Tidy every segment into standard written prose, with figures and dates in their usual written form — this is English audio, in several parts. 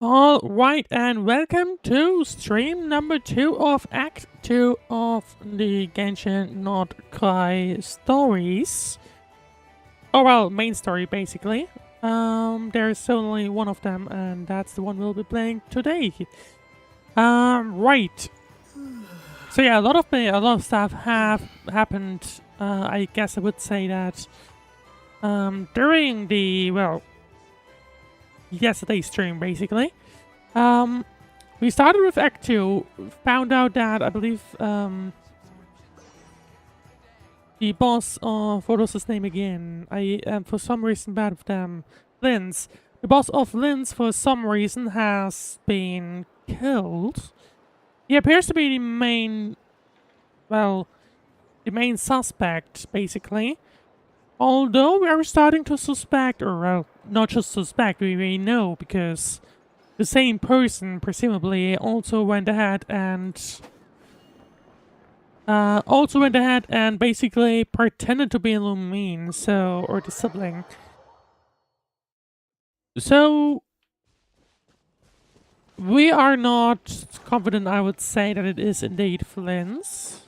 All right, and welcome to stream number 2 of Act 2 of the Genshin Nod-Krai stories. Oh well, main story basically. There's only one of them, and that's the one we'll be playing today. Right. So yeah, a lot of stuff have happened. I guess I would say that during the yesterday's stream, basically. We started with Act 2, found out that, I believe, the boss of, what was his name again? I am for some reason bad with them. Flins. The boss of Flins, for some reason, has been killed. He appears to be the main suspect, basically. Although we are starting to suspect, or well, not just suspect, we know, because the same person presumably also went ahead and basically pretended to be Lumine, or the sibling. So we are not confident, I would say, that it is indeed Flins.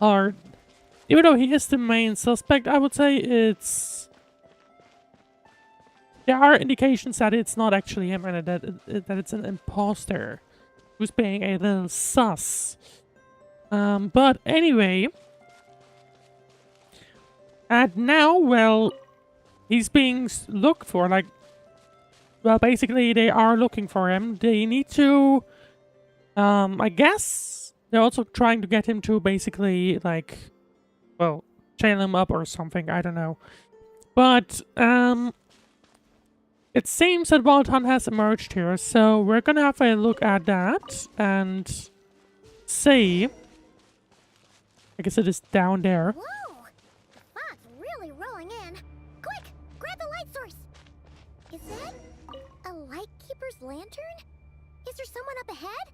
Or even though he is the main suspect, I would say there are indications that it's not actually him and that it's an imposter who's being a little sus. But anyway, and now, well, he's being looked for, basically they are looking for him. They need to, I guess they're also trying to get him to basically, chain him up or something, I don't know. But, it seems that Walton has emerged here, so we're gonna have a look at that and see. I guess it is down there. Whoa! Fog's really rolling in. Quick, grab the light source. Is that a lightkeeper's lantern? Is there someone up ahead?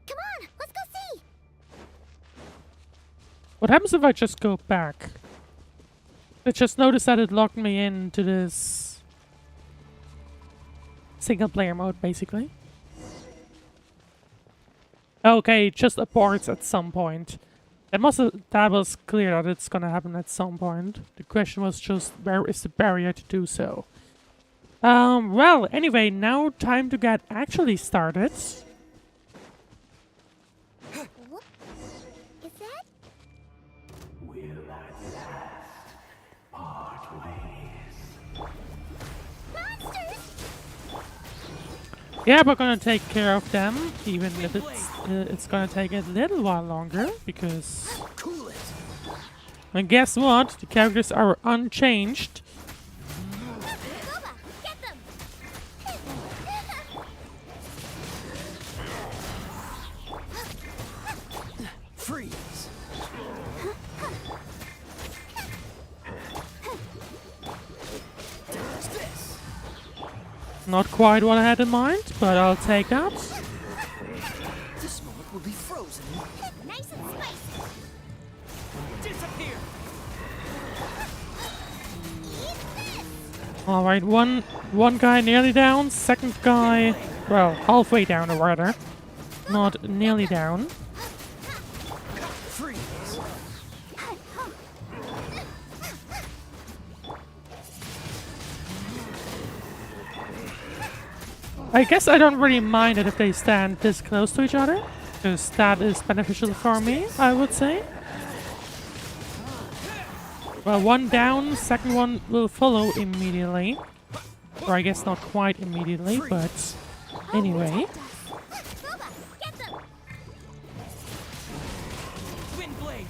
Come on, let's go see. What happens if I just go back? I just noticed that it locked me into this single player mode, basically. Okay, it just aborts at some point. That was clear that it's gonna happen at some point. The question was just where is the barrier to do so. Well, anyway, now time to get actually started. What? Is that? Will at last part ways. Monsters! Yeah, we're gonna take care of them, even if it's gonna take a little while longer, because... Cool it. And guess what? The characters are unchanged. Boba, get them! Freeze. There's this. Not quite what I had in mind, but I'll take that. This moment will be frozen. Nice and spicy! Disappear. Alright, one guy nearly down, second guy, well, halfway down or rather. Not nearly down. Freeze. I guess I don't really mind it if they stand this close to each other, because that is beneficial for me, I would say. Well, one down, second one will follow immediately. Or I guess not quite immediately, but anyway. Boba, get them! Wind blade.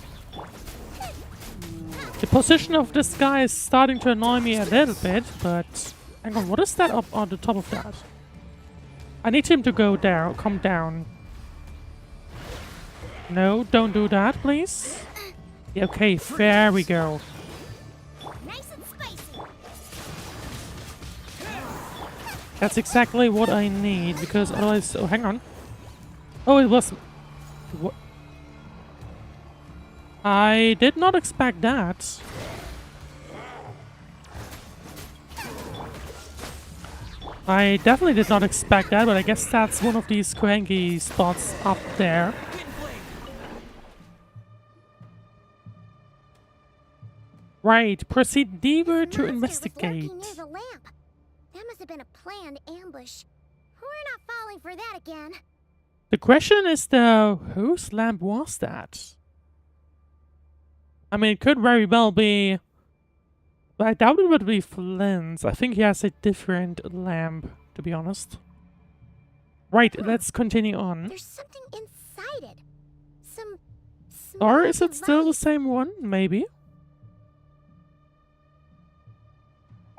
The position of this guy is starting to annoy me a little bit, but... Hang on, what is that up on the top of that? I need him to go down, come down. No, don't do that, please. Yeah, okay, there we go. Nice and spicy! That's exactly what I need, because otherwise... Oh, hang on. Oh, it was... What? I did not expect that. I definitely did not expect that, but I guess that's one of these cranky spots up there. Wind blade. Right, proceed deeper to Monster was investigate. lurking near the lamp. That must have been a planned ambush. We're not falling for that again. The question is though, whose lamp was that? I mean, it could very well be... But I doubt it would be Flins. I think he has a different lamp, to be honest. Right, let's continue on. There's something inside it. Some Or is it small still the device. same one? Maybe.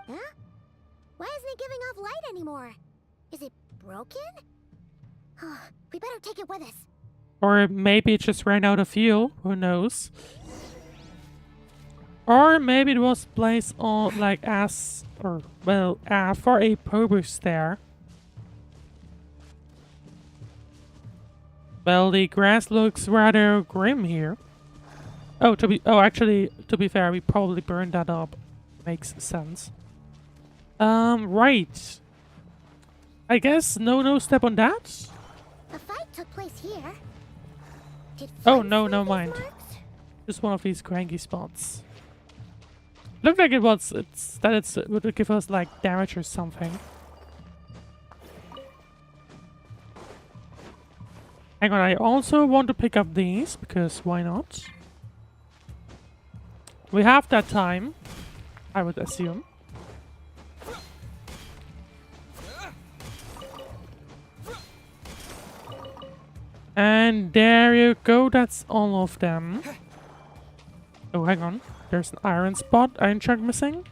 Huh? Why isn't it giving off light anymore? Is it broken? We better take it with us. Or maybe it just ran out of fuel. Who knows? Or maybe it was placed on, like, as... Or, well, for a purpose there. Well, the grass looks rather grim here. Oh, actually, to be fair, we probably burned that up. Makes sense. Right. I guess no step on that? A fight took place here. Did Oh, Flynn no, leave no these mind. marks? Just one of these cranky spots. Looked like it would give us like damage or something. Hang on, I also want to pick up these because why not? We have that time, I would assume. And there you go, that's all of them. Oh, hang on. There's an iron spot, iron chunk missing.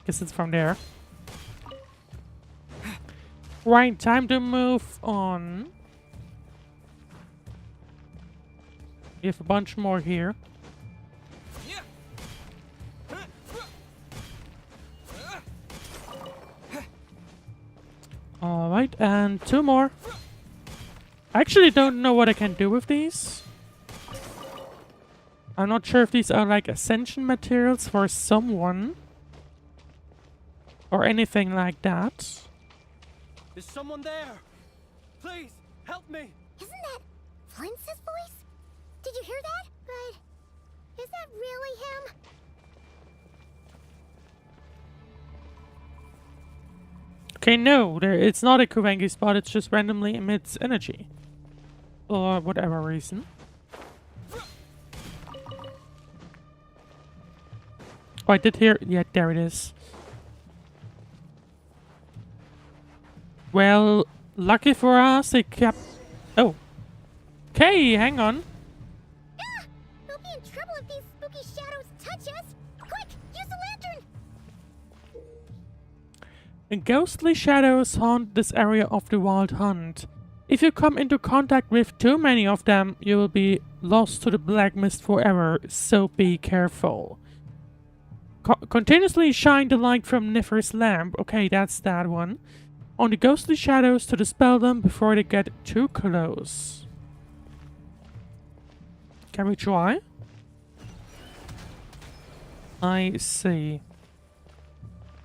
Guess it's from there. Right, time to move on. We have a bunch more here. Alright, and two more. I actually don't know what I can do with these. I'm not sure if these are like ascension materials for someone. Or anything like that. Is someone there? Please, help me. Isn't that Flints' voice? Did you hear that? Okay, no, it's not a Kurengi spot, it's just randomly emits energy. For whatever reason. Oh, I did hear... Yeah, there it is. Well, lucky for us, they kept... Oh. Okay, hang on. Ah! We'll be in trouble if these spooky shadows touch us! Quick, use the lantern! And ghostly shadows haunt this area of the Wild Hunt. If you come into contact with too many of them, you will be lost to the black mist forever, so be careful. Continuously shine the light from Niffer's lamp, okay, that's that one, on the ghostly shadows to dispel them before they get too close. Can we try? I see.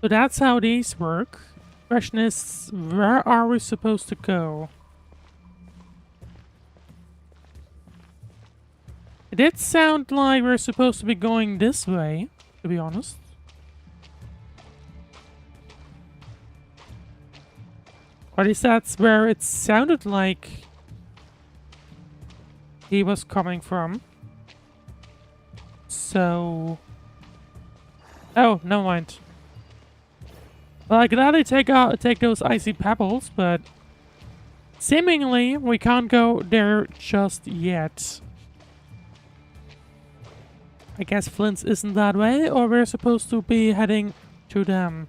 So that's how these work. Question is, where are we supposed to go? It did sound like we're supposed to be going this way, to be honest. Or at least that's where it sounded like he was coming from. So... Oh, never mind. Well, I could gladly take those icy pebbles, but seemingly we can't go there just yet. I guess Flins isn't that way, or we're supposed to be heading to them.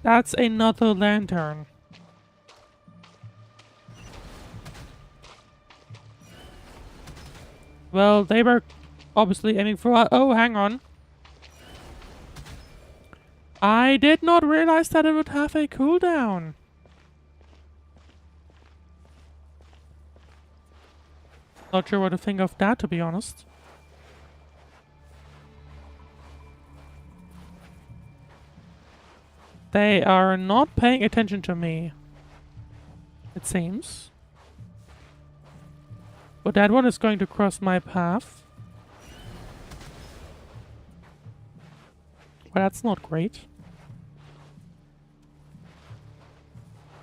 That's another lantern. Well, they were obviously aiming for... Oh, hang on. I did not realize that it would have a cooldown. Not sure what to think of that, to be honest. They are not paying attention to me, it seems. But that one is going to cross my path. Well, that's not great.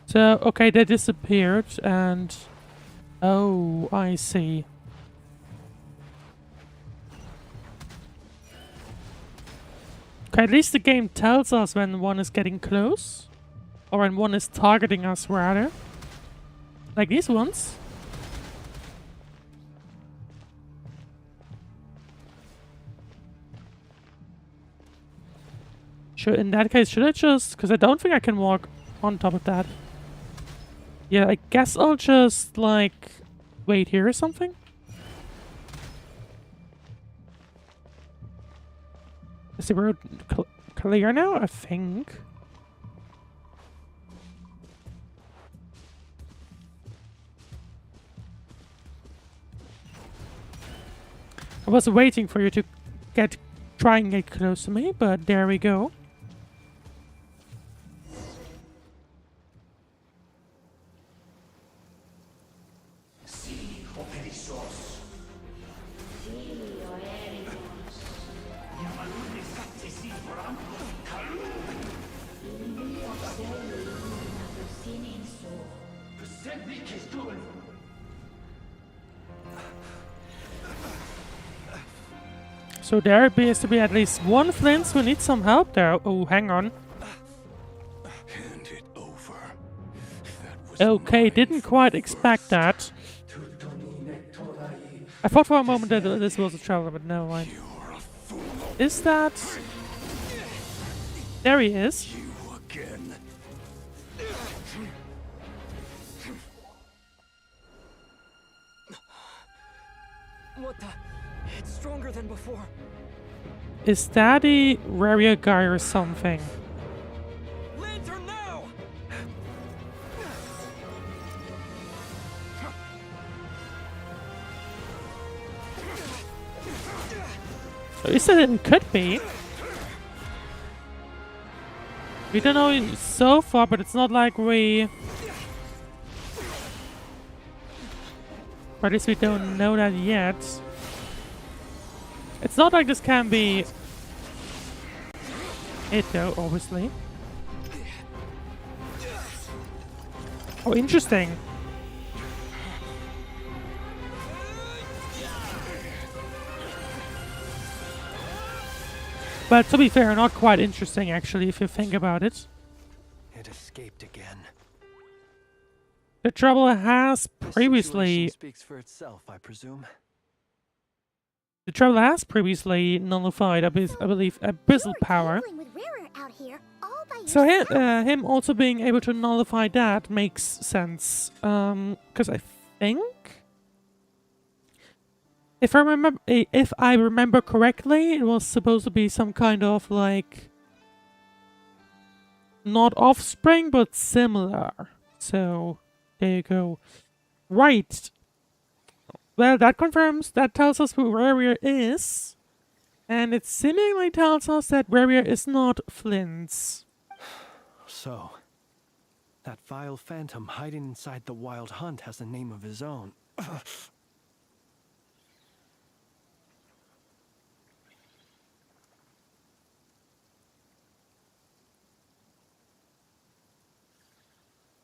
So, okay, they disappeared and... Oh, I see. Okay, at least the game tells us when one is getting close. Or when one is targeting us, rather. Like these ones. In that case, should I just... Because I don't think I can walk on top of that. Yeah, I guess I'll just, like... Wait here or something? Is the road clear now? I think. I was waiting for you to try and get close to me, but there we go. So there appears to be at least one Flins who needs some help there. Oh, hang on. Hand it over. Okay, didn't quite expect that. I thought for a moment that this was a traveler, but never mind. Is that... There he is. You again. What the? It's stronger than before. Is that a warrior guy or something? Lantern now! At least it could be. We don't know so far, but it's not like we... Or at least we don't know that yet. It's not like this can be it though, obviously. Oh, interesting. But to be fair, not quite interesting actually, if you think about it. It escaped again. The trouble has The previously... situation speaks for itself, I presume. The trouble has previously nullified, I believe, abyssal power. Dealing with Rarer out here all by So yourself. him also being able to nullify that makes sense. Because I think... If I remember correctly, it was supposed to be some kind of like... Not offspring, but similar. So, there you go. Right. Well, that confirms, that tells us who Raria is. And it seemingly tells us that Raria is not Flins. So, that vile phantom hiding inside the Wild Hunt has a name of his own.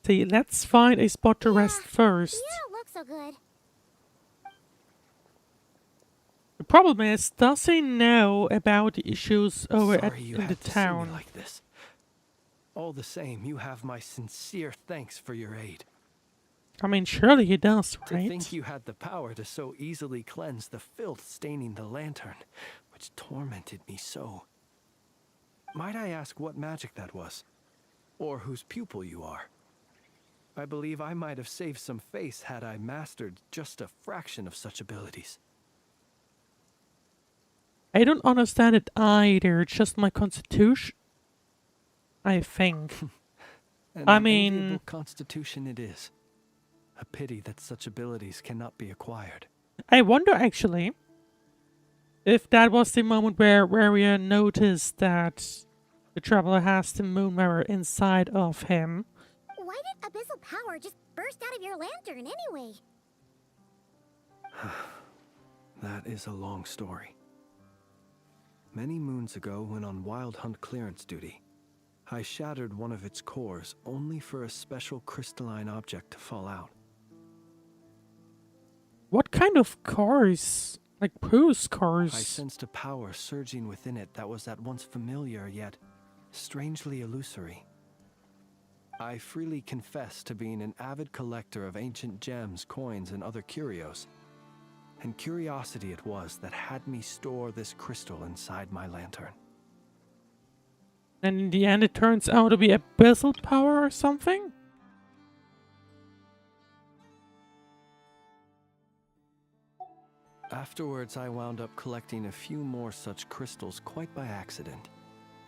See, let's find a spot to rest first. You don't look so good. The problem is, does he know about the issues over Sorry you in the have to see me town? like this. All the same, you have my sincere thanks for your aid. I mean, surely he does, To right? think you had the power to so easily cleanse the filth staining the lantern, which tormented me so. Might I ask what magic that was? Or whose pupil you are? I believe I might have saved some face had I mastered just a fraction of such abilities. I don't understand it either, just my constitution, I think. And I an mean- enviable constitution it is. A pity that such abilities cannot be acquired. I wonder, actually, if that was the moment where Raria noticed that the Traveler has the Moon Mirror inside of him. Why did abyssal power just burst out of your lantern anyway? That is a long story. Many moons ago, when on Wild Hunt clearance duty, I shattered one of its cores only for a special crystalline object to fall out. What kind of cars? Like Pooh's cars? I sensed a power surging within it that was at once familiar yet strangely illusory. I freely confess to being an avid collector of ancient gems, coins, and other curios. And curiosity it was that had me store this crystal inside my lantern. And in the end it turns out to be abyssal power or something? Afterwards, I wound up collecting a few more such crystals quite by accident,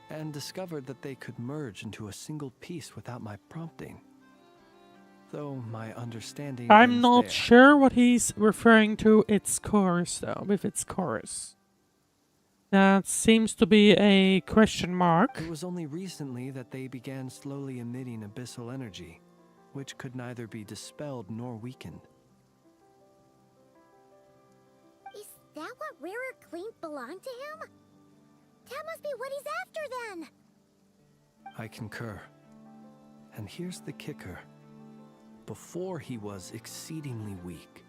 and discovered that they could merge into a single piece without my prompting. Though my understanding I'm ends not there. sure what he's referring to its cores though, with its cores. That seems to be a question mark. It was only recently that they began slowly emitting abyssal energy, which could neither be dispelled nor weakened. Is that what Rarer claimed belonged to him? That must be what he's after then! I concur. And here's the kicker. Before he was exceedingly weak.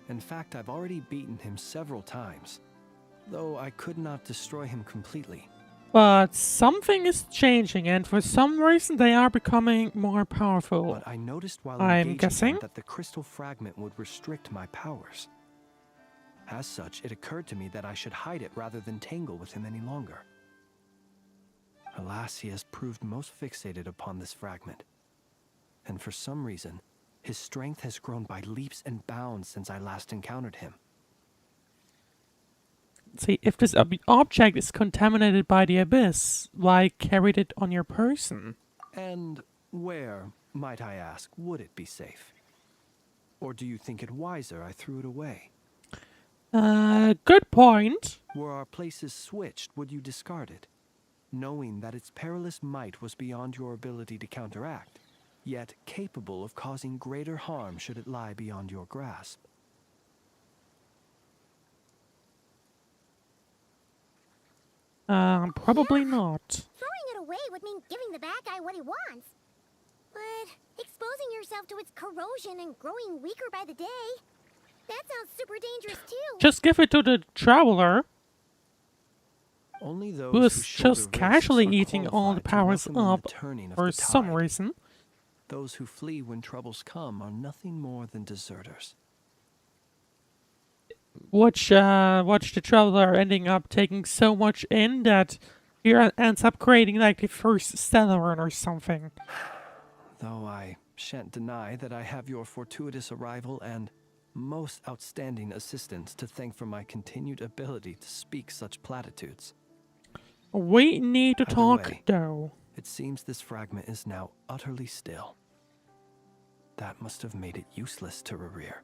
In fact, I've already beaten him several times, though I could not destroy him completely. But something is changing, and for some reason they are becoming more powerful. But I noticed while I'm engaging guessing? him that the crystal fragment would restrict my powers. As such, it occurred to me that I should hide it rather than tangle with him any longer. Alas, he has proved most fixated upon this fragment. And for some reason, his strength has grown by leaps and bounds since I last encountered him. See, if this object is contaminated by the abyss, why carried it on your person? And where, might I ask, would it be safe? Or do you think it wiser I threw it away? Good point. Were our places switched, would you discard it, knowing that its perilous might was beyond your ability to counteract, yet capable of causing greater harm should it lie beyond your grasp? Probably not. Throwing it away would mean giving the bad guy what he wants. But exposing yourself to its corrosion and growing weaker by the day, that sounds super dangerous too. Just give it to the traveler Only those who who is shoulder just risks casually are eating all the qualified to powers welcome in the up turning of for the some tide. reason. Those who flee when troubles come are nothing more than deserters. Watch the traveler ending up taking so much in that he ends up creating like the first stellar run or something. Though I shan't deny that I have your fortuitous arrival and most outstanding assistance to thank for my continued ability to speak such platitudes. We need to Either talk way, though. It seems this fragment is now utterly still. That must have made it useless to Rerir.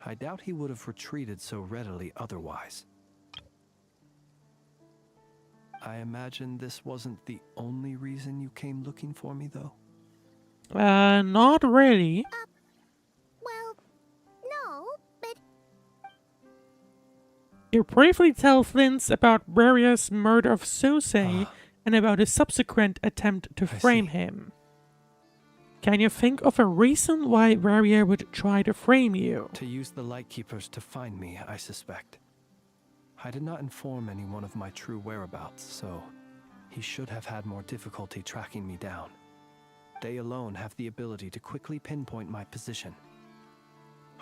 I doubt he would have retreated so readily otherwise. I imagine this wasn't the only reason you came looking for me, though. Not really. Well, no, but You briefly tell Flins about Raria's murder of Sousi and about his subsequent attempt to I frame see. him. Can you think of a reason why Raria would try to frame you? To use the Lightkeepers to find me, I suspect. I did not inform anyone of my true whereabouts, so he should have had more difficulty tracking me down. They alone have the ability to quickly pinpoint my position.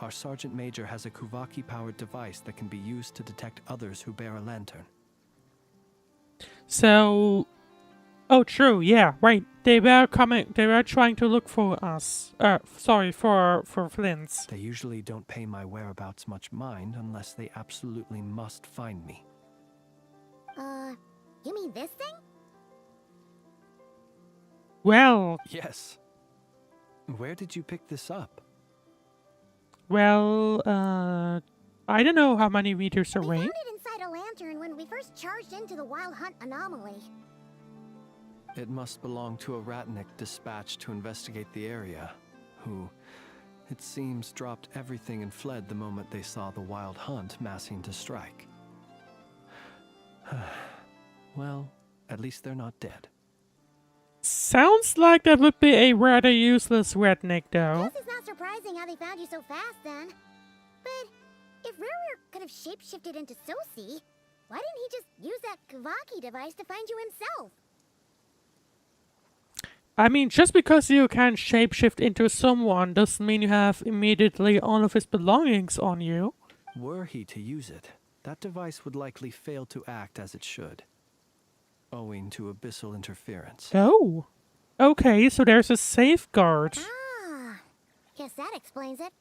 Our Sergeant Major has a Kuvaki-powered device that can be used to detect others who bear a lantern. So... Oh, true, yeah, right. They were trying to look for us. For Flint's. They usually don't pay my whereabouts much mind unless they absolutely must find me. you mean this thing? Well, Yes. Where did you pick this up? I don't know how many meters We away. found it inside a lantern when we first charged into the Wild Hunt anomaly. It must belong to a Ratnik dispatched to investigate the area, who, it seems, dropped everything and fled the moment they saw the Wild Hunt massing to strike. Well, at least they're not dead. Sounds like that would be a rather useless redneck, though. Guess it's not surprising how they found you so fast then. But if Rerir could have shapeshifted into Sousi, why didn't he just use that Kuvaki device to find you himself? I mean, just because you can shapeshift into someone doesn't mean you have immediately all of his belongings on you. Were he to use it, that device would likely fail to act as it should, owing to abyssal interference. Oh. Okay, so there's a safeguard. Ah, guess that explains it.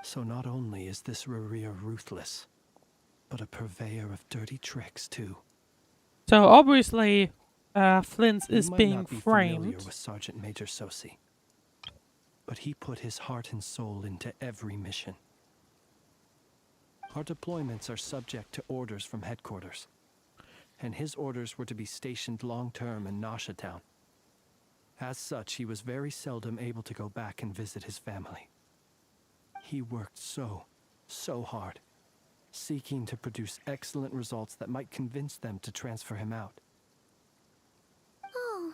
So not only is this Rerir ruthless, but a purveyor of dirty tricks too. So obviously, Flint You is might being not be familiar framed. with Sergeant Major Sousi, but he put his heart and soul into every mission. Our deployments are subject to orders from headquarters, and his orders were to be stationed long-term in Nasha Town. As such, he was very seldom able to go back and visit his family. He worked so hard, seeking to produce excellent results that might convince them to transfer him out. Oh,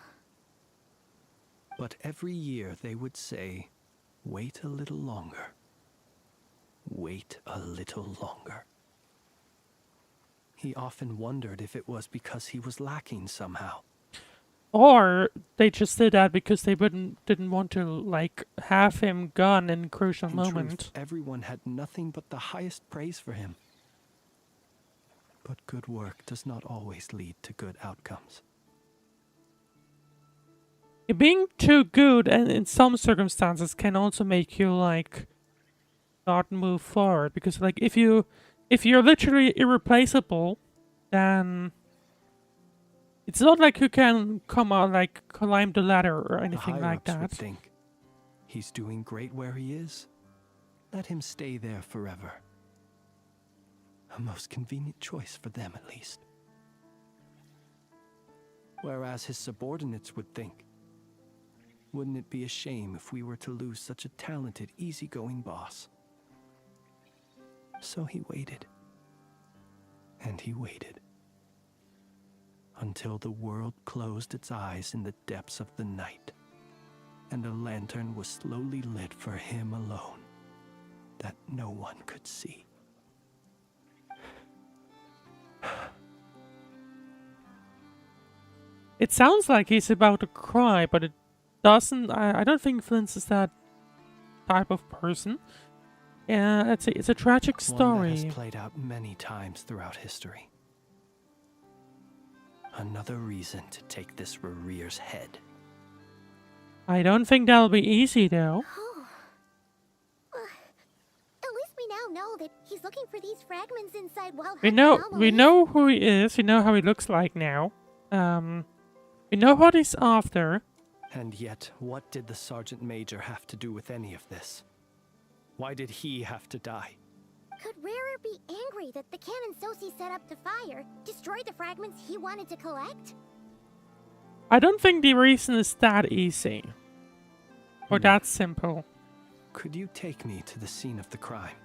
But every year they would say, "Wait a little longer. Wait a little longer." He often wondered if it was because he was lacking somehow. Or they just did that because they didn't want to, like, have him gone in crucial In moment. truth, everyone had nothing but the highest praise for him. But good work does not always lead to good outcomes. Being too good and in some circumstances can also make you, like, not move forward. Because, like, if you're literally irreplaceable, then it's not like you can come out, like, climb the ladder or The anything like higher-ups would that. think, he's doing great where he is. Let him stay there forever. A most convenient choice for them, at least. Whereas his subordinates would think, wouldn't it be a shame if we were to lose such a talented, easygoing boss? So he waited. And he waited. Until the world closed its eyes in the depths of the night. and a lantern was slowly lit for him alone, that no one could see. It sounds like he's about to cry, but it doesn't. I don't think Flins is that type of person. Yeah, it's a tragic One that story. has played out many times throughout history. Another reason to take this Rerere's head. I don't think that'll be easy, though. Oh. At least we now know that he's looking for these fragments inside wild We know who he is. We know how he looks like now. We know what he's after. And yet, what did the Sergeant Major have to do with any of this? Why did he have to die? Could Rarer be angry that the cannon Sousi set up to fire destroyed the fragments he wanted to collect? I don't think the reason is that easy. Or that simple. Could you take me to the scene of the crime?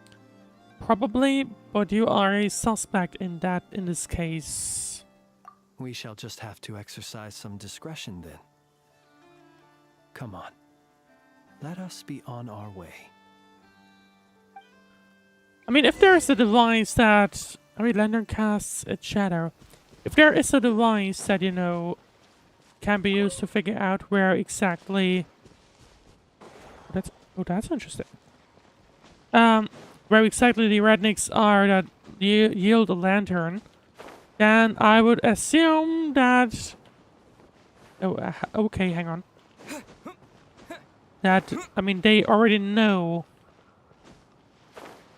Probably, but you are a suspect in this case. We shall just have to exercise some discretion then. Come on. Let us be on our way. I mean, if there is a device that... I mean, Lantern casts its shadow. If there is a device that, you know, can be used to figure out where exactly... that's interesting. Where exactly the rednecks are that yield a lantern, then I would assume that... Oh, okay, hang on. That, I mean, they already know.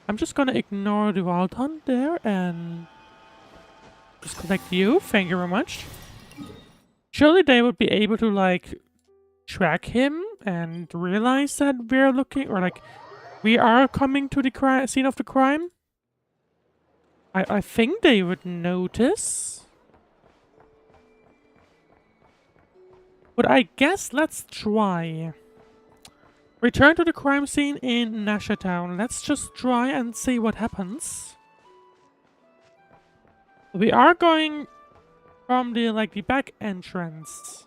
I'm just gonna ignore the wild hunt there and just collect you. Thank you very much. Surely they would be able to, like, track him and realize that we're looking, or like, we are coming to the scene of the crime. I think they would notice. But I guess let's try. Return to the crime scene in Nasha Town. Let's just try and see what happens. We are going from the back entrance.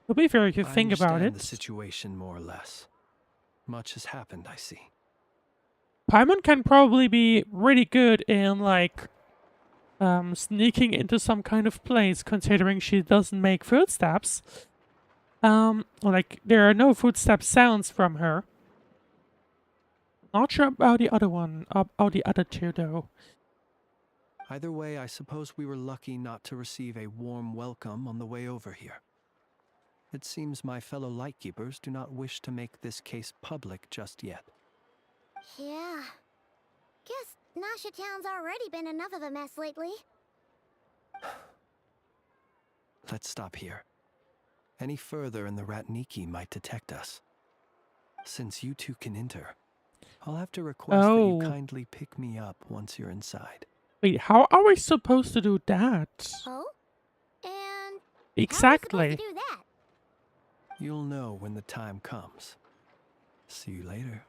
To be fair, if you think about I understand it, the situation more or less. Much has happened, I see. Paimon can probably be really good in, like, sneaking into some kind of place, considering she doesn't make footsteps. Like, there are no footstep sounds from her. Not sure about the other one, about the other two, though. Either way, I suppose we were lucky not to receive a warm welcome on the way over here. It seems my fellow Lightkeepers do not wish to make this case public just yet. Yeah. Guess Nasha Town's already been enough of a mess lately. Let's stop here. Any further and the Ratniki might detect us. Since you two can enter, I'll have to request that you kindly pick me up once you're inside. Wait, how are we supposed to do that? Oh? And Exactly. how are we supposed to do that? You'll know when the time comes. See you later.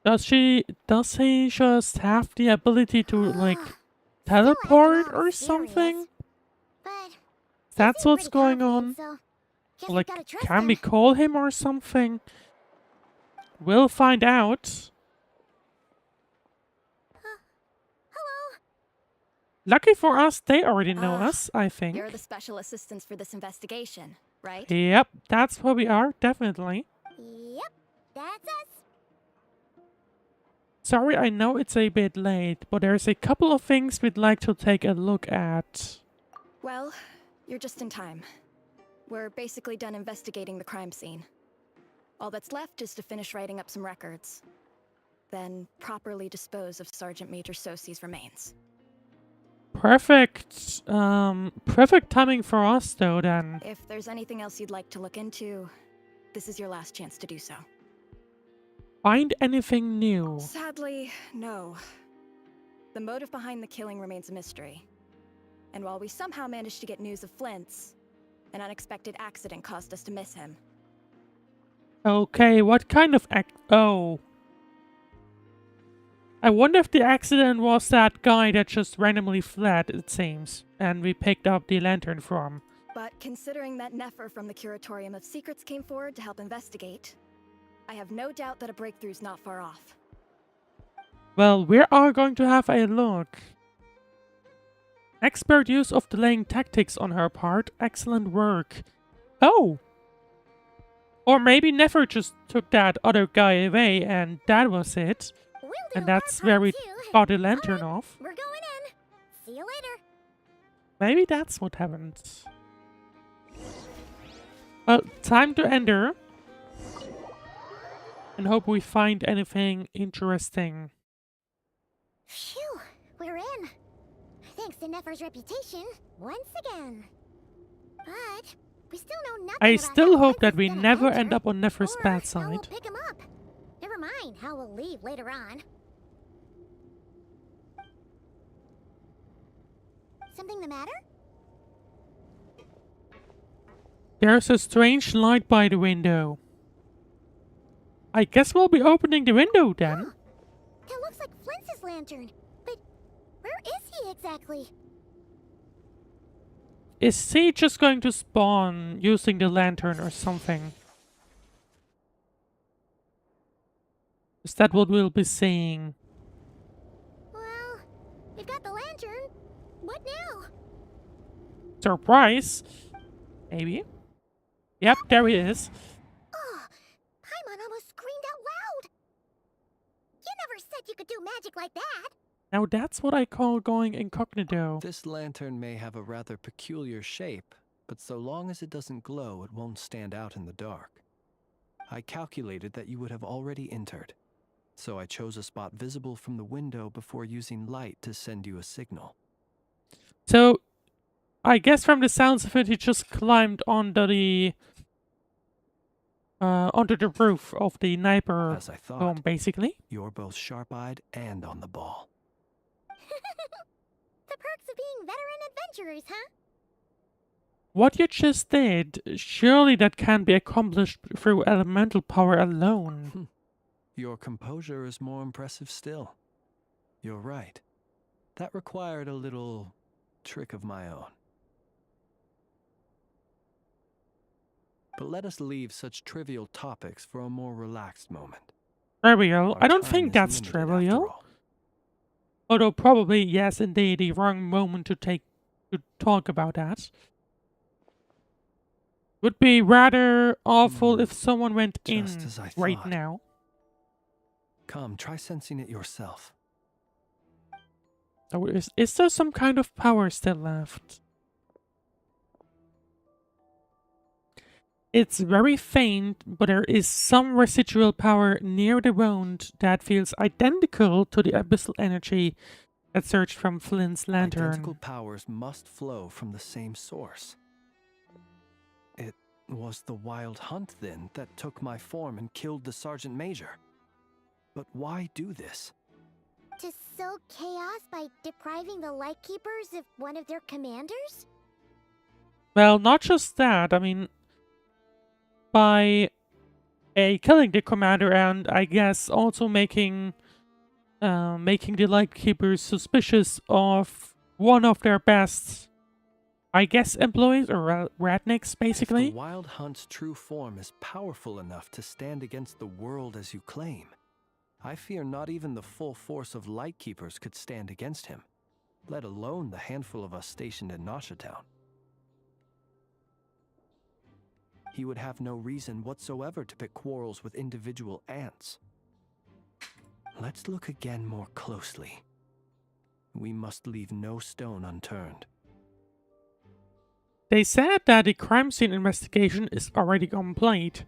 Does he just have the ability to, like, Still teleport acting or all something? serious. But That's seem what's pretty going confident, on. so guess we Like, gotta trust can him. we call him or something? We'll find out. Hello. Lucky for us, they already know us, I think. You're the special assistants for this investigation, right? Yep, that's what we are, definitely. Yep, that's us. Sorry, I know it's a bit late, but there's a couple of things we'd like to take a look at. Well, you're just in time. We're basically done investigating the crime scene. All that's left is to finish writing up some records. Then properly dispose of Sergeant Major Sousi's remains. Perfect. Perfect timing for us, though, then. If there's anything else you'd like to look into, this is your last chance to do so. Find anything new. Sadly, no. The motive behind the killing remains a mystery. And while we somehow managed to get news of Flint's, an unexpected accident caused us to miss him. Okay, what kind of Oh. I wonder if the accident was that guy that just randomly fled, it seems, and we picked up the lantern from. But considering that Nefer from the Curatorium of Secrets came forward to help investigate, I have no doubt that a breakthrough's not far off. Well, we are going to have a look. Expert use of delaying tactics on her part. Excellent work. Oh! Or maybe Nefer just took that other guy away and that was it. We'll do And our that's part where we too. got the lantern Alright, off. We're going in. See you later. Maybe that's what happened. Well, time to enter. And hope we find anything interesting. Phew, we're in. Thanks to Nefer's reputation, once again. But we still know nothing I about still how hope that Flins we is gonna never enter, end up on Nefer's or bad how we'll side. pick him up. Never mind how we'll leave later on. Something the matter? There's a strange light by the window. I guess we'll be opening the window then. It looks like Flint's lantern. But where is he exactly? Is he just going to spawn using the lantern or something? Is that what we'll be seeing? Well, we've got the lantern. What now? Surprise! Maybe. Yep, there he is. Oh, Paimon almost screamed out loud. You never said you could do magic like that. Now that's what I call going incognito. This lantern may have a rather peculiar shape, but so long as it doesn't glow, it won't stand out in the dark. I calculated that you would have already entered, so I chose a spot visible from the window before using light to send you a signal. So, I guess from the sounds of it, he just climbed onto the roof of the Neighbor As I home, thought, basically. you're both sharp-eyed and on the ball. The perks of being veteran adventurers, huh? What you just did, surely that can be accomplished through elemental power alone. Your composure is more impressive still. You're right. That required a little trick of my own. But let us leave such trivial topics for a more relaxed moment. Trivial? Our I don't time think is that's limited after trivial. all. Although probably, yes, indeed, the wrong moment to talk about that. Would be rather awful if someone went in Just as I right thought. now. Come, try sensing it yourself. Oh, is there some kind of power still left? It's very faint, but there is some residual power near the wound that feels identical to the abyssal energy that surged from Flint's lantern. Identical powers must flow from the same source. It was the wild hunt, then, that took my form and killed the Sergeant Major. But why do this? To sow chaos by depriving the Lightkeepers of one of their commanders? Well, not just that. I mean, by killing the commander and I guess also making the Lightkeepers suspicious of one of their best, I guess, employees or ratniks, basically. If the wild hunt's true form is powerful enough to stand against the world as you claim, I fear not even the full force of Lightkeepers could stand against him, let alone the handful of us stationed in Nasha Town. He would have no reason whatsoever to pick quarrels with individual ants. Let's look again more closely. We must leave no stone unturned. They said that the crime scene investigation is already complete.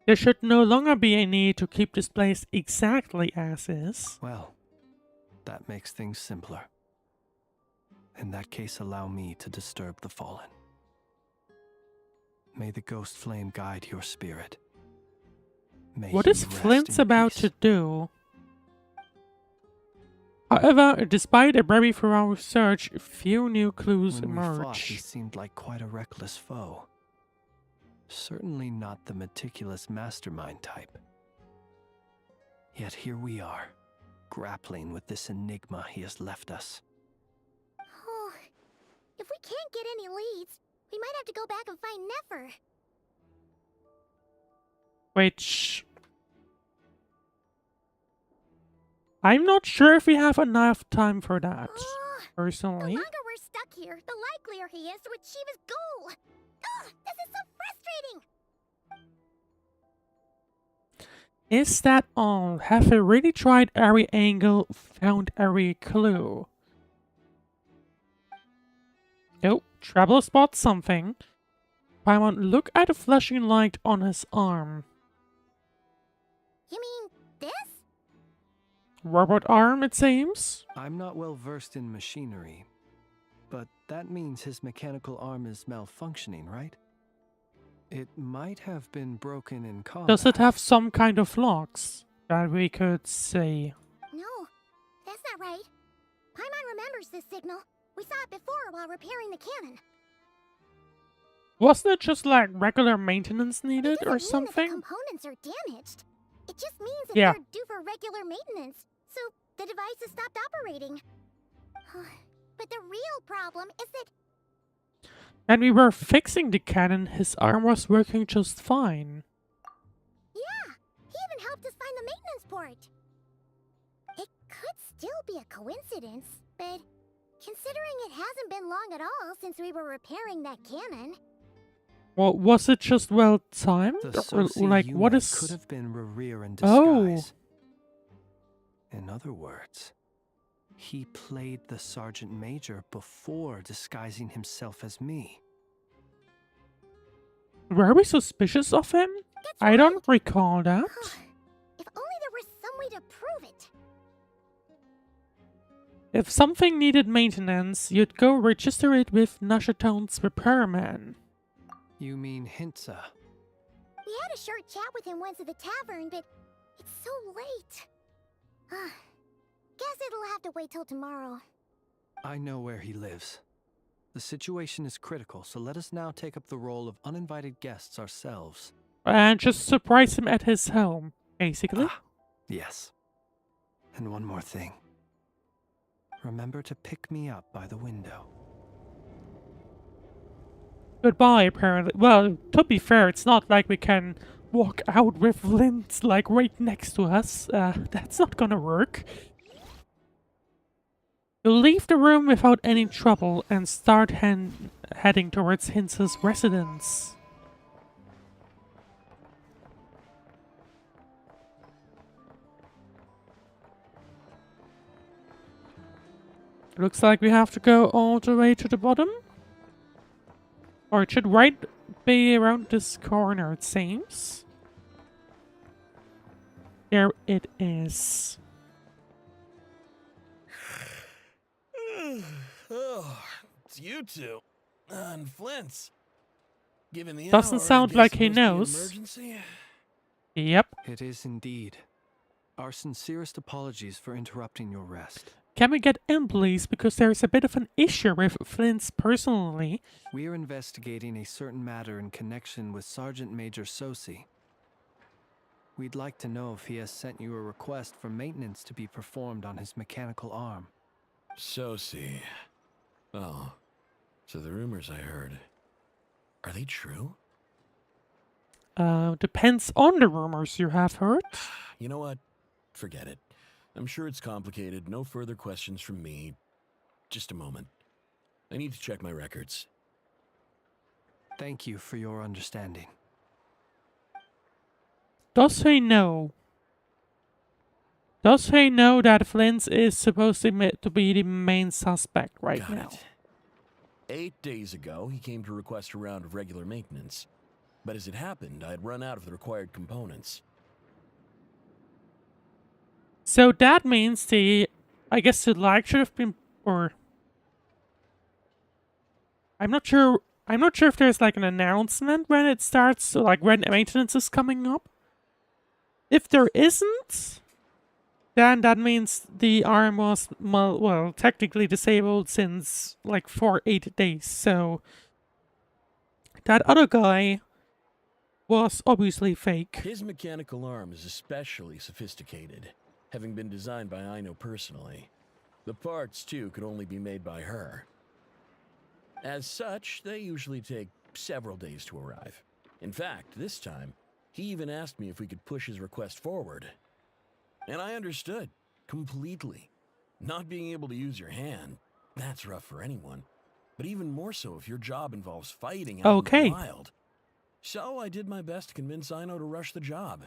There should no longer be a need to keep this place exactly as is. Well, that makes things simpler. In that case, allow me to disturb the fallen. May the ghost flame guide your spirit. May What he is rest Flint's in about peace. to do? However, despite a very thorough search, few new clues When we fought, he emerge. seemed like quite a reckless foe. Certainly not the meticulous mastermind type. Yet here we are, grappling with this enigma he has left us. Oh, if we can't get any leads, we might have to go back and find Nefer. Which... I'm not sure if we have enough time for that, The personally. longer we're stuck here, the likelier he is to achieve his goal. Ugh, this is so frustrating. Is that all? Have we really tried every angle, found every clue? Nope. Trouble spots something. Paimon, look at the flashing light on his arm. You mean this? Robot arm, it seems. I'm not well versed in machinery, but that means his mechanical arm is malfunctioning, right? It might have been broken in combat. Does it have some kind of locks that we could see? No, that's not right. Paimon remembers this signal. We saw it before while repairing the cannon. Wasn't it just like regular maintenance needed It or doesn't mean that something? the components are damaged. It just means that Yeah. they're due for regular maintenance, so the device has stopped operating. But the real problem is that When we were fixing the cannon, his arm was working just fine. yeah, he even helped us find the maintenance port. It could still be a coincidence, but considering it hasn't been long at all since we were repairing that cannon. Well, was it just well timed? The Or Sousi like, what unit is... could have been Rerir in Oh. disguise. In other words, he played the Sergeant Major before disguising himself as me. Were we suspicious of him? That's I right. don't recall that. If only there was some way to prove it. If something needed maintenance, you'd go register it with Nashatone's repairman. You mean Hintsa? We had a short chat with him once at the tavern, but it's so late. Guess it'll have to wait till tomorrow. I know where he lives. The situation is critical, so let us now take up the role of uninvited guests ourselves. And just surprise him at his home, basically. Ah, yes. And one more thing. Remember to pick me up by the window. Goodbye, apparently. Well, to be fair, it's not like we can walk out with Flint, like, right next to us. That's not gonna work. You'll leave the room without any trouble and start heading towards Hintz's residence. Looks like we have to go all the way to the bottom. Or it should right be around this corner, it seems. There it is. Oh, it's you two. And Flint's. Given the Doesn't hour, I sound guess like it he must be an knows. emergency. Yep. It is indeed. Our sincerest apologies for interrupting your rest. Can we get in, please? Because there's a bit of an issue with Flint's personally. We are investigating a certain matter in connection with Sergeant Major Sousi. We'd like to know if he has sent you a request for maintenance to be performed on his mechanical arm. Sousi. Oh, so the rumors I heard, are they true? Depends on the rumors you have heard. You know what? Forget it. I'm sure it's complicated. No further questions from me. Just a moment. I need to check my records. Thank you for your understanding. Does he know? Does he know that Flint is supposed to be the main suspect right Got now? it. 8 days ago, he came to request a round of regular maintenance. But as it happened, I had run out of the required components. So that means I guess the light should have been, or I'm not sure if there's like an announcement when it starts, so like when maintenance is coming up. If there isn't, then that means the arm was, well, technically disabled since like 8 days, so that other guy was obviously fake. His mechanical arm is especially sophisticated. having been designed by Aino personally. The parts, too, could only be made by her. As such, they usually take several days to arrive. In fact, this time, he even asked me if we could push his request forward. And I understood, completely. Not being able to use your hand, that's rough for anyone. But even more so if your job involves fighting out in the wild. So I did my best to convince Aino to rush the job.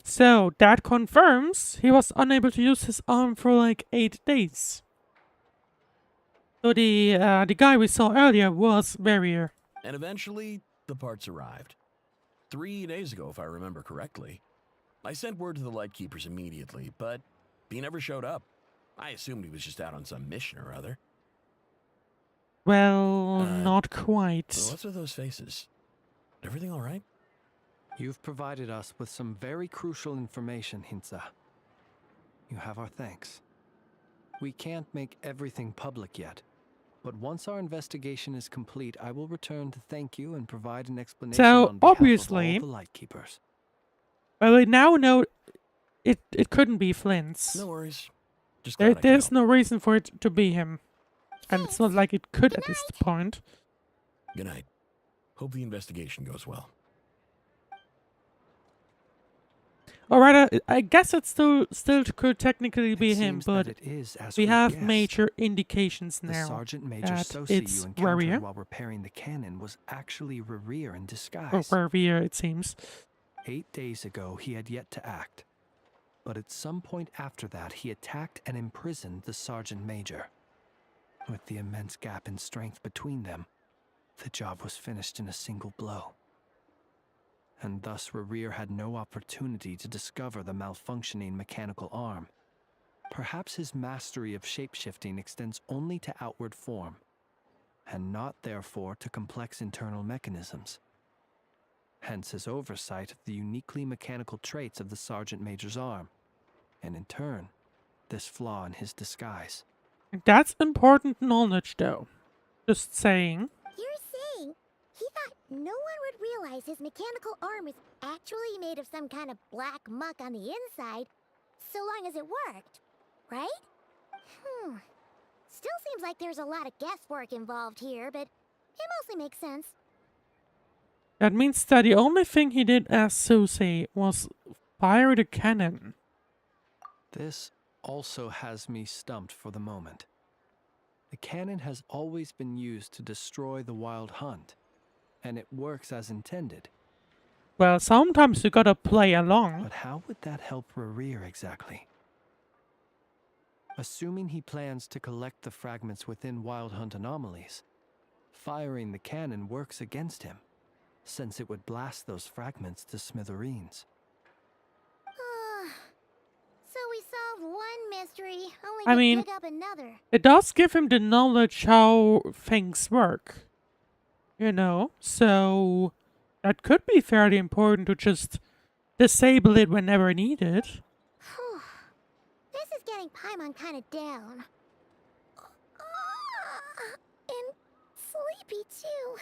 So that confirms he was unable to use his arm for like 8 days. So the guy we saw earlier was Warrior. And eventually, the parts arrived. 3 days ago, if I remember correctly. I sent word to the Lightkeepers immediately, but he never showed up. I assumed he was just out on some mission or other. Well, not quite. What's with those faces? Everything all right? You've provided us with some very crucial information, Hintsa. You have our thanks. We can't make everything public yet, but once our investigation is complete, I will return to thank you and provide an explanation on behalf obviously, of all the Lightkeepers. Well, we now know it couldn't be Flins. No worries. Just there's no reason for it to be him. And it's not like it could at this point. Good night. Hope the investigation goes well. Alright, I guess it still could technically be him, but it is, as we have guessed. major indications The now Sergeant Major that Sousi it's you encountered Warrior. while repairing the cannon was actually Rerir in disguise. Or Warrior, it seems. 8 days ago, he had yet to act. But at some point after that, he attacked and imprisoned the Sergeant Major. With the immense gap in strength between them, the job was finished in a single blow. And thus Rerir had no opportunity to discover the malfunctioning mechanical arm. Perhaps his mastery of shapeshifting extends only to outward form, and not therefore to complex internal mechanisms. Hence his oversight of the uniquely mechanical traits of the Sergeant Major's arm, and in turn, this flaw in his disguise. That's important knowledge, though. Just saying. You're saying he thought no one would realize his mechanical arm is actually made of some kind of black muck on the inside, so long as it worked, right? Still seems like there's a lot of guesswork involved here, but it mostly makes sense. That means that the only thing he did as Sousi was fire the cannon. This also has me stumped for the moment. The cannon has always been used to destroy the wild hunt, and it works as intended. Well, sometimes you gotta play along. But how would that help Rerir exactly? Assuming he plans to collect the fragments within wild hunt anomalies, firing the cannon works against him, since it would blast those fragments to smithereens. So we solved one mystery, only I to mean, dig up another. It does give him the knowledge how things work. You know, so that could be fairly important to just disable it whenever needed. This is getting Paimon kind of down. And sleepy too.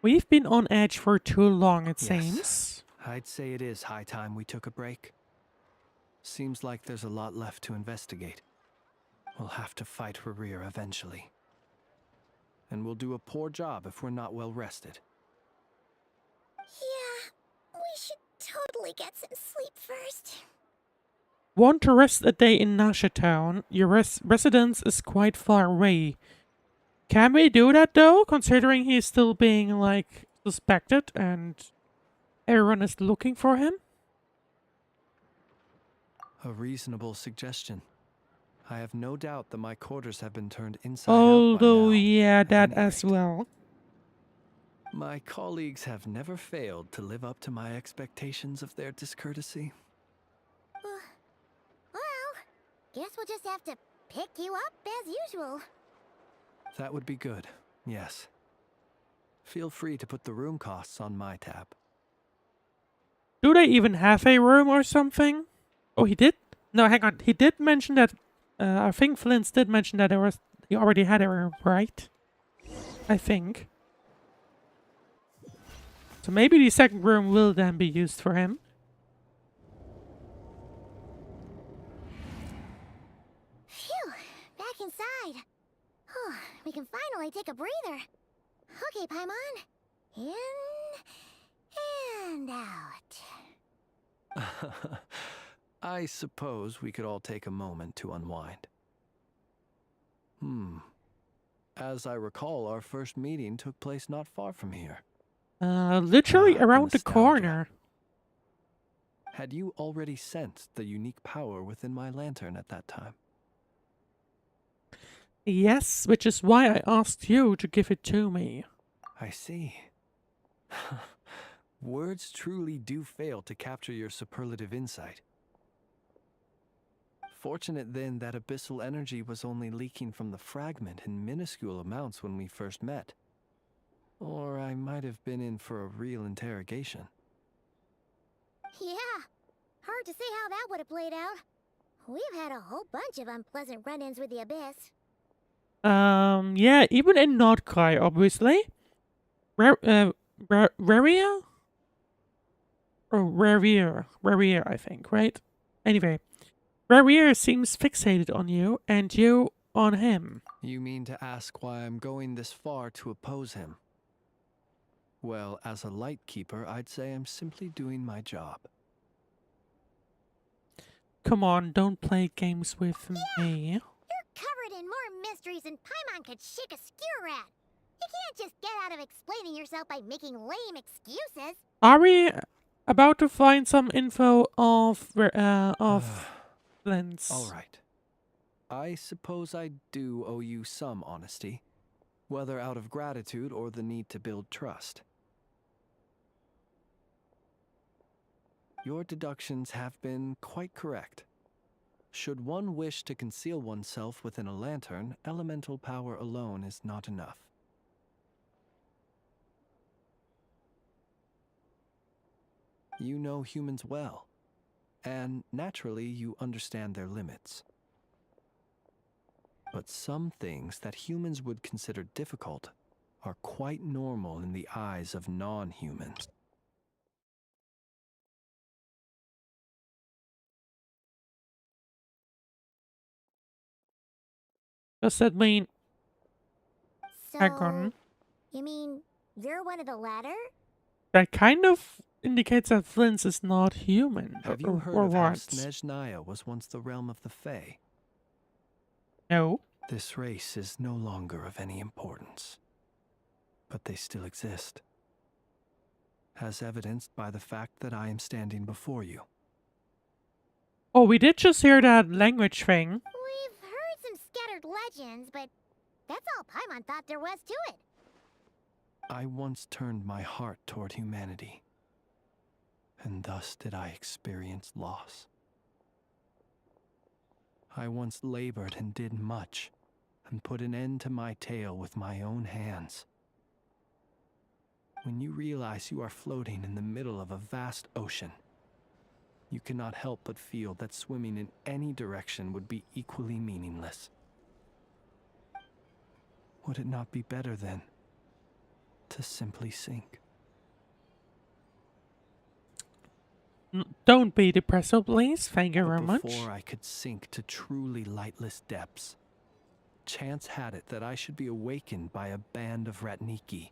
We've been on edge for too long, it seems. I'd say it is high time we took a break. Seems like there's a lot left to investigate. We'll have to fight Rerir eventually. And we'll do a poor job if we're not well rested. Yeah, we should totally get some sleep first. Want to rest a day in Nasha Town? Your residence is quite far away. Can we do that though, considering he's still being, like, suspected and everyone is looking for him? A reasonable suggestion. I have no doubt that my quarters have been turned inside out Although, by now, yeah, at that any as rate. well. My colleagues have never failed to live up to my expectations of their discourtesy. Well, guess we'll just have to pick you up as usual. That would be good, yes. Feel free to put the room costs on my tab. Do they even have a room or something? Oh, he did? No, hang on. He did mention that. I think Flins did mention that he already had a room, right? I think. So maybe the second room will then be used for him. finally take a breather. Okay, Paimon. In and out. I suppose we could all take a moment to unwind. As I recall, our first meeting took place not far from here. Literally The around the nostalgia. corner. Had you already sensed the unique power within my lantern at that time? Yes, which is why I asked you to give it to me. I see. Words truly do fail to capture your superlative insight. Fortunate then that abyssal energy was only leaking from the fragment in minuscule amounts when we first met. Or I might have been in for a real interrogation. Yeah, hard to say how that would have played out. We've had a whole bunch of unpleasant run-ins with the Abyss. Yeah, even in Nod-Krai, obviously. Raria? Or Raria, I think, right? Anyway, Raria seems fixated on you, and you on him. You mean to ask why I'm going this far to oppose him? Well, as a light keeper, I'd say I'm simply doing my job. Come on, don't play games with me. You're covered in more mysteries than Paimon could shake a skewer at. You can't just get out of explaining yourself by making lame excuses. Are we about to find some info of Flins? All right. I suppose I do owe you some honesty, whether out of gratitude or the need to build trust. Your deductions have been quite correct. Should one wish to conceal oneself within a lantern, elemental power alone is not enough. You know humans well, and naturally you understand their limits. But some things that humans would consider difficult are quite normal in the eyes of non-humans. Does that mean... So, Hang on. you mean you're one of the latter? That kind of indicates that Flins is not human. Have you or, heard or of how what? Snezhnaya was once the realm of the Fae? No. This race is no longer of any importance, but they still exist, as evidenced by the fact that I am standing before you. Oh, we did just hear that language thing. We've heard some scattered legends, but that's all Paimon thought there was to it. I once turned my heart toward humanity, and thus did I experience loss. I once labored and did much, and put an end to my tale with my own hands. When you realize you are floating in the middle of a vast ocean, you cannot help but feel that swimming in any direction would be equally meaningless. Would it not be better, then, to simply sink? Don't be depressed, please. Thank you very But much. before I could sink to truly lightless depths, chance had it that I should be awakened by a band of Ratniki.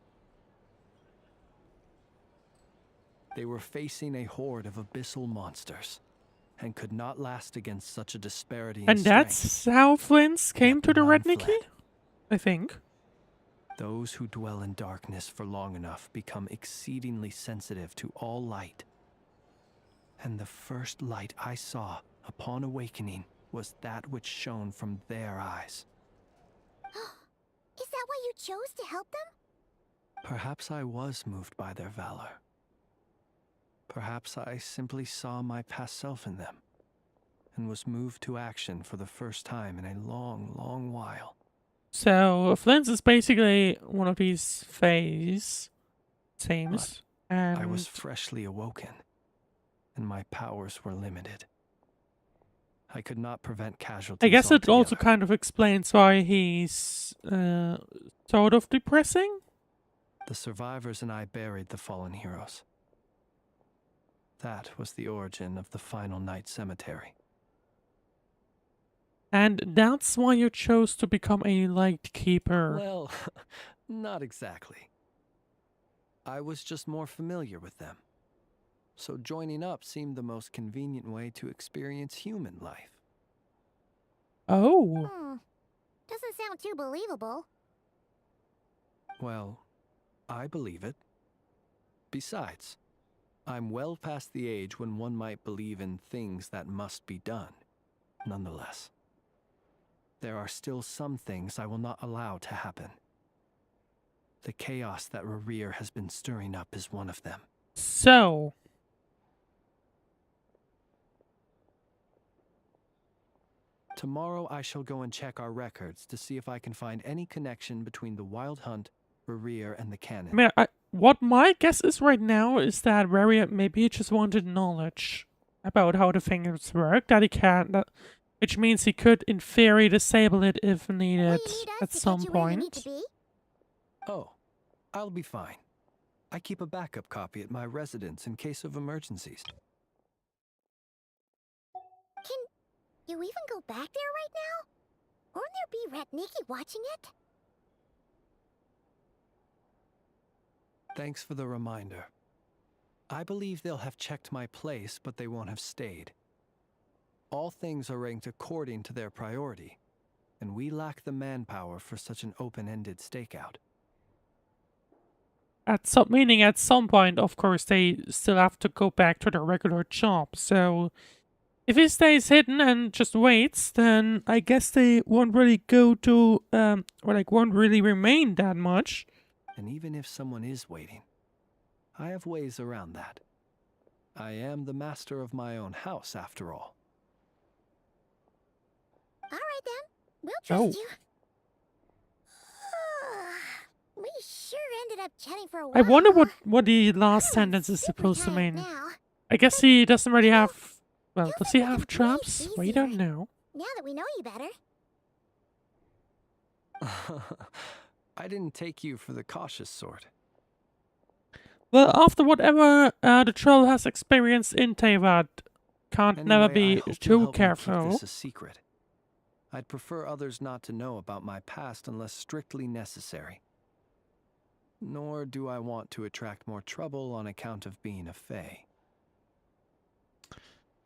They were facing a horde of abyssal monsters, and could not last against such a disparity in And strength. that's how Flins came Yet to the none Rednicky? fled. I think. Those who dwell in darkness for long enough become exceedingly sensitive to all light. And the first light I saw upon awakening was that which shone from their eyes. Is that why you chose to help them? Perhaps I was moved by their valor. Perhaps I simply saw my past self in them, and was moved to action for the first time in a long, long while. So, Flins is basically one of these phase teams. And I was freshly awoken, and my powers were limited. I could not prevent casualties I guess it also altogether. kind of explains why he's sort of depressing. The survivors and I buried the fallen heroes. That was the origin of the Final Night Cemetery. And that's why you chose to become a light keeper. Well, not exactly. I was just more familiar with them. So joining up seemed the most convenient way to experience human life. Oh. Doesn't sound too believable. Well, I believe it. Besides, I'm well past the age when one might believe in things that must be done. Nonetheless, there are still some things I will not allow to happen. The chaos that Rerir has been stirring up is one of them. So. Tomorrow I shall go and check our records to see if I can find any connection between the Wild Hunt, Rerir, and the Cannon. I mean, what my guess is right now is that Rarian maybe just wanted knowledge about how the things work, that he can, which means he could, in theory, disable it if needed Will you need us at to some get you where you need point. to be? Oh, I'll be fine. I keep a backup copy at my residence in case of emergencies. Can you even go back there right now? Won't there be Rat Nikki watching it? Thanks for the reminder. I believe they'll have checked my place, but they won't have stayed. All things are ranked according to their priority, and we lack the manpower for such an open-ended stakeout. Meaning at some point, of course, they still have to go back to their regular job. So, if he stays hidden and just waits, then I guess they won't really go to, won't really remain that much. And even if someone is waiting, I have ways around that. I am the master of my own house, after all. All right then, we'll trust Oh. you. We sure ended up chatting for a while. I wonder what the last I'm sentence is super supposed to tired mean. now. I guess he doesn't really have... Well, Feels does he like we have can breathe traps? We don't easier. know. Now that we know you better. I didn't take you for the cautious sort. Well, after whatever the troll has experienced in Teyvat, can't never Anyway, I be hope you'll too help me keep careful. this a secret. I'd prefer others not to know about my past unless strictly necessary. Nor do I want to attract more trouble on account of being a fae.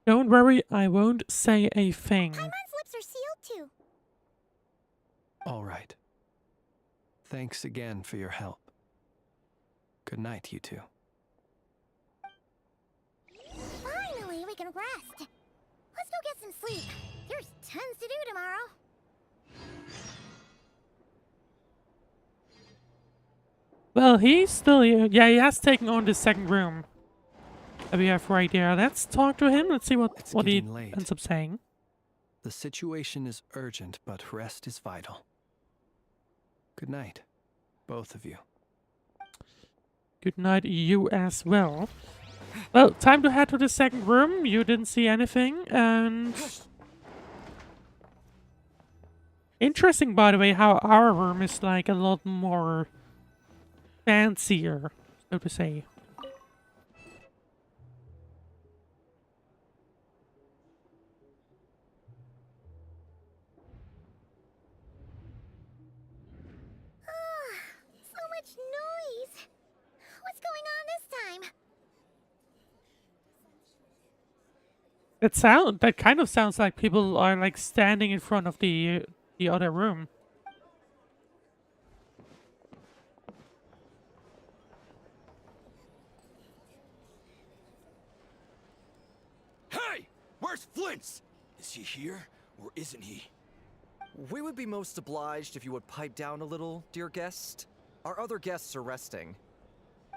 Don't worry, I won't say a thing. Paimon's lips are sealed too. All right. Thanks again for your help. Good night, you two. Finally, we can rest. Let's go get some sleep. There's tons to do tomorrow. Well, he's still here. Yeah, he has taken on the second room that we have right there. Let's talk to him. Let's see what It's he getting late. ends up saying. The situation is urgent, but rest is vital. Good night, both of you. Good night, you as well. Well, time to head to the second room. You didn't see anything, and... Interesting, by the way, how our room is like a lot more fancier, so to say. So much noise. What's going on this time? That kind of sounds like people are like standing in front of the other room. Hey! Where's Flins? Is he here, or isn't he? We would be most obliged if you would pipe down a little, dear guest. Our other guests are resting.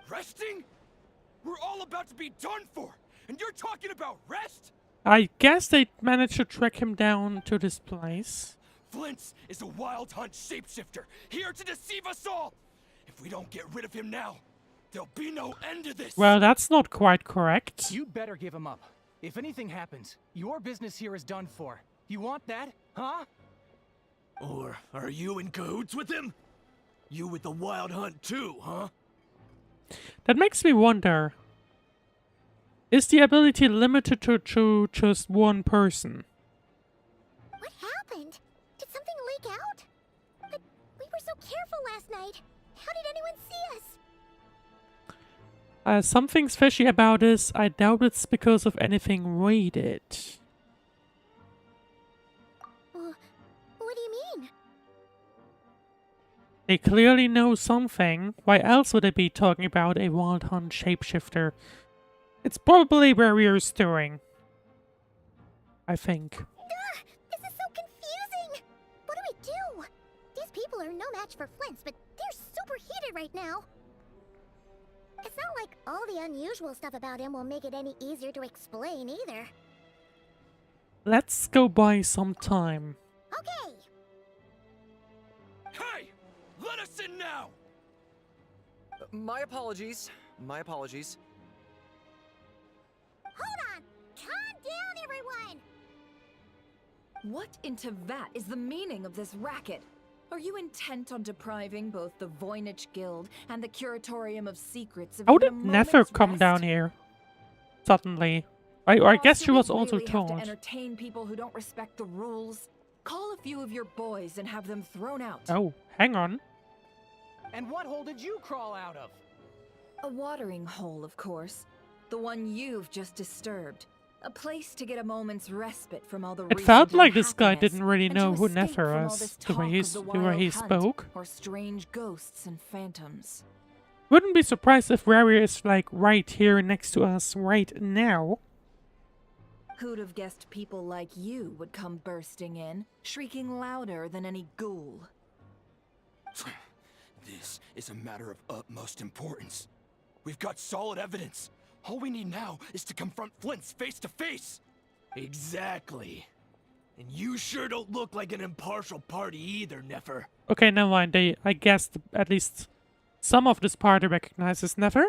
Resting? We're all about to be done for, and you're talking about rest? I guess they managed to track him down to this place. Flins is a wild hunt shapeshifter, here to deceive us all! If we don't get rid of him now, there'll be no end to this! Well, that's not quite correct. You'd better give him up. If anything happens, your business here is done for. You want that, huh? Or are you in cahoots with him? You with the wild hunt too, huh? That makes me wonder. Is the ability limited to just one person? What happened? careful last night. How did anyone see us? Something's fishy about this. I doubt it's because of anything we did. What do you mean? They clearly know something. Why else would they be talking about a wild hunt shapeshifter? It's probably Warrior's doing. I think. This is so confusing! What do we do? These people are no match for Flins, but they're super heated right now. It's not like all the unusual stuff about him will make it any easier to explain either. Let's go buy some time. Okay! Hey! Let us in now! My apologies. My apologies. Hold on! Calm down, everyone! What in Tevat is the meaning of this racket? Are you intent on depriving both the Voynich Guild and the Curatorium of Secrets of How even did a Nefer moment's come rest? down here? Suddenly. I guess Do she we was also really have told. to entertain people who don't respect the rules? Call a few of your boys and have them thrown out. Oh, hang on. And what hole did you crawl out of? A watering hole, of course. The one you've just disturbed. A place to get a moment's respite from all the It felt recent like this guy unhappiness didn't really and know to who escape Nefer from all was, this the way talk he, of the the way he wild hunt spoke. Or strange ghosts and phantoms. Wouldn't be surprised if Warrior is like right here next to us right now. Who'd have guessed people like you would come bursting in, shrieking louder than any ghoul? This is a matter of utmost importance. We've got solid evidence. All we need now is to confront Flint's face to face. Exactly. And you sure don't look like an impartial party either, Nefer. Okay, never mind. I guess at least some of this party recognizes Nefer.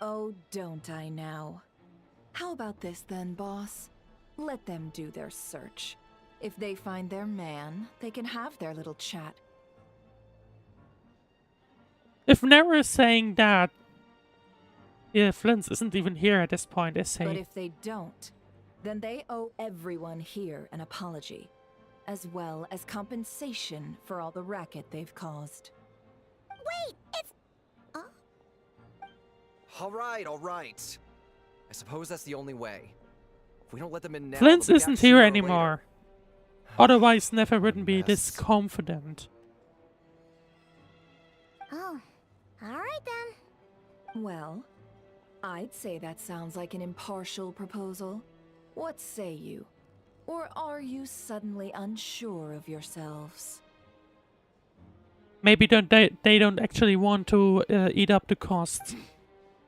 Oh, don't I now? How about this then, boss? Let them do their search. If they find their man, they can have their little chat. If Nefer is saying that, yeah, Flins isn't even here at this point, is he? But if they don't, then they owe everyone here an apology, as well as compensation for all the racket they've caused. Wait, it's... All right. I suppose that's the only way. If we don't let them in now, Flins they'll be isn't back here sooner or anymore. later. Otherwise, Nefer wouldn't be this Yes. confident. Oh, alright then. Well, I'd say that sounds like an impartial proposal. What say you? Or are you suddenly unsure of yourselves? Maybe they don't actually want to eat up the costs.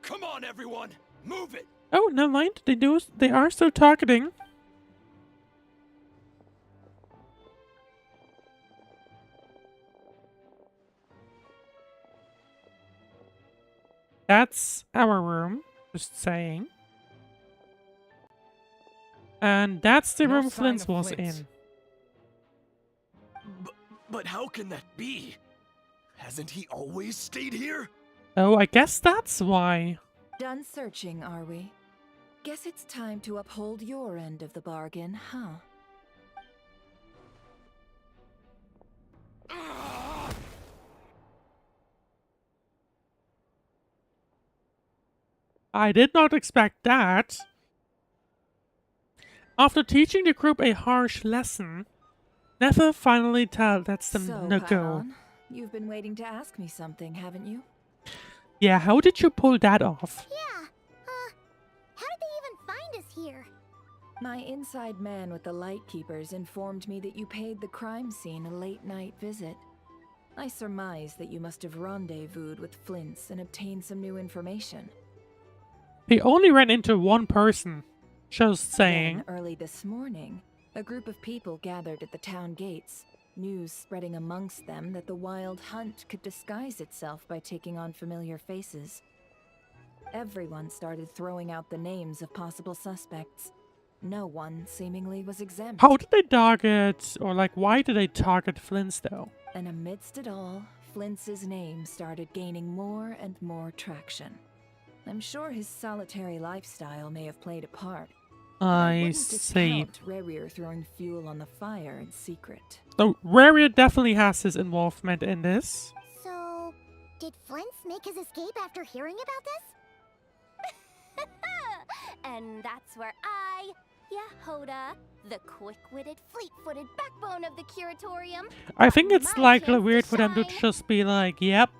Come on, everyone! Move it! Oh, never mind. They are still targeting. That's our room. Just saying. And that's the No room sign Flint of was Flint. in. But how can that be? Hasn't he always stayed here? Oh, I guess that's why. Done searching, are we? Guess it's time to uphold your end of the bargain, huh? I did not expect that. After teaching the group a harsh lesson, Nefer finally lets them So, go. Paimon, you've been waiting to ask me something, haven't you? Yeah, how did you pull that off? Yeah, how did they even find us here? My inside man with the Lightkeepers informed me that you paid the crime scene a late-night visit. I surmise that you must have rendezvoused with Flint's and obtained some new information. He only ran into one person, just saying. Then, early this morning, a group of people gathered at the town gates, news spreading amongst them that the wild hunt could disguise itself by taking on familiar faces. Everyone started throwing out the names of possible suspects. No one seemingly was exempt. How did they target, or like, why did they target Flint's though? And amidst it all, Flint's name started gaining more and more traction. I'm sure his solitary lifestyle may have played a part, I wouldn't see. discount Rerir throwing fuel on the fire in secret. So Raria definitely has his involvement in this. So, did Flins make his escape after hearing about this? And that's where I, Yehoda, the quick-witted, fleet-footed backbone of the curatorium, I think got it's my like chance weird for them to shine. just be like, yep,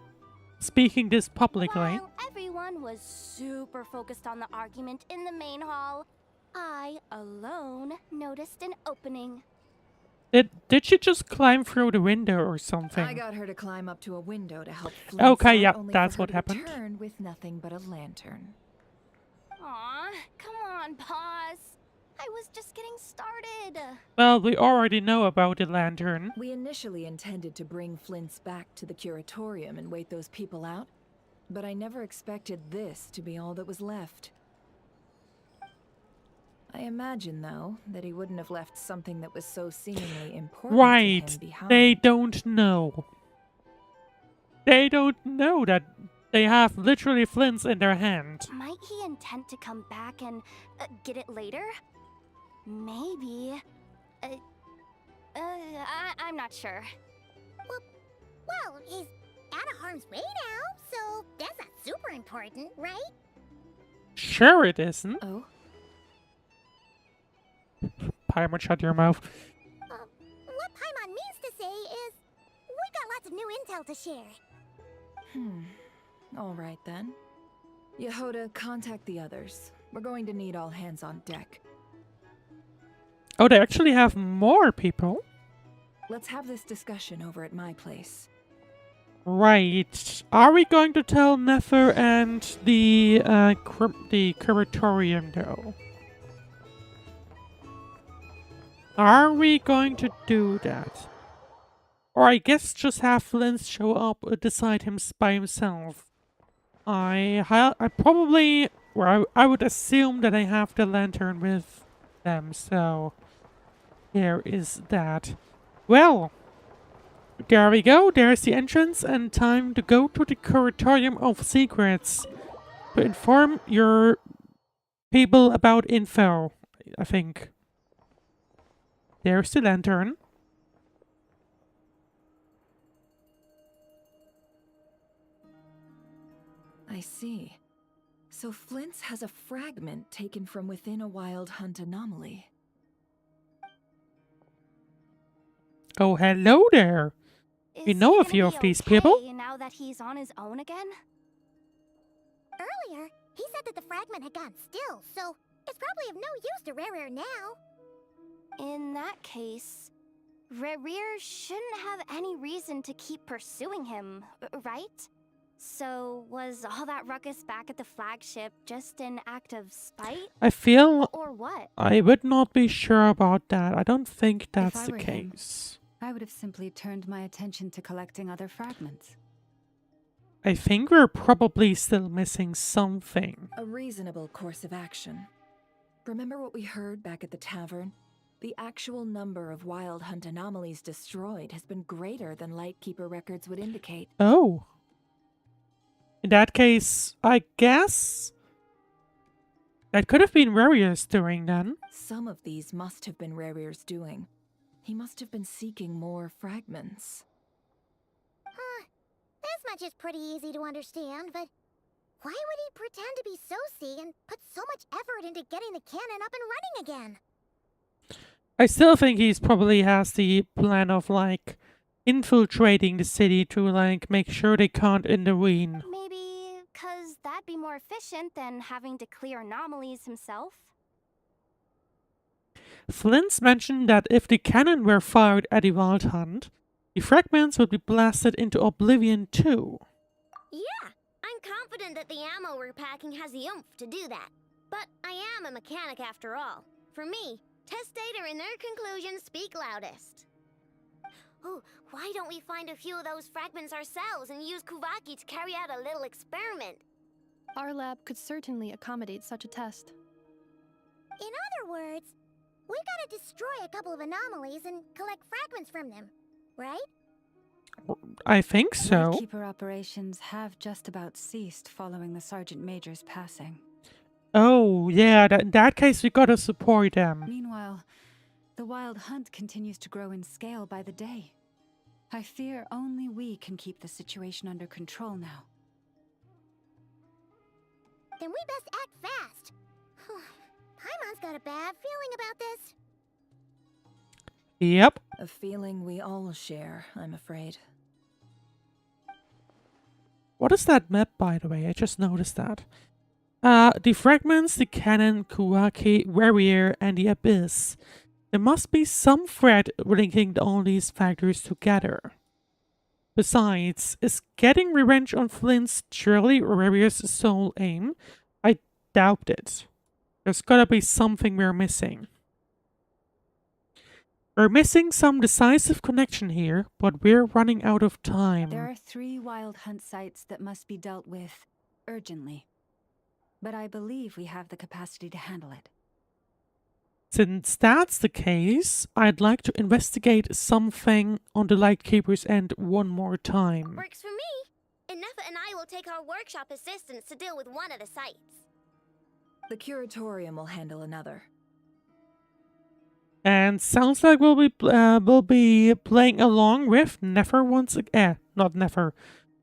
speaking this publicly. While everyone was super focused on the argument in the main hall, I alone noticed an opening. Did she just climb through the window or something? I got her to climb up to a window to help Flynn Okay, out, yeah, only that's for her what to happened. return with nothing but a lantern. Aw, come on, pause. I was just getting started. Well, we already know about the lantern. We initially intended to bring Flint's back to the curatorium and wait those people out, but I never expected this to be all that was left. I imagine, though, that he wouldn't have left something that was so seemingly important to Right. him behind. They don't know. They don't know that they have literally Flint's in their hand. Might he intend to come back and get it later? Maybe. I'm not sure. Well, he's out of harm's way now, so that's not super important, right? Sure it isn't. Oh, Paimon, shut your mouth. What Paimon means to say is, we got lots of new intel to share. all right then. Yehoda, contact the others. We're going to need all hands on deck. Oh, they actually have more people? Let's have this discussion over at my place. Right. Are we going to tell Nefer and the curatorium though? Are we going to do that? Or I guess just have Flint show up decide him by himself. I probably, or I would assume that I have the lantern with them, so there is that. Well, there we go, there's the entrance, and time to go to the Curatorium of Secrets to inform your people about info, I think. There's the lantern. I see. So Flint's has a fragment taken from within a wild hunt anomaly. Oh, hello there. We Is know he a gonna few be of these okay people. now that he's on his own again? Earlier, he said that the fragment had gone still, so it's probably of no use to Rare now. In that case, Rerir shouldn't have any reason to keep pursuing him, right? So was all that ruckus back at the flagship just an act of spite? I feel Or what? I would not be sure about that. I don't think that's I the were him, case. I would have simply turned my attention to collecting other fragments. I think we're probably still missing something. A reasonable course of action. Remember what we heard back at the tavern? The actual number of wild hunt anomalies destroyed has been greater than Lightkeeper records would indicate. Oh. In that case, I guess that could have been Rarius doing then. Some of these must have been Rerir's doing. He must have been seeking more fragments. This much is pretty easy to understand, but why would he pretend to be Sousi and put so much effort into getting the cannon up and running again? I still think he's probably has the plan of like infiltrating the city to like make sure they can't intervene. Maybe because that'd be more efficient than having to clear anomalies himself? Flint's mentioned that if the cannon were fired at the Wild Hunt, the fragments would be blasted into oblivion too. Yeah, I'm confident that the ammo we're packing has the oomph to do that. But I am a mechanic after all. For me, test data and their conclusions speak loudest. Oh, why don't we find a few of those fragments ourselves and use Kuvaki to carry out a little experiment? Our lab could certainly accommodate such a test. In other words, we gotta destroy a couple of anomalies and collect fragments from them, right? I think so. Lightkeeper operations have just about ceased following the Sergeant Major's passing. Oh, yeah, in that case, we gotta support them. Meanwhile, the wild hunt continues to grow in scale by the day. I fear only we can keep the situation under control now. Then we best act fast. Paimon's got a bad feeling about this. Yep. A feeling we all share, I'm afraid. What is that map, by the way? I just noticed that. The fragments, the cannon, Kuwaki, Warrior, and the Abyss. There must be some thread linking all these factors together. Besides, is getting revenge on Flins truly Warrior's sole aim? I doubt it. There's gotta be something we're missing. We're missing some decisive connection here, but we're running out of time. There are 3 wild hunt sites that must be dealt with urgently. But I believe we have the capacity to handle it. Since that's the case, I'd like to investigate something on the Lightkeeper's end one more time. Works for me. Enough and I will take our workshop assistants to deal with one of the sites. The Curatorium will handle another. And sounds like we'll be playing along with Nefer once again. Not Nefer.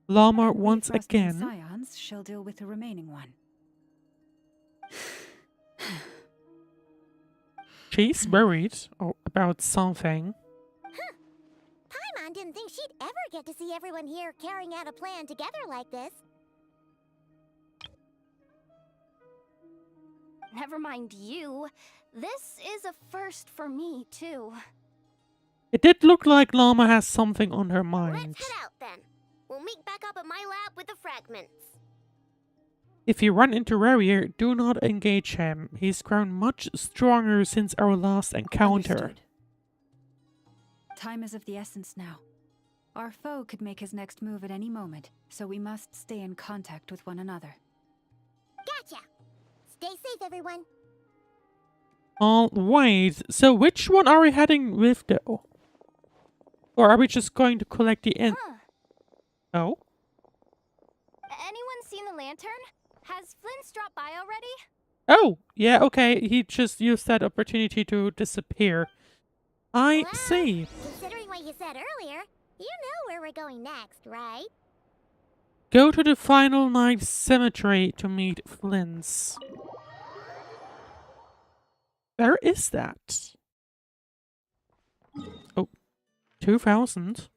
Llama once again. Scions shall deal with the remaining one. She's worried about something. Paimon didn't think she'd ever get to see everyone here carrying out a plan together like this. Never mind you. This is a first for me, too. It did look like Llama has something on her mind. Let's head out then. We'll meet back up at my lab with the fragments. If you run into Warrior, do not engage him. He's grown much stronger since our last encounter. Understood. Time is of the essence now. Our foe could make his next move at any moment, so we must stay in contact with one another. Gotcha! Stay safe, everyone. Alright, so which one are we heading with though? Or are we just going to collect the Oh? Anyone seen the lantern? Has Flins dropped by already? Oh, yeah, okay. He just used that opportunity to disappear. I see. Considering what you said earlier, you know where we're going next, right? Go to the Final Night Cemetery to meet Flins. Where is that? Oh, 2000.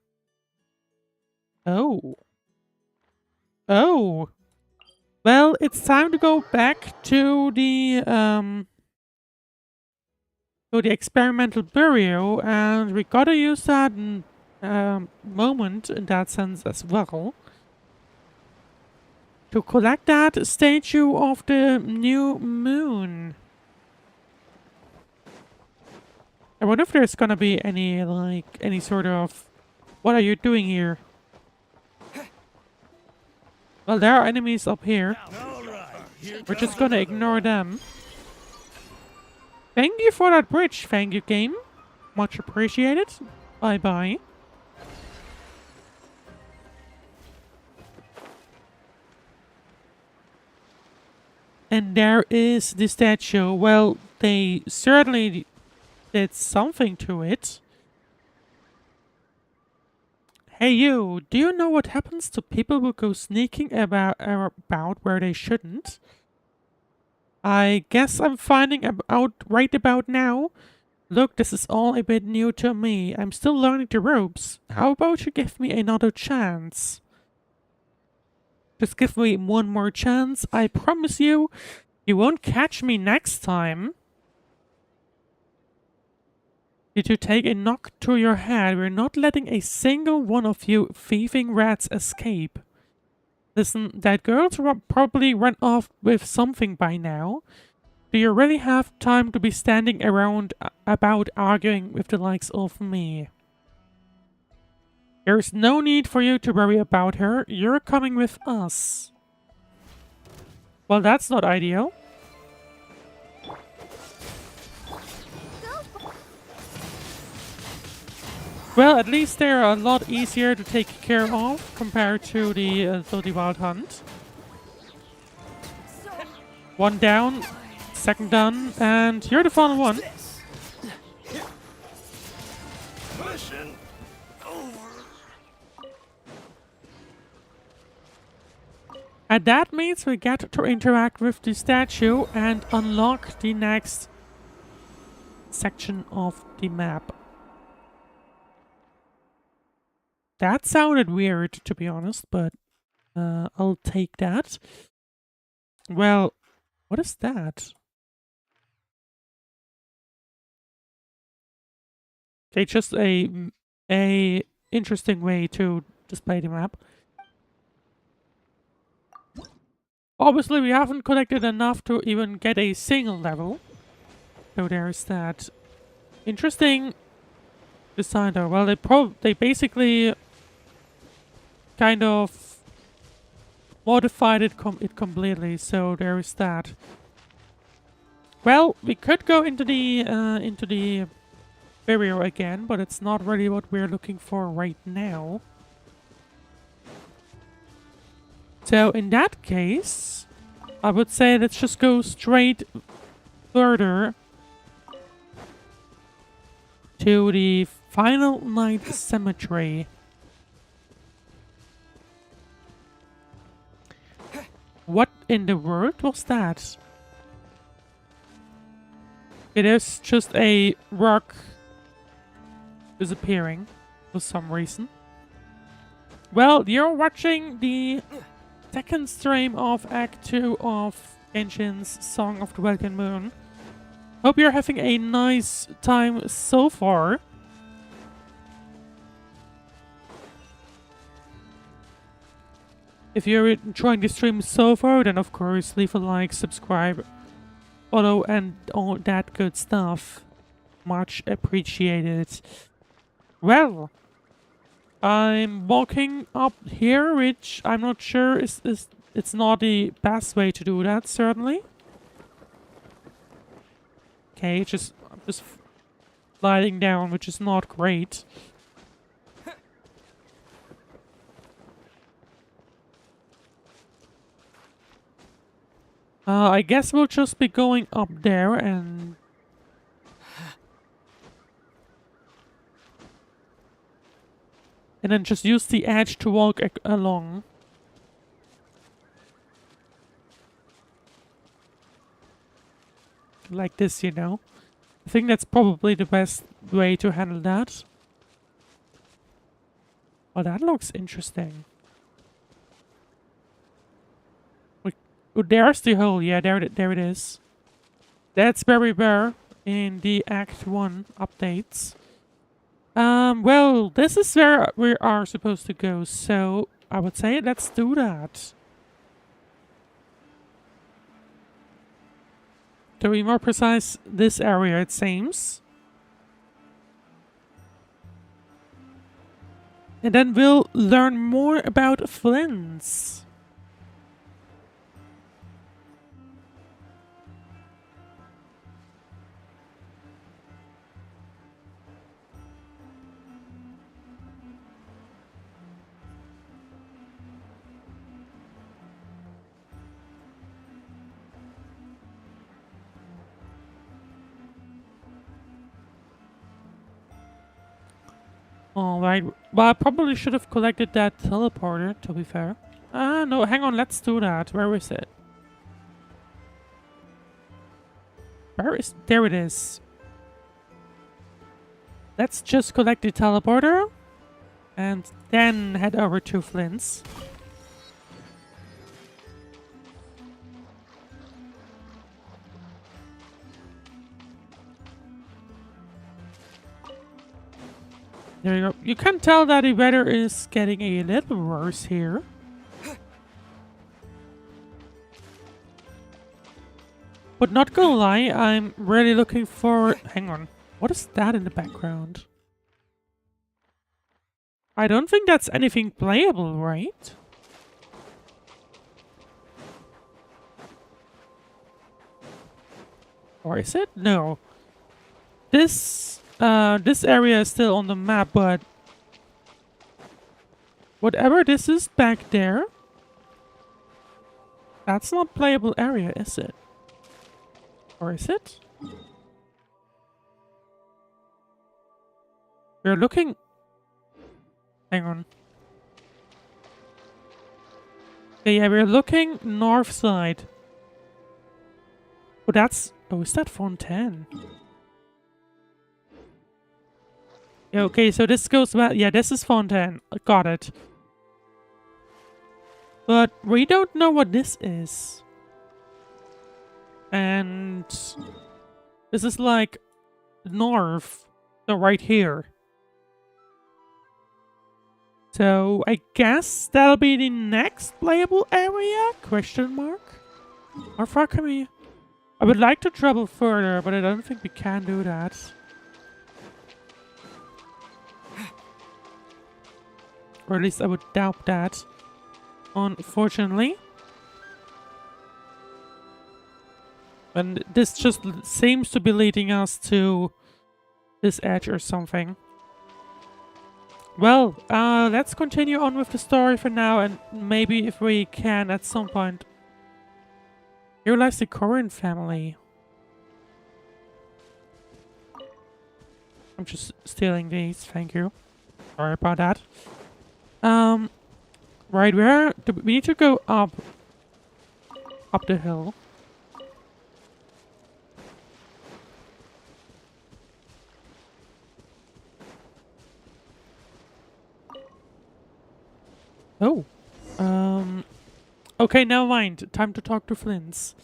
Oh. Oh. Well, it's time to go back to the experimental burial, and we gotta use that moment in that sense as well to collect that statue of the new moon. I wonder if there's gonna be any sort of, what are you doing here? Well, there are enemies up here. We're just gonna ignore them. Thank you for that bridge, thank you, game. Much appreciated. Bye-bye. And there is the statue. Well, they certainly did something to it. Hey you, do you know what happens to people who go sneaking about where they shouldn't? I guess I'm finding out right about now. Look, this is all a bit new to me. I'm still learning the ropes. How about you give me another chance? Just give me one more chance. I promise you, you won't catch me next time. Did you take a knock to your head? We're not letting a single one of you thieving rats escape. Listen, that girl's probably run off with something by now. Do you really have time to be standing around about arguing with the likes of me? There's no need for you to worry about her. You're coming with us. Well, that's not ideal. Well, at least they're a lot easier to take care of compared to the Wild Hunt. One down, second done, and you're the final one. And that means we get to interact with the statue and unlock the next section of the map. That sounded weird, to be honest, but I'll take that. Well, what is that? Okay, just a interesting way to display the map. Obviously, we haven't collected enough to even get a single level. So there's that. Interesting design though. Well, they basically kind of modified it completely. So there is that. Well, we could go into the barrier again, but it's not really what we're looking for right now. So in that case, I would say let's just go straight further to the Final Night Cemetery. What in the world was that? It is just a rock disappearing for some reason. Well, you're watching the second stream of Act 2 of Genshin's Song of the Welkin Moon. Hope you're having a nice time so far. If you're enjoying the stream so far, then of course leave a like, subscribe, follow, and all that good stuff. Much appreciated. Well, I'm walking up here, which I'm not sure is it's not the best way to do that, certainly. Okay, just sliding down, which is not great. I guess we'll just be going up there and then just use the edge to walk along. Like this, you know. I think that's probably the best way to handle that. Oh, that looks interesting. Oh, there's the hole. Yeah, there it is. That's very rare in the Act 1 updates. Well, this is where we are supposed to go, so I would say let's do that. To be more precise, this area, it seems. And then we'll learn more about Flins. Alright, well I probably should have collected that teleporter, to be fair. No, hang on, let's do that. Where is it? There it is. Let's just collect the teleporter and then head over to Flins. There you go. You can tell that the weather is getting a little worse here. But not gonna lie, I'm really looking for... Hang on. What is that in the background? I don't think that's anything playable, right? Or is it? No. This area is still on the map, but whatever this is back there, that's not playable area, is it? Or is it? We're looking... Hang on. Okay, yeah, we're looking north side. Oh, that's... Oh, is that Fontaine? Yeah, okay, so this goes back... Yeah, this is Fontaine. Got it. But we don't know what this is. And... This is like... north. So right here. So I guess that'll be the next playable area? Question mark? How far can we... I would like to travel further, but I don't think we can do that. Or at least I would doubt that. Unfortunately. And this just seems to be leading us to this edge or something. Well, let's continue on with the story for now, and maybe if we can at some point. Here lies the Corin family. I'm just stealing these, thank you. Sorry about that. Right, we need to go up the hill. Oh. Okay, never mind. Time to talk to Flins.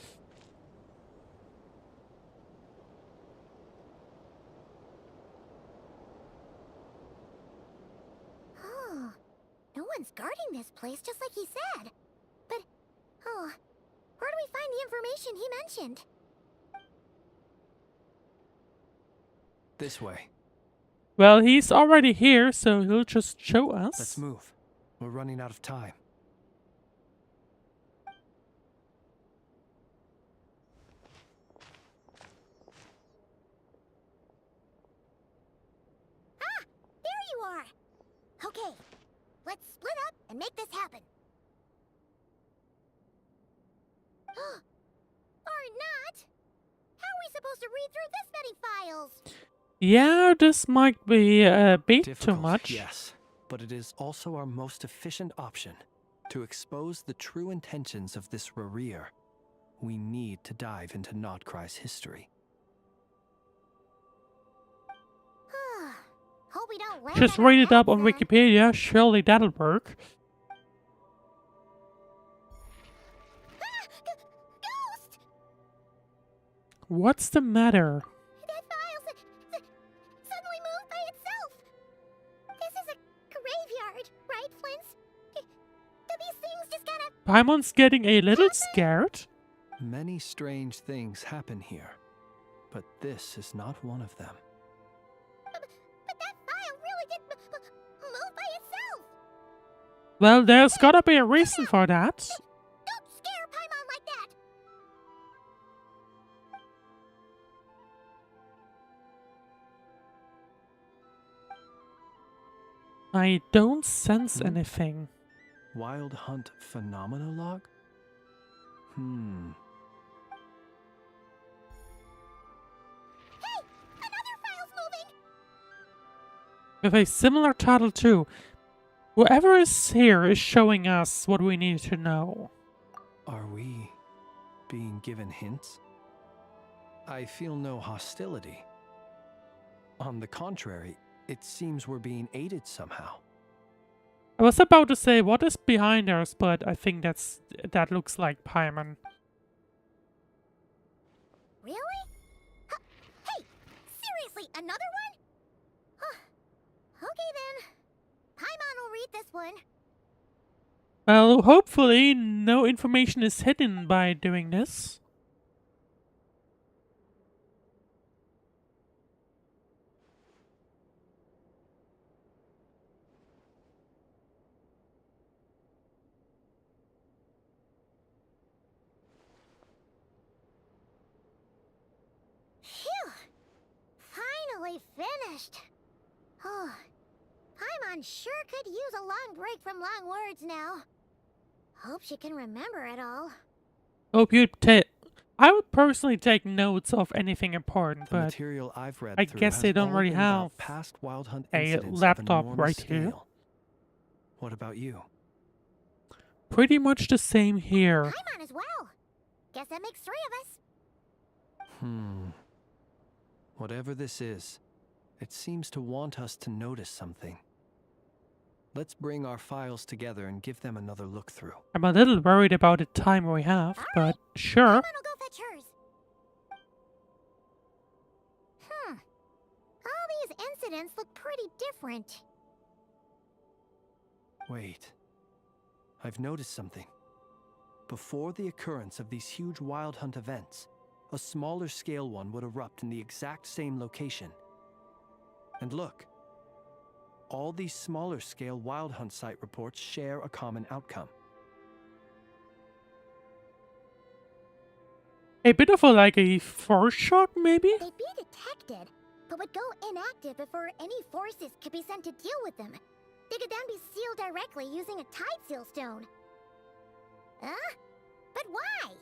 Oh, no one's guarding this place, just like he said. But, oh, where do we find the information he mentioned? This way. Well, he's already here, so he'll just show us. Let's move. We're running out of time. Ah! There you are! Okay, let's split up and make this happen. Or not! How are we supposed to read through this many files? Yeah, this might be a bit Difficult, too much. Yes, but it is also our most efficient option. To expose the true intentions of this Rerir, we need to dive into Nod-Krai's history. Hope we don't land Just on our read it up on heads, then. Wikipedia, surely that'll work. Ghost! What's the matter? That file suddenly moved by itself. This is a graveyard, right, Flins? Do these things just kind of... Paimon's getting a little scared. Many strange things happen here, but this is not one of them. But that file really did move by itself. Well, there's gotta be a reason for that. Don't scare Paimon like that. I don't sense anything. Wild Hunt Phenomenologue? Hey, another file's moving. With a similar title too. Whoever is here is showing us what we need to know. Are we being given hints? I feel no hostility. On the contrary, it seems we're being aided somehow. I was about to say what is behind us, but I think that looks like Paimon. Really? Hey, seriously, another one? Okay then. Paimon will read this one. Well, hopefully no information is hidden by doing this. Phew! Finally finished. Oh, Paimon sure could use a long break from long words now. Hope she can remember it all. Hope you I would personally take notes of anything important, The but material I've read I through guess has they don't all really been about have past wild hunt a incidents of laptop enormous right here. scale. What about you? pretty much the same here. I'm on as well. Guess that makes 3 of us. Whatever this is, it seems to want us to notice something. Let's bring our files together and give them another look through. I'm a little worried about the time we have, but sure. Paimon will go fetch hers. All these incidents look pretty different. Wait. I've noticed something. Before the occurrence of these huge wild hunt events, a smaller scale one would erupt in the exact same location. And look. All these smaller scale wild hunt site reports share a common outcome. A bit of a force shock, maybe? They'd be detected, but would go inactive before any forces could be sent to deal with them. They could then be sealed directly using a tide seal stone. Huh? But why?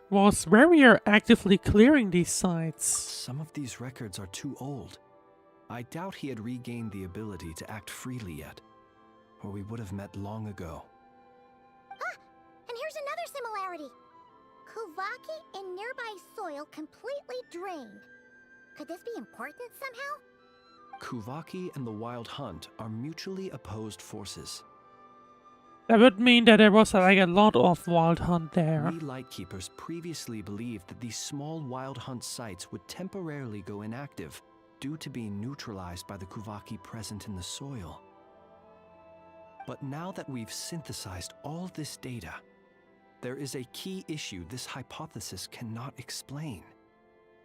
Was Rarier actively clearing these sites? Some of these records are too old. I doubt he had regained the ability to act freely yet, or we would have met long ago. Ah! And here's another similarity. Kuvaki in nearby soil completely drained. Could this be important somehow? Kuvaki and the Wild Hunt are mutually opposed forces. That would mean that there was a lot of wild hunt there. We Lightkeepers previously believed that these small Wild Hunt sites would temporarily go inactive due to being neutralized by the Kuvaki present in the soil. But now that we've synthesized all this data, there is a key issue this hypothesis cannot explain.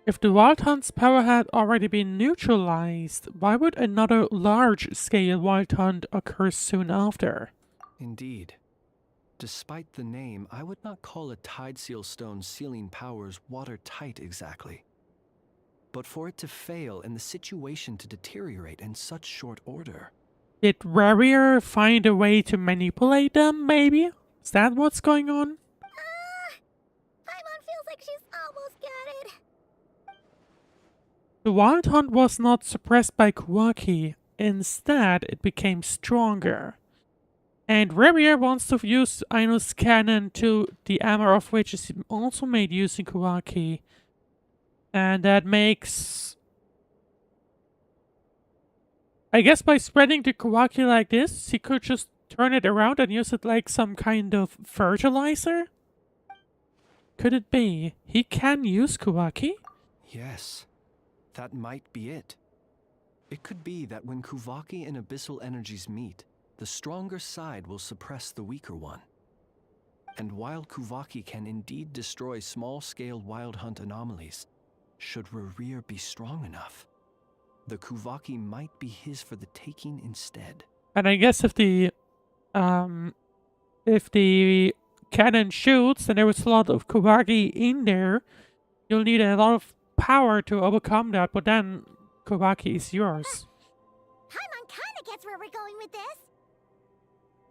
If the wild hunt's power had already been neutralized, why would another large-scale wild hunt occur soon after? Indeed. Despite the name, I would not call a tide seal stone sealing powers watertight exactly. But for it to fail and the situation to deteriorate in such short order. Did Rarier find a way to manipulate them, maybe? Is that what's going on? Paimon feels like she's almost got it. The wild hunt was not suppressed by Kuvaki. Instead, it became stronger. And Rarier wants to use Aino's cannon to the armor of which is also made using Kuvaki. And that makes... I guess by spreading the Kuvaki like this, he could just turn it around and use it like some kind of fertilizer? Could it be? He can use Kuvaki? Yes, that might be it. It could be that when Kuvaki and Abyssal energies meet, the stronger side will suppress the weaker one. And while Kuvaki can indeed destroy small-scale wild hunt anomalies, should Rarier be strong enough, the Kuvaki might be his for the taking instead. And I guess if the cannon shoots and there was a lot of Kuvaki in there, you'll need a lot of power to overcome that, but then Kuvaki is yours. Paimon kinda gets where we're going with this.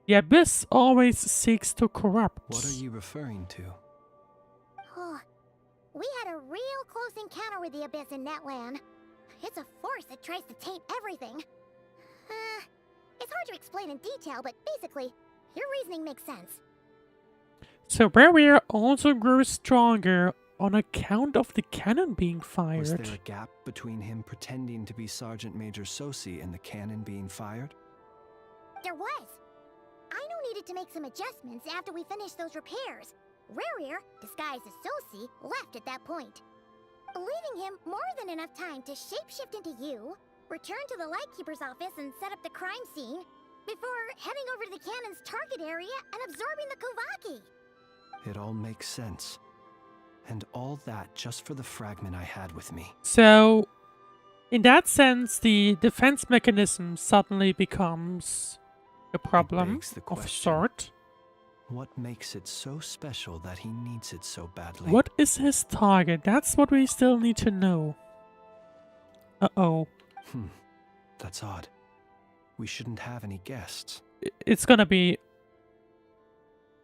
The Abyss always seeks to corrupt. What are you referring to? Oh, we had a real close encounter with the Abyss in Netland. It's a force that tries to taint everything. It's hard to explain in detail, but basically, your reasoning makes sense. So Rarier also grew stronger on account of the cannon being fired. Was there a gap between him pretending to be Sergeant Major Sousi and the cannon being fired? There was. Aino needed to make some adjustments after we finished those repairs. Rarier, disguised as Sousi, left at that point, leaving him more than enough time to shapeshift into you, return to the Lightkeeper's office and set up the crime scene, before heading over to the cannon's target area and absorbing the Kuvaki. It all makes sense. And all that just for the fragment I had with me. So, in that sense, the defense mechanism suddenly becomes a problem of a sort. What makes it so special that he needs it so badly? What is his target? That's what we still need to know. Uh-oh. That's odd. We shouldn't have any guests. It's gonna be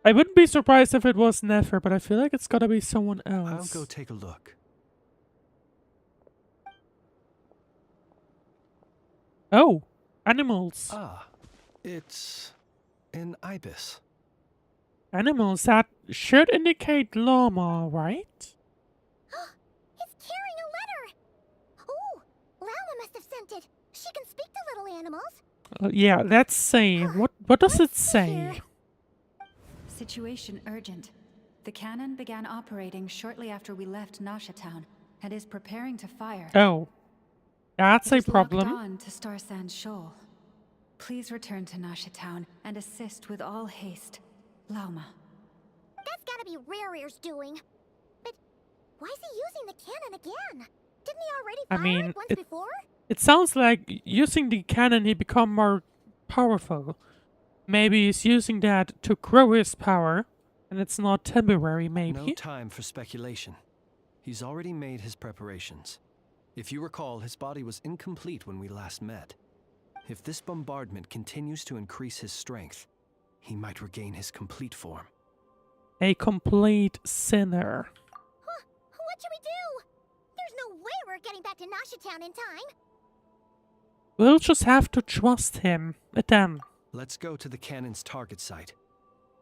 I wouldn't be surprised if it was Nefer, but I feel like it's gotta be someone I'll else. go take a look. Oh, animals. Ah, it's an ibis. Animals that should indicate llama, right? It's carrying a letter! Oh, Llama must have sent it. She can speak to little animals. Yeah, let's see. What does it Let's see say? here. Situation urgent. The cannon began operating shortly after we left Nasha Town and is preparing to fire. Oh, that's It a is locked problem. on to Star Sand Shoal. Please return to Nasha Town and assist with all haste. Lauma. That's gotta be Rerear's doing. But why is he using the cannon again? Didn't he already I fire mean, it once before? It sounds like using the cannon he become more powerful. Maybe he's using that to grow his power, and it's not temporary, maybe. No time for speculation. He's already made his preparations. If you recall, his body was incomplete when we last met. If this bombardment continues to increase his strength, he might regain his complete form. A complete sinner. Huh, what should we do? There's no way we're getting back to Nasha Town in time. We'll just have to trust him. Them. Let's go to the cannon's target site.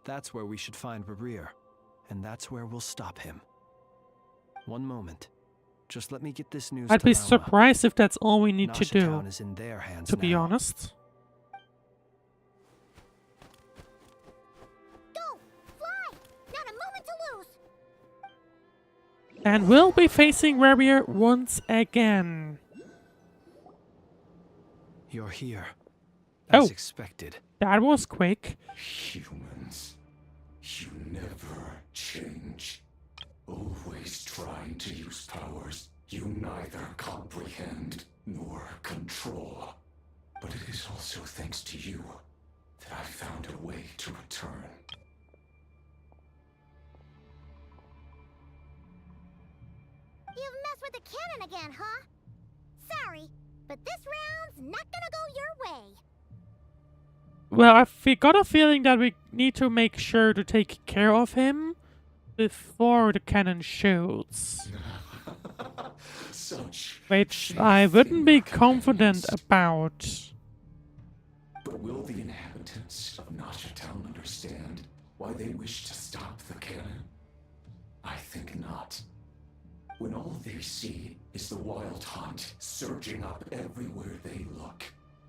That's where we should find Rerear, and that's where we'll stop him. One moment. Just let me get this news I'd to be Lauma. surprised if that's all we need to Nasha do, Town is in their hands to be now. honest. Go! Fly! Not a moment to lose! And we'll be facing Rerear once again. You're here. Oh. As expected. That was quick. Humans, you never change. Always trying to use powers you neither comprehend nor control. But it is also thanks to you that I found a way to return. You've messed with the cannon again, huh? Sorry, but this round's not gonna go your way. Well, got a feeling that we need to make sure to take care of him before the cannon shoots. Such Which I wouldn't be shameful confident companions. about. But will the inhabitants of Nasha Town understand why they wish to stop the cannon? I think not. When all they see is the wild hunt surging up everywhere they look,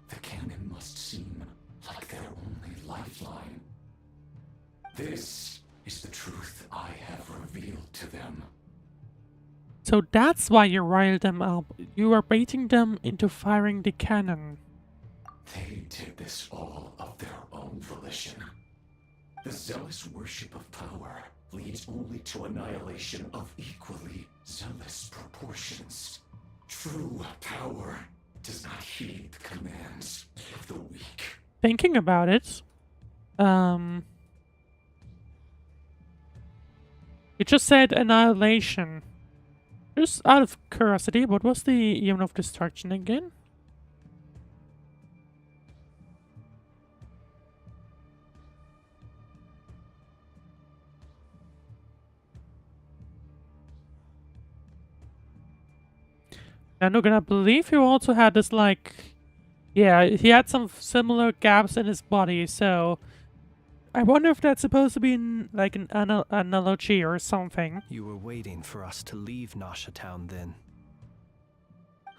the cannon must seem like their only lifeline. This is the truth I have revealed to them. So that's why you riled them up. You are baiting them into firing the cannon. They did this all of their own volition. The zealous worship of power leads only to annihilation of equally zealous proportions. True power does not heed the commands of the weak. Thinking about it, you just said annihilation. Just out of curiosity, what was the Eon of Destruction again? I'm not gonna believe he also had this, like... Yeah, he had some similar gaps in his body, so... I wonder if that's supposed to be like an analogy or something. You were waiting for us to leave Nasha Town then.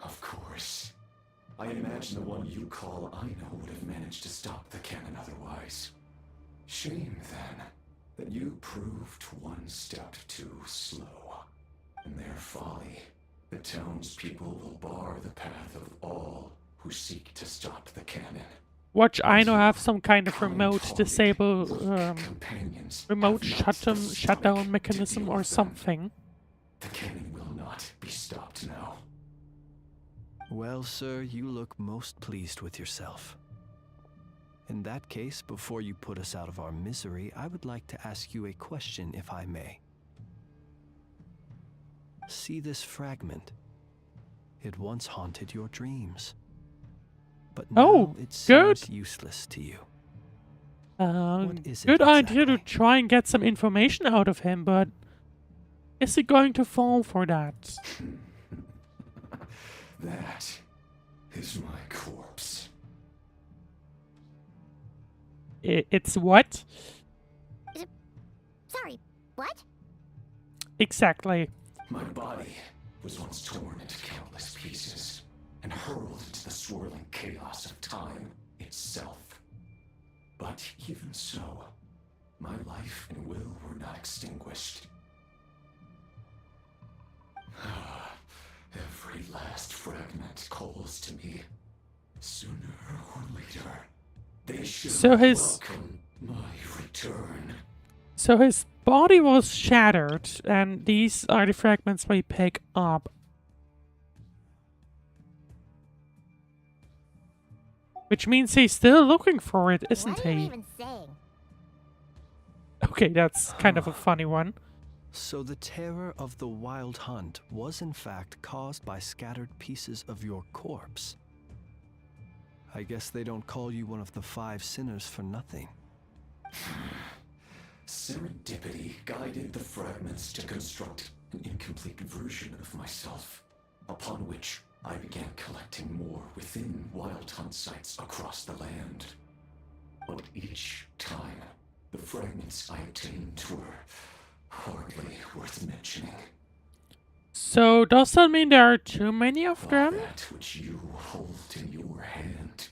Of course. I imagine the one you call Aino would have managed to stop the cannon otherwise. Shame, then, that you proved one step too slow. In their folly, the townspeople will bar the path of all who seek to stop the cannon. Watch Aino have some kind of remote disable, Companions remote have not the shutdown stomach to mechanism deal or with them. something. The cannon will not be stopped now. Well, sir, you look most pleased with yourself. In that case, before you put us out of our misery, I would like to ask you a question, if I may. See this fragment? It once haunted your dreams. But now Oh, it good. seems useless to you. What is it Good idea to exactly? try and get some information out of him, but is he going to fall for that? That is my corpse. It's what? Sorry, what? Exactly. My body was once torn into countless pieces and hurled into the swirling chaos of time itself. But even so, my life and will were not extinguished. Every last fragment calls to me. Sooner or later, they should welcome my return. So his body was shattered, and these are the fragments we pick up. Which means he's still looking for it, isn't What are you he? even saying? Okay, that's kind of a funny one. So the terror of the wild hunt was in fact caused by scattered pieces of your corpse. I guess they don't call you one of the 5 sinners for nothing. Serendipity guided the fragments to construct an incomplete version of myself, upon which I began collecting more within wild hunt sites across the land. But each time, the fragments I obtained were hardly worth mentioning. So does that mean there are too many of them? That which you hold in your hand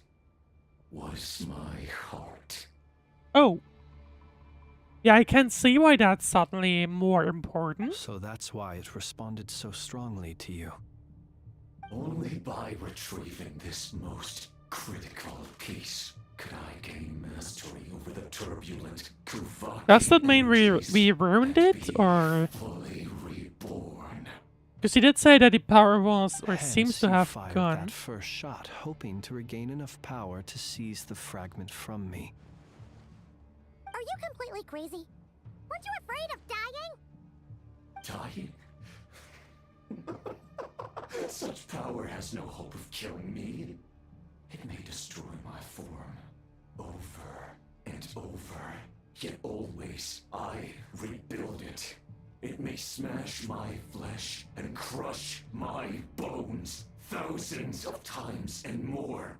was my heart. Oh. Yeah, I can see why that's suddenly more important. So that's why it responded so strongly to you. Only by retrieving this most critical piece could I gain mastery over the turbulent Kuvaki. Does that mean we ruined it, or? Fully reborn. Because he did say that the power was, or Hence, seems to you have fired gone. that first shot, hoping to regain enough power to seize the fragment from me. Are you completely crazy? Weren't you afraid of dying? Dying? Such power has no hope of killing me. It may destroy my form over and over, yet always I rebuild it. It may smash my flesh and crush my bones thousands of times and more,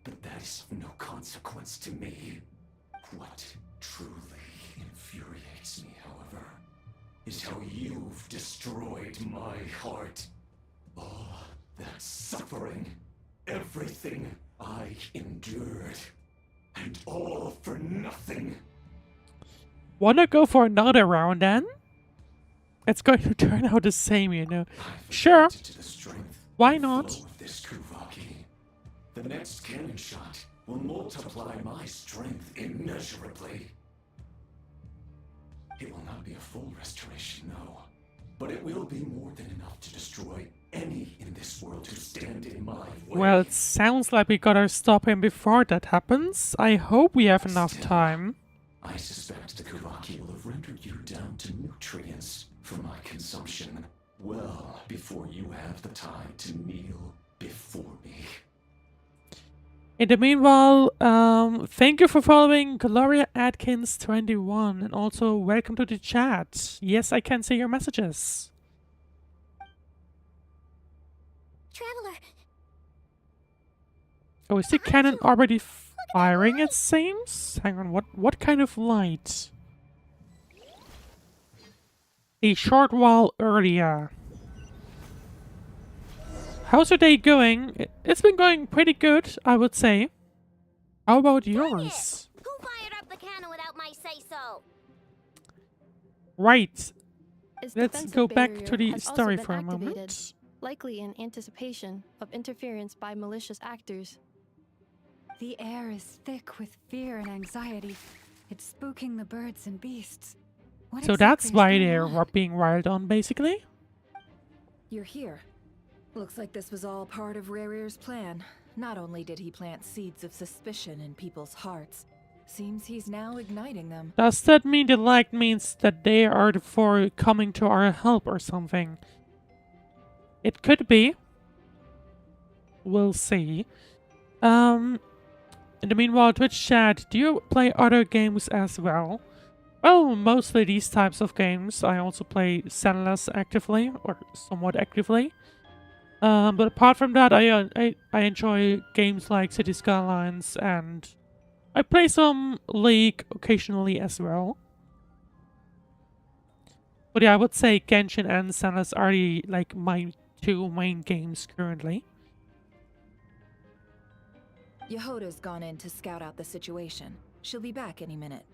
but that is of no consequence to me. What truly infuriates me, however, is how you've destroyed my heart. All that suffering, everything I endured, and all for nothing. Wanna go for another round then? It's going to turn out the same, you know. Sure. Why not? This Kuvaki. The next cannon shot will multiply my strength immeasurably. It will not be a full restoration, no, but it will be more than enough to destroy any in this world who stand in my way. Well, it sounds like we gotta stop him before that happens. I hope we have enough time. I suspect the Kuvaki will have rendered you down to nutrients for my consumption well before you have the time to kneel before me. In the meanwhile, thank you for following Gloria Atkins 21, and also welcome to the chat. Yes, I can see your messages. Traveler. Oh, is the cannon already firing, it seems? Hang on, what kind of light? A short while earlier. How's your day going? It's been going pretty good, I would say. How about yours? Who fired up the cannon without my say-so? Right. Its Let's defensive go back to barrier the has also story been for a activated, moment. likely in anticipation of interference by malicious actors. The air is thick with fear and anxiety. It's spooking the birds and beasts. What So exactly that's is why going they're on? being riled on, basically? You're here. Looks like this was all part of Rarear's plan. Not only did he plant seeds of suspicion in people's hearts, seems he's now igniting them. Does that mean the light means that they are for coming to our help or something? It could be. We'll see. In the meanwhile, Twitch chat, do you play other games as well? Well, mostly these types of games. I also play Senless actively, or somewhat actively. But apart from that, I enjoy games like City Skylines, and I play some League occasionally as well. But yeah, I would say Genshin and Senless are the, like, my two main games currently. Yehoda's gone in to scout out the situation. She'll be back any minute.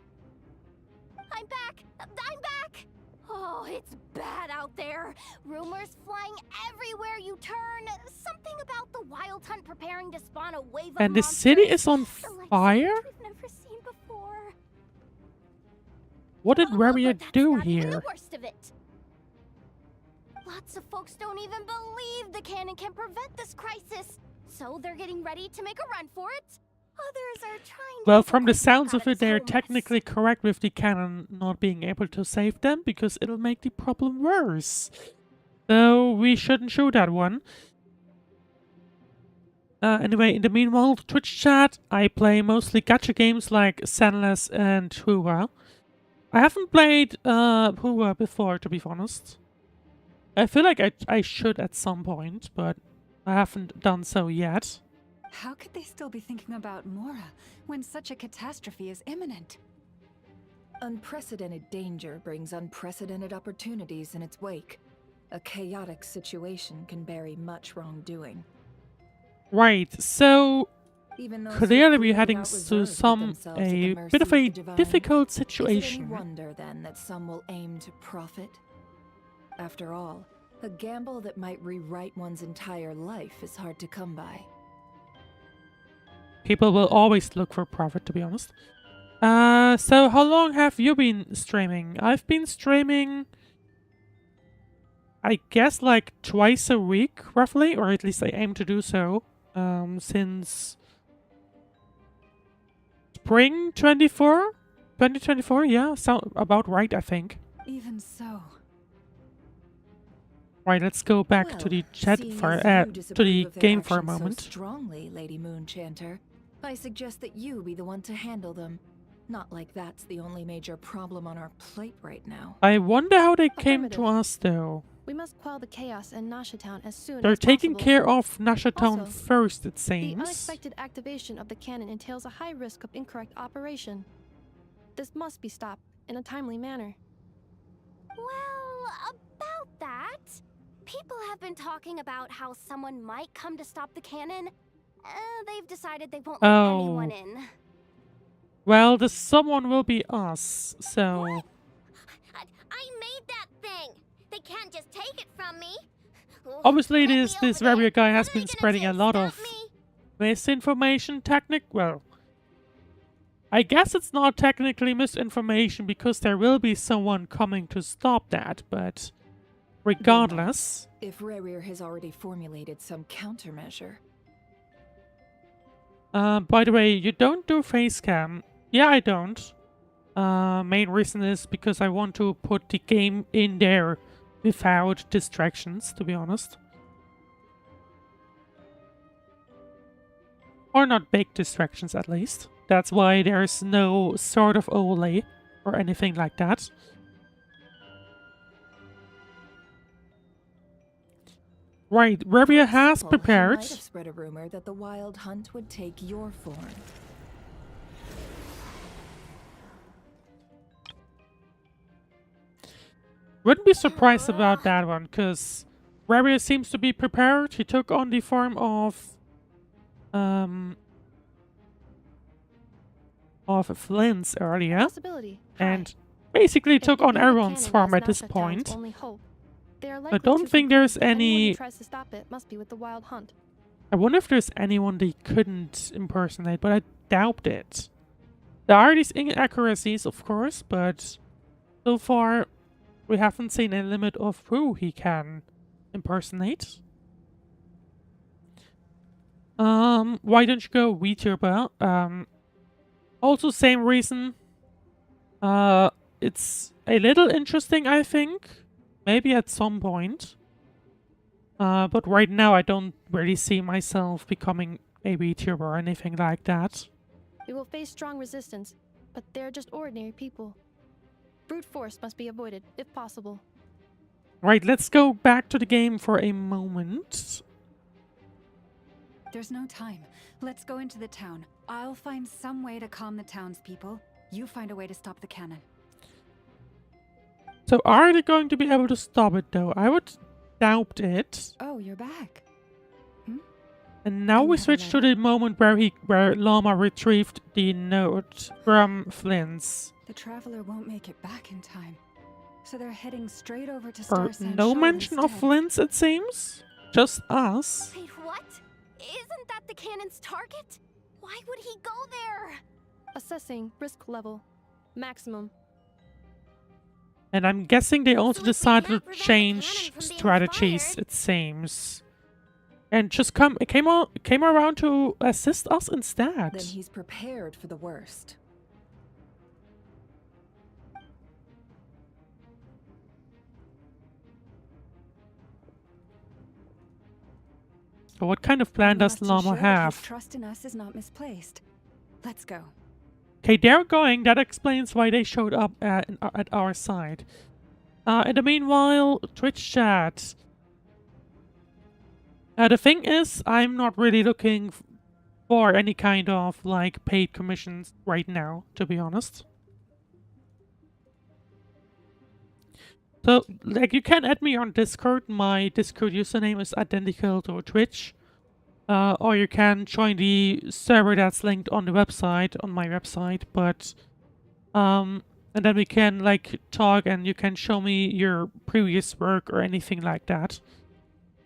I'm back! I'm back! Oh, it's bad out there. Rumors flying everywhere you turn. Something about the wild hunt preparing to spawn a wave of And the monsters. city is on Like fire? something we've never seen before. What did Rarrior But that's do not even here? the worst of it. Lots of folks don't even believe the cannon can prevent this crisis. So they're getting ready to make a run for it. Others are trying to Well, get from the Quake sounds out of it, its they're whole mess. technically correct with the cannon not being able to save them, because it'll make the problem worse. So we shouldn't shoot that one. Anyway, in the meanwhile, Twitch chat, I play mostly gacha games like Senless and Hua. I haven't played Hua before, to be honest. I feel like I should at some point, but I haven't done so yet. How could they still be thinking about Mora when such a catastrophe is imminent? Unprecedented danger brings unprecedented opportunities in its wake. A chaotic situation can bury much wrongdoing. Right, so Even those clearly who we're flee heading without to reserve put some themselves at the a mercy bit of the a divine. difficult Is it any situation. wonder then that some will aim to profit? After all, a gamble that might rewrite one's entire life is hard to come by. People will always look for profit, to be honest. So how long have you been streaming? I've been streaming, I guess, like twice a week, roughly, or at least I aim to do so, since spring 2024, yeah, sound about right, I think. Even so. Right, let's go back to Well, the chat seeing for as you to disapprove the of their game for a actions so moment. strongly, Lady Moonchanter, I suggest that you be the one to handle them. Not like that's the only major problem on our plate right now. I wonder how they came to Affirmative. us, though. We must quell the chaos in Nasha Town as soon They're as taking possible. care of Nasha Town Also, first, it The seems. unexpected activation of the cannon entails a high risk of incorrect operation. This must be stopped in a timely manner. Well, about that, people have been talking about how someone might come to stop the cannon. They've decided they won't let anyone Oh. in. Well, the someone will be us, so... I made that thing. They can't just take it from me. Obviously, Let me this over there. Rarrior guy has What are they been gonna spreading do, a lot stop of me? misinformation, well... I guess it's not technically misinformation because there will be someone coming to stop that, but... Regardless... If Rarrior has already formulated some countermeasure. By the way, you don't do face cam. Yeah, I don't. Main reason is because I want to put the game in there without distractions, to be honest. Or not big distractions, at least. That's why there's no sort of overlay or anything like that. Right, Rarrior has Well, he prepared. might have spread a rumor that the wild hunt would take your form. Wouldn't be surprised about that one, because Rarrior seems to be prepared. He took on the form of Flins earlier, Possibility. high. and basically If took they on view the everyone's cannon form as at this Nasha Town's point. only hope, they are I likely don't to think there's conclude that anyone any... who tries to stop it must be with the wild hunt. I wonder if there's anyone they couldn't impersonate, but I doubt it. There are these inaccuracies, of course, but so far we haven't seen a limit of who he can impersonate. Why don't you go VTuber? Also same reason. It's a little interesting, I think. Maybe at some point. But right now I don't really see myself becoming a VTuber or anything like that. We will face strong resistance, but they're just ordinary people. Brute force must be avoided, if possible. Right, let's go back to the game for a moment. There's no time. Let's go into the town. I'll find some way to calm the townspeople. You find a way to stop the cannon. So are they going to be able to stop it though? I would doubt it. Oh, you're back. And now we switch to the moment where Llama retrieved the note from Flins. The traveler won't make it back in time. So they're heading straight over to Or Star Sand no Shoal mention of instead. Flins, it seems. Just us. Wait, what? Isn't that the cannon's target? Why would he go there? Assessing risk level. Maximum. And I'm guessing they also So if we decided can't to prevent the change cannon from being strategies, fired- it seems. And just came around to assist us instead. Then he's prepared for the worst. So what kind of plan We does must Llama ensure that have? his trust in us is not misplaced. Let's go. Okay, they're going. That explains why they showed up at our side. In the meanwhile, Twitch chat. The thing is, I'm not really looking for any kind of like paid commissions right now, to be honest. So, like, you can add me on Discord. My Discord username is identical to Twitch. Or you can join the server that's linked on the website, on my website, but, and then we can, like, talk and you can show me your previous work or anything like that.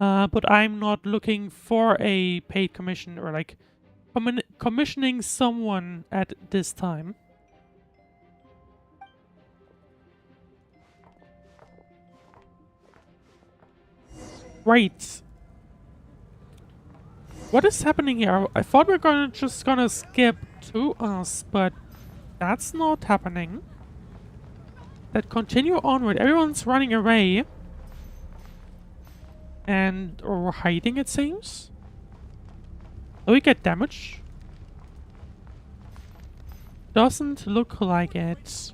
But I'm not looking for a paid commission or, like, commissioning someone at this time. Right. What is happening here? I thought we were just gonna skip to us, but that's not happening. That continue onward. Everyone's running away. Or hiding, it seems. Do we get damage? Doesn't look like it.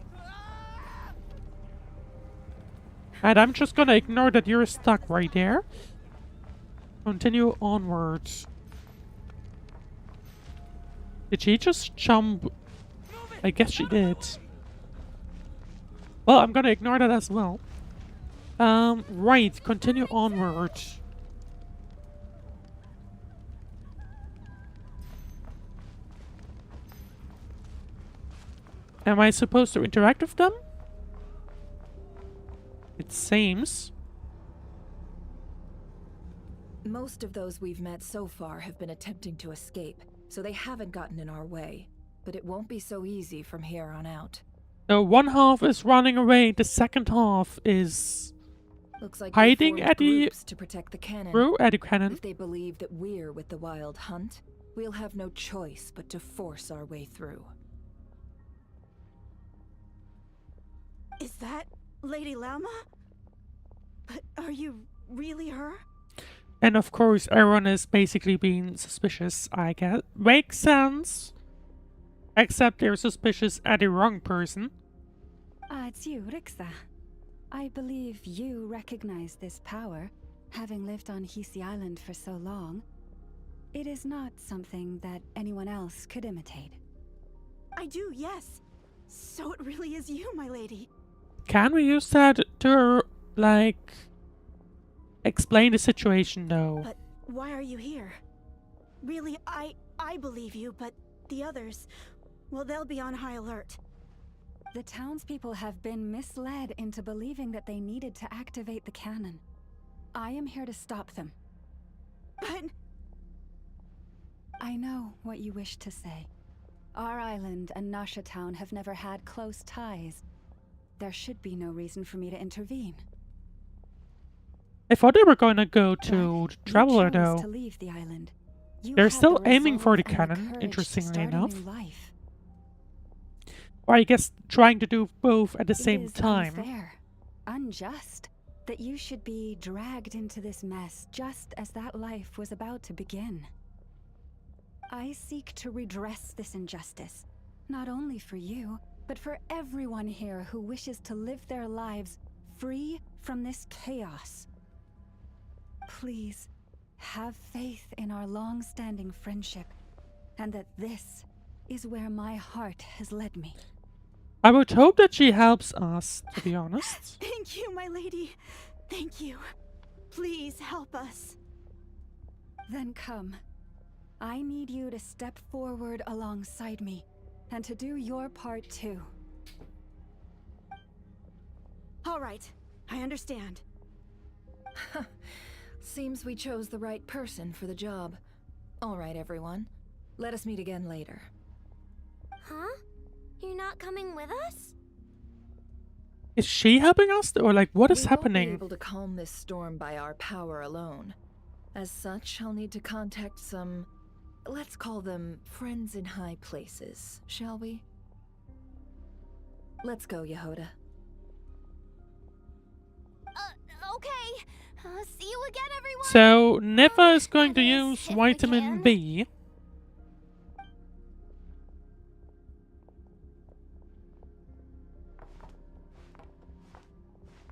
And I'm just gonna ignore that you're stuck right there. Continue onwards. Did she just jump? I guess she did. Well, I'm gonna ignore that as well. Right, continue onward. Am I supposed to interact with them? It seems. Most of those we've met so far have been attempting to escape, so they haven't gotten in our way. But it won't be so easy from here on out. So one half is running away, the second half is Looks like hiding they at formed the groups to protect the cannon. cannon. If they believe that we're with the Wild Hunt, we'll have no choice but to force our way through. Is that Lady Llama? But are you really her? And of course, everyone is basically being suspicious, I guess. Makes sense. Except they're suspicious at the wrong person. It's you, Rixa. I believe you recognize this power, having lived on Hisi Island for so long. It is not something that anyone else could imitate. I do, yes. So it really is you, my lady. Can we use that to, like, explain the situation, though? But why are you here? Really, I believe you, but the others, well, they'll be on high alert. The townspeople have been misled into believing that they needed to activate the cannon. I am here to stop them. But... I know what you wish to say. Our island and Nasha Town have never had close ties. There should be no reason for me to intervene. I thought they were going to go to the Traveler, You chose though. to leave the island. You They're had still the aiming for the resolve and cannon, courage to interestingly start a enough. new life. Or I guess trying to do both at the It same is time. unfair, unjust, that you should be dragged into this mess just as that life was about to begin. I seek to redress this injustice, not only for you, but for everyone here who wishes to live their lives free from this chaos. Please, have faith in our long-standing friendship, and that this is where my heart has led me. I would hope that she helps us, to be honest. Thank you, my lady. Thank you. Please help us. Then come. I need you to step forward alongside me, and to do your part too. All right, I understand. Seems we chose the right person for the job. All right, everyone. Let us meet again later. Huh? You're not coming with us? Is she helping us? Or like, what is We happening? won't be able to calm this storm by our power alone. As such, I'll need to contact some, let's call them friends in high places, shall we? Let's go, Yehoda. Okay. See you again, everyone! So, Neva is going to that is, use if we vitamin can. B.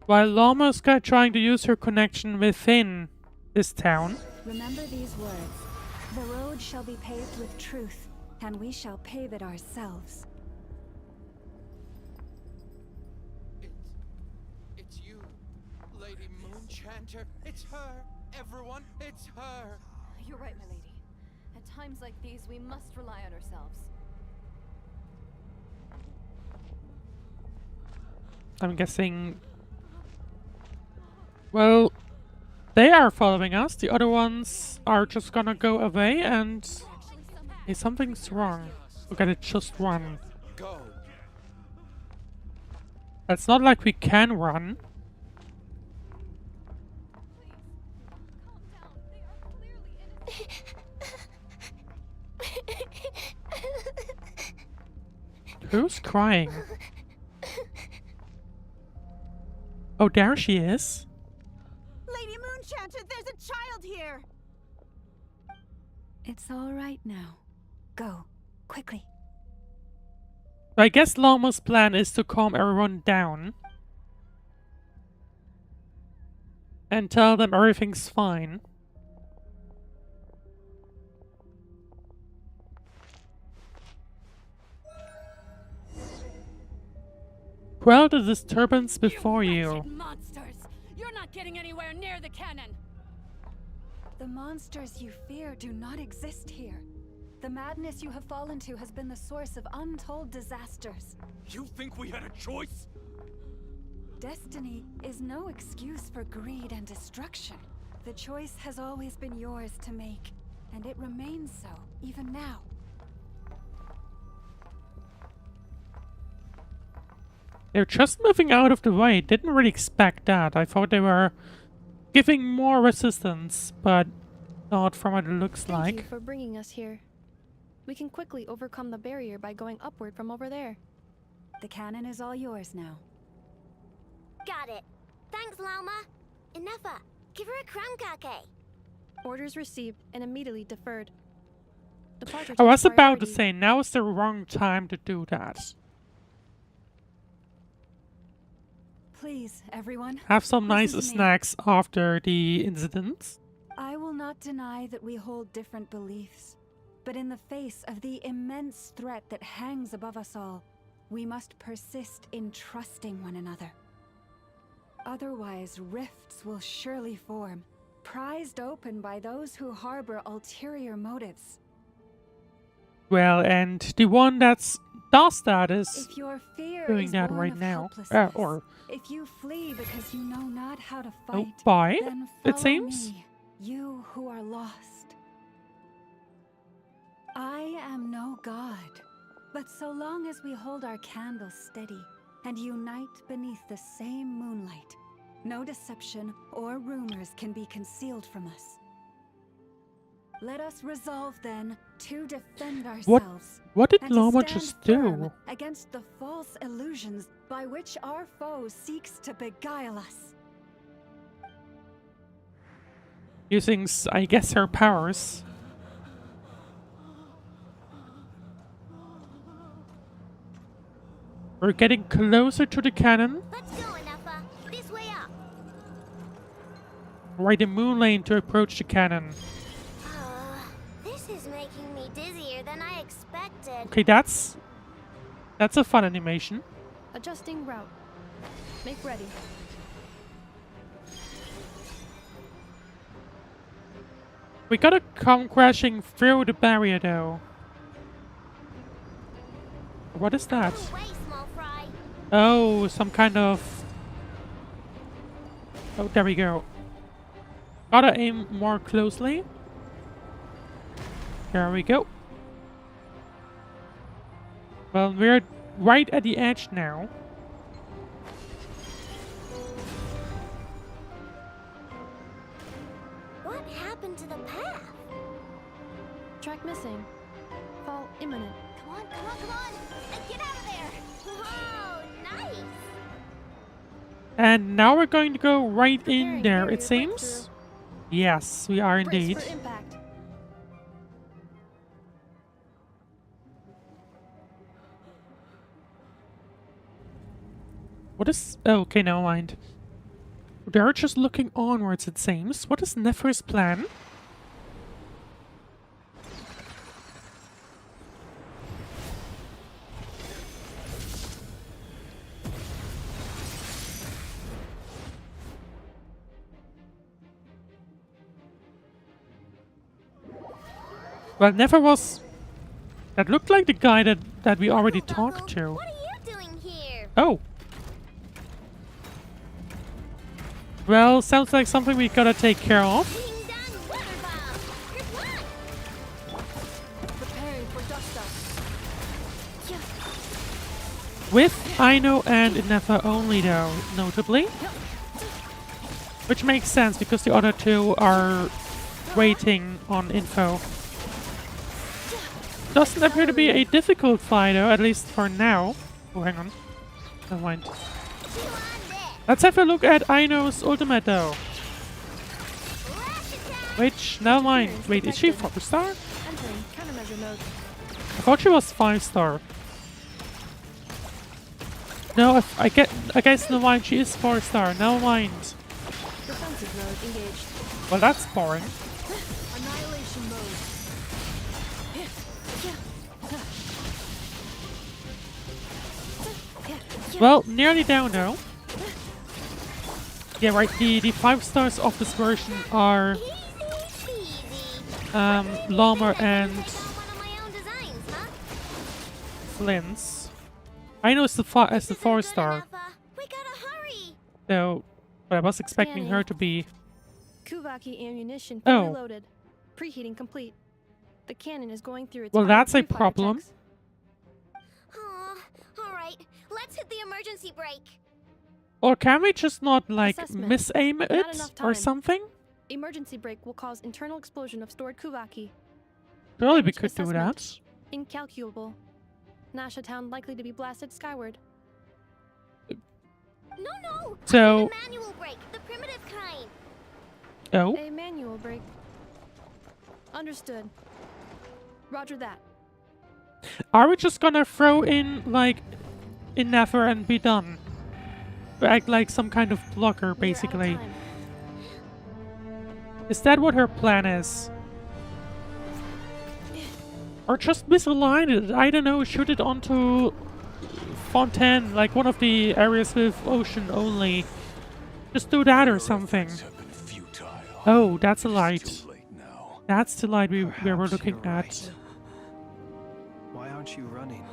While Llama's trying to use her connection within this town. Remember these words. The road shall be paved with truth, and we shall pave it ourselves. It's you, Lady Moonchanter. It's her. Everyone, it's her. You're right, my lady. At times like these, we must rely on ourselves. I'm guessing... Well, they are following us. The other ones are just gonna go away and... Hey, something's wrong. Look at it, just run. Go. It's not like we can run. Who's crying? Oh, there she is. Lady Moonchanter, there's a child here! It's all right now. Go, quickly. I guess Llama's plan is to calm everyone down. And tell them everything's fine. Quell the disturbance before you. Monsters! You're not getting anywhere near the cannon! The monsters you fear do not exist here. The madness you have fallen to has been the source of untold disasters. You think we had a choice? Destiny is no excuse for greed and destruction. The choice has always been yours to make, and it remains so, even now. They're just moving out of the way. Didn't really expect that. I thought they were giving more resistance, but not from what it looks Thank like. you for bringing us here. We can quickly overcome the barrier by going upward from over there. The cannon is all yours now. Got it. Thanks, Llama. Inefa, give her a crown cake. Orders received and immediately deferred. Departure I was takes about to priority. say, now is the wrong time to do that. Please, everyone. Have some nice listen to me. snacks after the incident. I will not deny that we hold different beliefs. But in the face of the immense threat that hangs above us all, we must persist in trusting one another. Otherwise, rifts will surely form, prized open by those who harbor ulterior motives. Well, and the one does that is If your fear doing is that born right of now. helplessness, Or if you flee because you know not how to fight, bye, then it follow seems. me, you who are lost. I am no god, but so long as we hold our candles steady and unite beneath the same moonlight, no deception or rumors can be concealed from us. Let us resolve then to defend ourselves. What did and to Llama stand just firm do? against the false illusions by which our foe seeks to beguile us. Using, I guess, her powers. We're getting closer to the cannon. Let's go, Enougha. This way up. Right in Moon Lane to approach the cannon. This is making me dizzier than I expected. Okay, that's a fun animation. Adjusting route. Make ready. We gotta come crashing through the barrier though. What is that? Oh, some kind of... Oh, there we go. Gotta aim more closely. There we go. Well, we're right at the edge now. What happened to the path? Track missing. Fall imminent. Come on, come on, come on! And get out of there! Whoa, nice! And now we're going to go right in Preparing there, barrier it seems. Yes, we are Brace indeed. for impact. What is... Oh, okay, never mind. They're just looking onwards, it seems. What is Nefer's plan? Well, Nefer was... That looked like the guy that we already talked to. What are you doing here? Oh. Well, sounds like something we gotta take care of. Being done, water bomb! Good luck! Preparing for dust up. With Aino and Nefer only though, notably. Which makes sense because the other two are waiting on info. Doesn't appear to be a difficult fight though, at least for now. Oh, hang on. Never mind. Let's have a look at Aino's ultimate though. Which, never mind. Wait, is she 4-star? Entering countermeasure mode. I thought she was 5-star. No, I guess never mind, she is 4-star. Never mind. Defensive mode engaged. Well, that's boring. Annihilation mode. Well, nearly down though. Yeah, right. The 5 stars of this version are Llama and Flins. I know it's the 4-star. We gotta hurry! So, but I was expecting her to be. Kuvaki ammunition Oh. fully loaded. Preheating complete. The cannon is going through its Well, final that's a pre-fire problem. checks. Alright, let's hit the emergency brake. Or can we just not like Assessment. misaim Not it enough or time. something? Emergency brake will cause internal explosion of stored Kuvaki. Surely we Damage could do assessment. that. Incalculable. Nasha Town likely to be blasted skyward. No! So- The manual brake, the primitive kind. Oh, A manual brake. Understood. Roger that. are we just gonna throw in like in Nefer and be done? Act like some kind of blocker, We're out of basically. time. Is that what her plan is? Or just misalign it? I don't know, shoot it onto Fontaine, like one of the areas with ocean only. Just do that or something. Oh, that's a light. That's the light we were Perhaps looking you're at. right. Why aren't you running?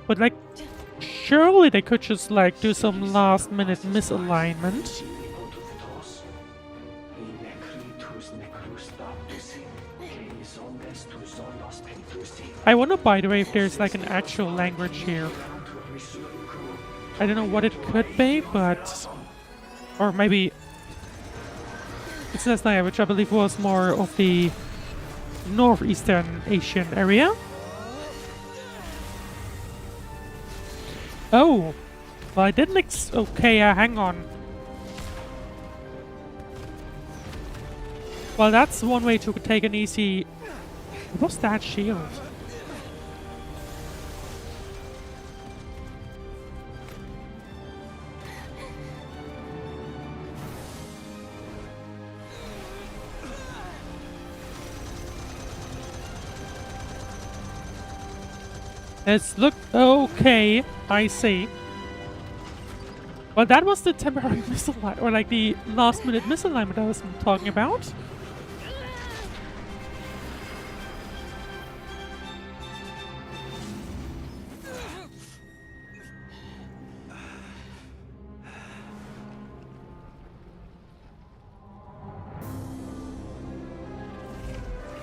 But like, surely they could just like do some last minute misalignment. I wonder, by the way, if there's like an actual language here. I don't know what it could be, but... Or maybe... It's Nesnaya, which I believe was more of the northeastern Asian area. Oh! Well, I didn't okay, hang on. Well, that's one way to take an easy... What was that shield? Let's look. Okay, I see. Well, that was the temporary misalignment, or like the last-minute misalignment I was talking about.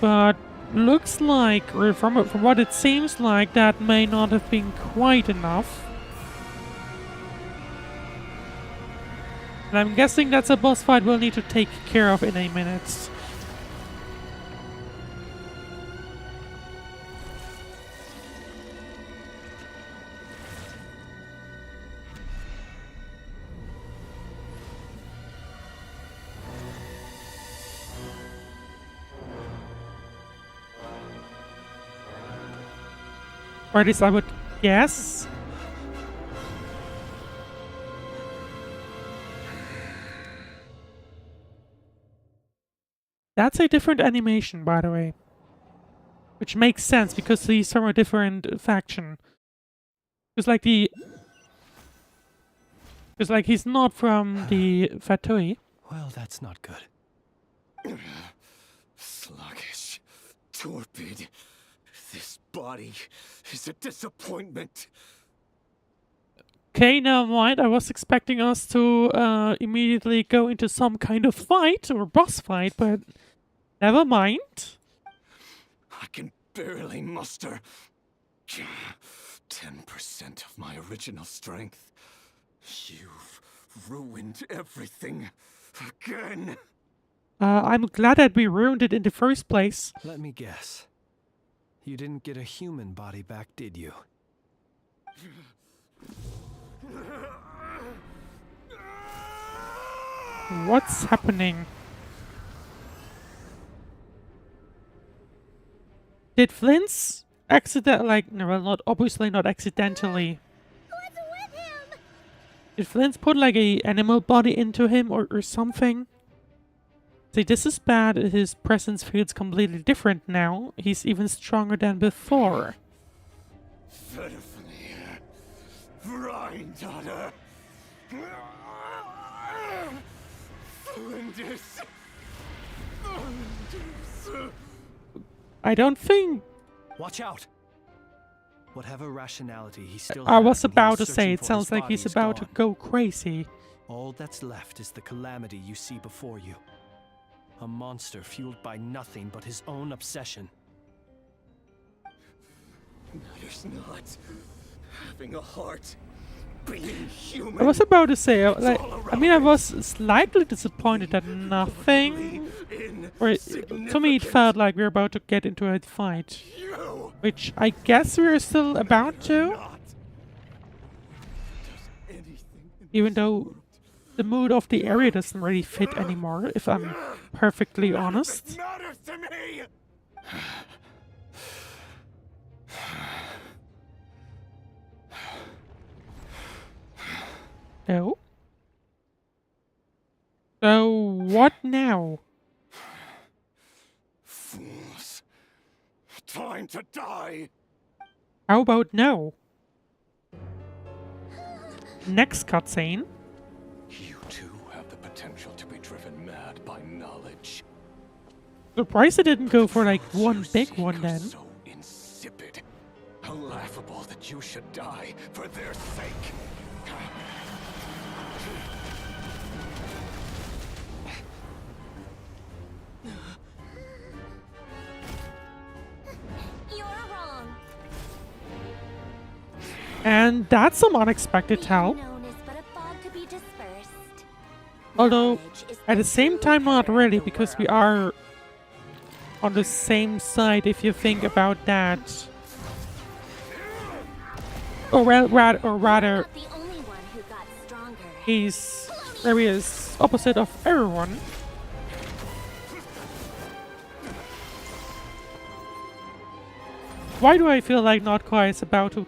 But looks like, or from what it seems like, that may not have been quite enough. And I'm guessing that's a boss fight we'll need to take care of in a minute. Or at least I would guess. That's a different animation, by the way. Which makes sense, because he's from a different faction. Because like the... Because like he's not from the Fatui. Well, that's not good. Sluggish. Torpid. This body is a disappointment. Okay, never mind. I was expecting us to immediately go into some kind of fight, or boss fight, but never mind. I can barely muster 10% of my original strength. You've ruined everything again. I'm glad that we ruined it in the first place. Let me guess. You didn't get a human body back, did you? What's happening? Did Flins no, well, not obviously not accidentally. What's with him? Did Flins put like a animal body into him or something? See, this is bad. His presence feels completely different now. He's even stronger than before. Daughter. I don't think... Watch out! Whatever rationality he still I was had when he about to searching say, it for sounds his like body he's is about to gone. go crazy. All that's left is the calamity you see before you. A monster fueled by nothing but his own obsession. Matters not. Having a heart. Being human. I was about to say, like, I mean, I was slightly disappointed that nothing... Or to me, it felt like we were about to get into a fight. Which I guess we're still about to. Even though the mood of the area doesn't really fit anymore, if I'm perfectly honest. No. So, what now? Fools. Time to die. How about no? Next cutscene. You too have the potential to be driven mad by knowledge. Surprised it didn't go for like one big one then. So insipid. How laughable that you should die for their sake. You're wrong. And that's some unexpected help. Known as but a fog to be dispersed. Although, at the same time, not really, because we are on the same side if you think about that. Or rather, he's opposite of everyone. Why do I feel like Nod-Krai is about to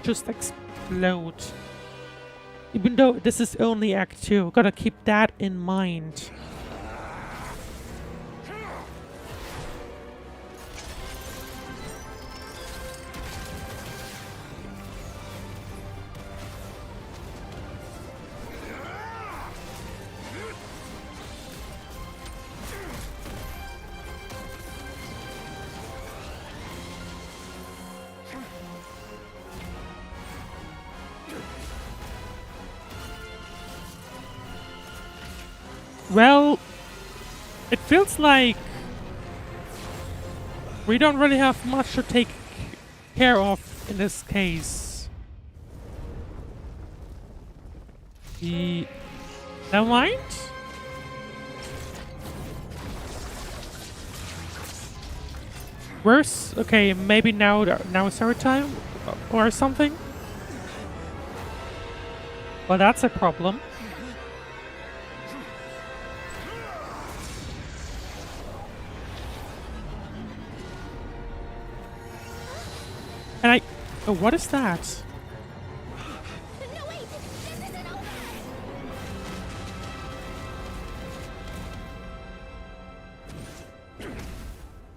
just explode? Even though this is only Act 2, gotta keep that in mind. Well, it feels like we don't really have much to take care of in this case. Never mind. Where's... Okay, maybe now is our time or something? Well, that's a problem. And I... Oh, what is that? No, wait! This isn't over!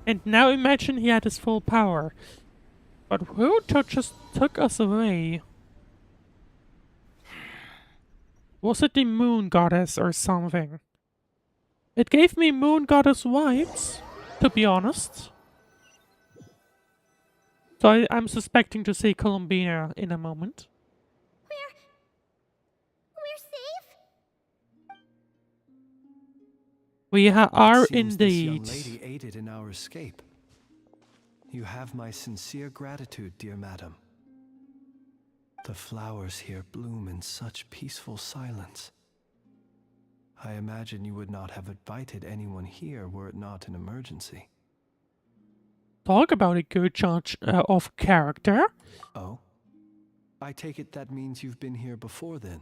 And now imagine he had his full power. But who just took us away? Was it the moon goddess or something? It gave me moon goddess vibes, to be honest. So I'm suspecting to see Columbina in a moment. We're safe? We are Seems this young indeed. lady aided in our escape. You have my sincere gratitude, dear madam. The flowers here bloom in such peaceful silence. I imagine you would not have invited anyone here were it not an emergency. Talk about a good judge of character. Oh? I take it that means you've been here before then.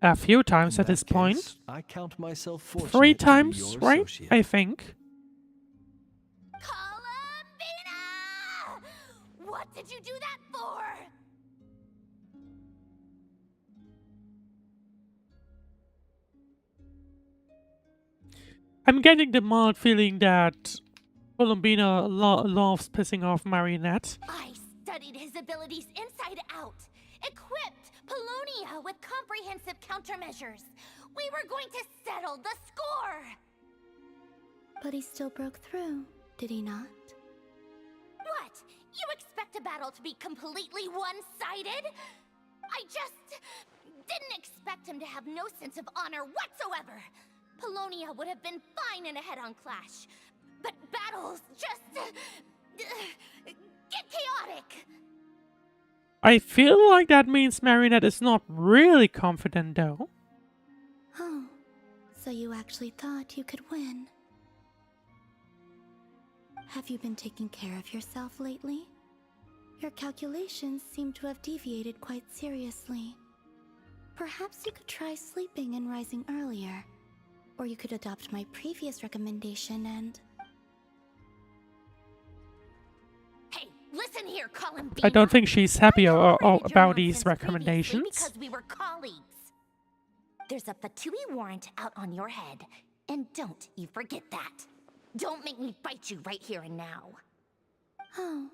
A few times In at this that case, point. I count myself fortunate 3 to be times, your right? associate. I think. Columbina! What did you do that for? I'm getting the mild feeling that Columbina loves pissing off Marionette. I studied his abilities inside out. Equipped Polonia with comprehensive countermeasures. We were going to settle the score! But he still broke through, did he not? What? You expect a battle to be completely one-sided? I just didn't expect him to have no sense of honor whatsoever. Polonia would have been fine in a head-on clash. But battles just get chaotic. I feel like that means Marionette is not really confident though. Oh, so you actually thought you could win. Have you been taking care of yourself lately? Your calculations seem to have deviated quite seriously. Perhaps you could try sleeping and rising earlier. Or you could adopt my previous recommendation and... Hey, listen here, Columbina. I don't think she's happy Your about these nonsense recommendations. Because we were colleagues. There's a Fatui warrant out on your head. And don't you forget that. Don't make me fight you right here and now. Oh,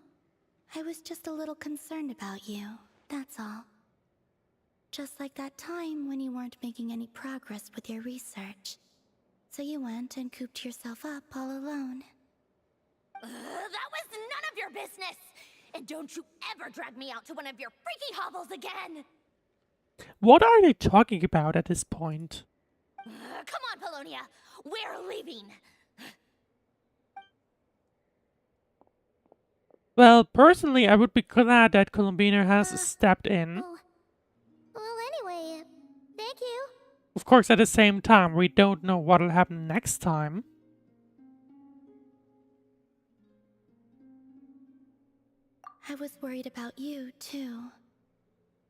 I was just a little concerned about you, that's all. Just like that time when you weren't making any progress with your research. So you went and cooped yourself up all alone. That was none of your business! And don't you ever drag me out to one of your freaky hovels again! What are they talking about at this point? Come on, Polonia! We're leaving! Well, personally, I would be glad that Columbina has stepped in. Well, anyway, thank you. Of course, at the same time, we don't know what'll happen next time. I was worried about you, too.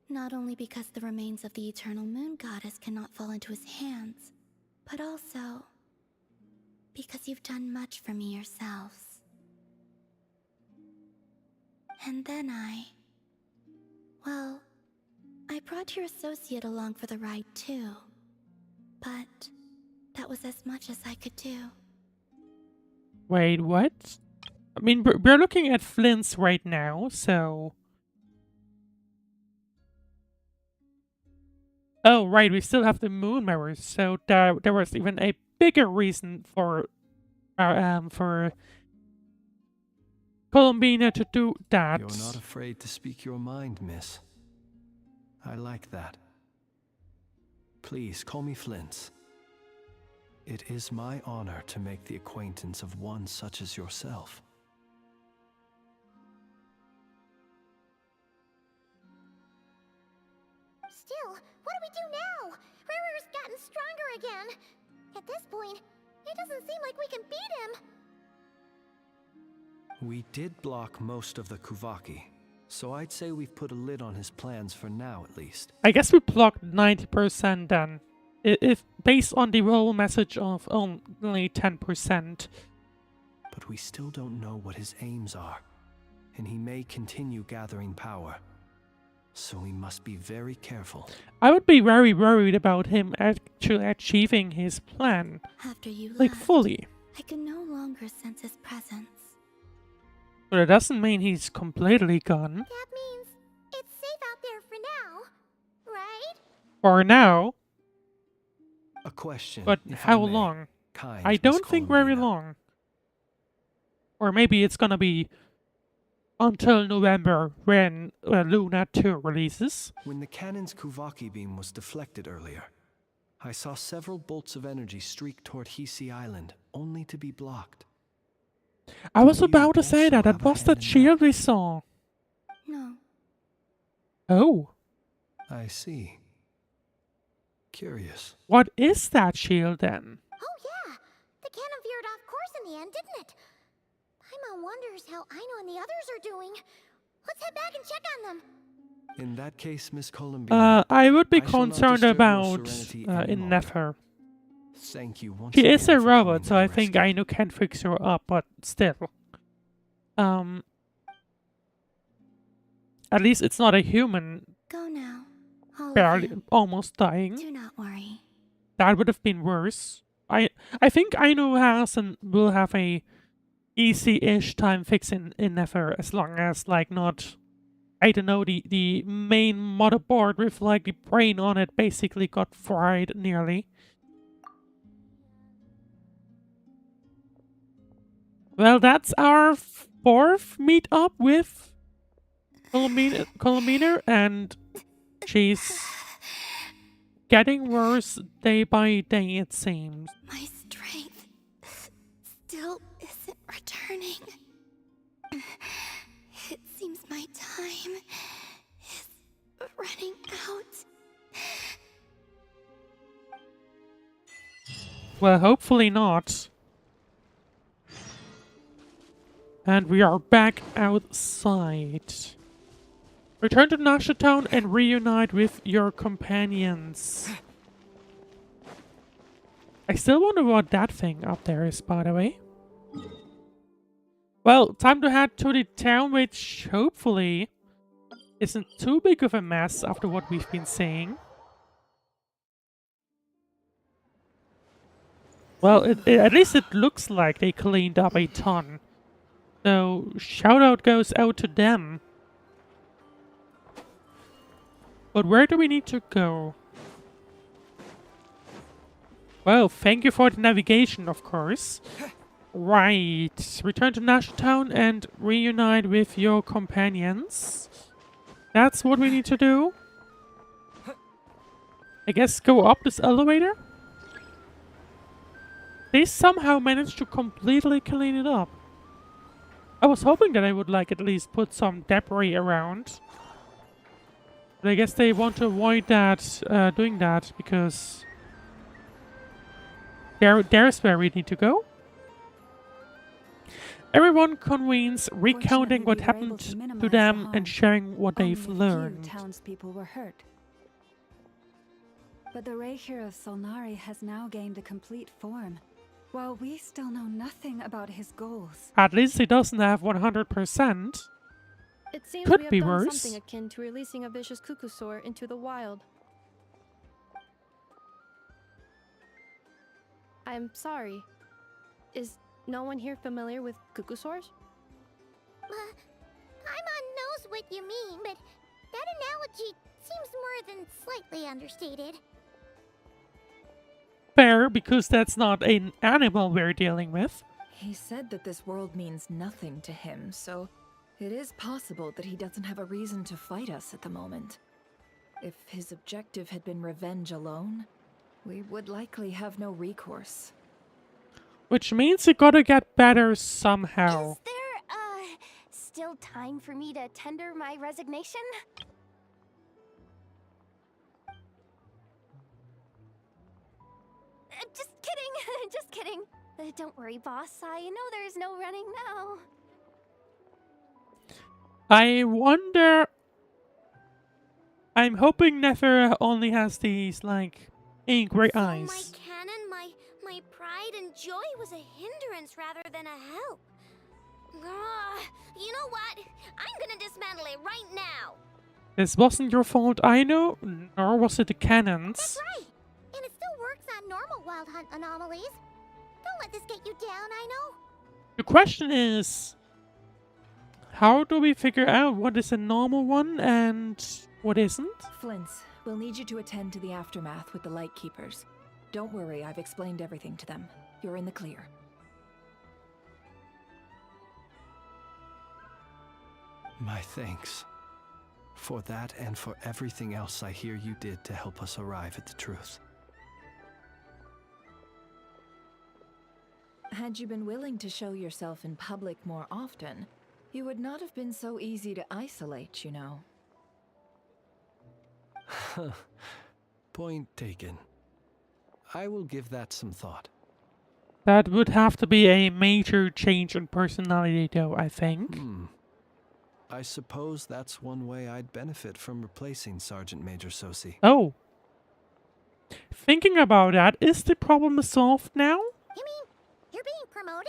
Not only because the remains of the Eternal Moon Goddess cannot fall into his hands, but also because you've done much for me yourselves. And then well, I brought your associate along for the ride too. But that was as much as I could do. Wait, what? I mean, we're looking at Flins right now, so... Oh, right, we still have the moon mirrors, so there was even a bigger reason for Columbina to do that. You're not afraid to speak your mind, miss. I like that. Please, call me Flins. It is my honor to make the acquaintance of one such as yourself. Still, what do we do now? Riri's gotten stronger again. At this point, it doesn't seem like we can beat him. We did block most of the Kuvaki, so I'd say we've put a lid on his plans for now at least. I guess we blocked 90% then. If based on the role message of only 10%. But we still don't know what his aims are, and he may continue gathering power. So we must be very careful. I would be very worried about him actually achieving his plan. After you like, left, fully. I can no longer sense his presence. But it doesn't mean he's completely gone. That means it's safe out there for now, right? For now. A question. But if how I may. long? Kind I Miss don't think very Columbina. long. Or maybe it's gonna be until November when Luna 2 releases. When the cannon's Kuvaki beam was deflected earlier, I saw several bolts of energy streak toward Hisi Island, only to be blocked. I was You about to say also that. have That a was hand that in shield we saw. No. Oh. I see. Curious. What is that shield then? Oh yeah, the cannon veered off course in the end, didn't it? Paimon wonders how Aino and the others are doing. Let's head back and check on them. In that case, Miss Columbina, I would be I shall not concerned disturb your about serenity in anymore. Nefer. Thank you once She is again a for robot, coming so to I the think rescue. Aino can fix her up, but still. At least it's not a human Go now. All of barely you. almost dying. Do not worry. That would have been worse. I think Aino has and will have a easy-ish time fixing in Nefer as long as like not, I don't know, the main motherboard with like the brain on it basically got fried nearly. Well, that's our fourth meet-up with Columbina, and she's getting worse day by day, it seems. My strength still isn't returning. It seems my time is running out. Well, hopefully not. And we are back outside. Return to Nasha Town and reunite with your companions. I still wonder what that thing up there is, by the way. Well, time to head to the town, which hopefully isn't too big of a mess after what we've been saying. Well, at least it looks like they cleaned up a ton. So, shout out goes out to them. But where do we need to go? Well, thank you for the navigation, of course. Right. Return to Nash Town and reunite with your companions. That's what we need to do. I guess go up this elevator? They somehow managed to completely clean it up. I was hoping that I would like at least put some debris around. But I guess they want to avoid that, doing that, because there's where we need to go. Everyone convenes, recounting what happened to them and sharing what they've learned. Townspeople were hurt. But the Reikir of Solnari has now gained a complete form, while we still know nothing about his goals. At least he doesn't have 100%. It seems Could we have be done worse. something akin to releasing a vicious cuckoosaur into the wild. I'm sorry. Is no one here familiar with cuckoosaurs? Paimon knows what you mean, but that analogy seems more than slightly understated. Fair, because that's not an animal we're dealing with. He said that this world means nothing to him, so it is possible that he doesn't have a reason to fight us at the moment. If his objective had been revenge alone, we would likely have no recourse. Which means you gotta get better somehow. Is there, still time for me to tender my resignation? Just kidding, just kidding. Don't worry, boss. I know there's no running now. I wonder... I'm hoping Nefer only has these, like, angry So eyes. my canon, my pride and joy was a hindrance rather than a help. You know what? I'm gonna dismantle it right now. This wasn't your fault, I know, nor was it the cannons. That's right. And it still works on normal wild hunt anomalies. Don't let this get you down, I know. The question is... how do we figure out what is a normal one and what isn't? Flins, we'll need you to attend to the aftermath with the Lightkeepers. Don't worry, I've explained everything to them. You're in the clear. My thanks. For that and for everything else I hear you did to help us arrive at the truth. Had you been willing to show yourself in public more often, you would not have been so easy to isolate, you know. Point taken. I will give that some thought. That would have to be a major change in personality though, I think. I suppose that's one way I'd benefit from replacing Sergeant Major Sousi. Oh. Thinking about that, is the problem solved now? You mean you're being promoted?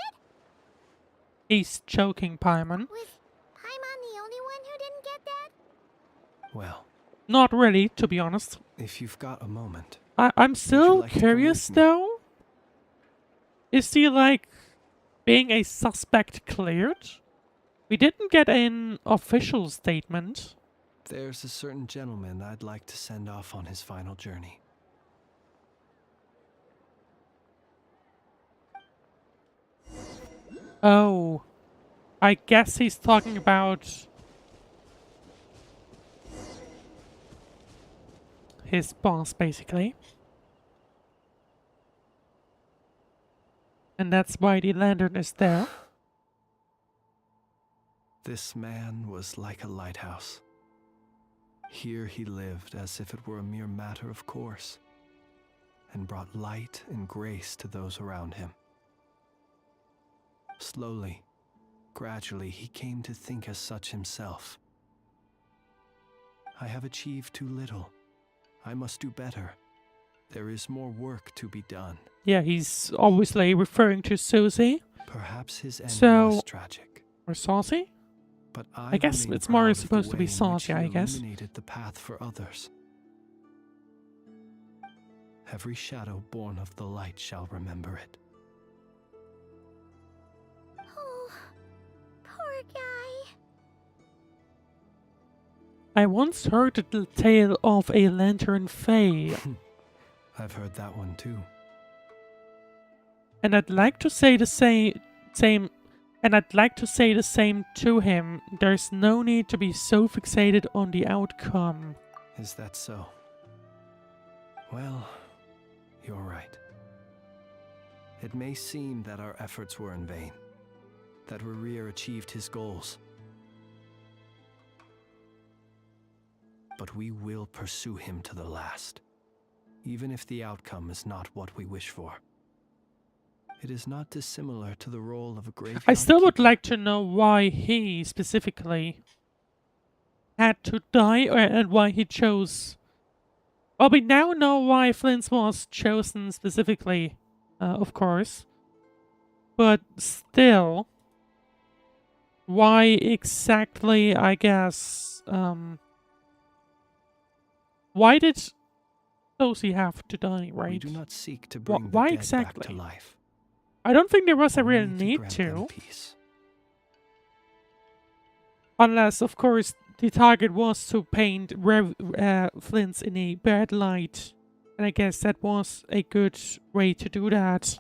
He's choking Paimon. Was Paimon the only one who didn't get that? Well, Not really, to be honest. if you've got a moment. I'm still like to come curious with me? though. Is he like being a suspect cleared? We didn't get an official statement. There's a certain gentleman I'd like to send off on his final journey. Oh. I guess he's talking about his boss, basically. And that's why the lantern is there. This man was like a lighthouse. Here he lived as if it were a mere matter of course, and brought light and grace to those around him. Slowly, gradually, he came to think as such himself. I have achieved too little. I must do better. There is more work to be done. Yeah, he's obviously referring to Sousi. Perhaps his end So- was tragic. Or Saucy? But I guess remain it's more proud of supposed the to be way in which Saucy, he I guess. illuminated the path for others. Every shadow born of the light shall remember it. Oh, poor guy. I once heard the tale of a lantern fae, I've heard that one too. and I'd like to say the same to him. There's no need to be so fixated on the outcome. Is that so? Well, you're right. It may seem that our efforts were in vain, that Rerir achieved his goals. But we will pursue him to the last, even if the outcome is not what we wish for. It is not dissimilar to the role of a graveyard I still would keeper. like to know why he specifically had to die and why he chose. Well, we now know why Flins was chosen specifically, of course. But still, why exactly, I guess, why did Sousi have to die, right? We do not seek to bring Why the dead exactly? back to life. I don't think there was a real Only to need grant to. them peace. Unless, of course, the target was to paint Flins in a bad light. And I guess that was a good way to do that.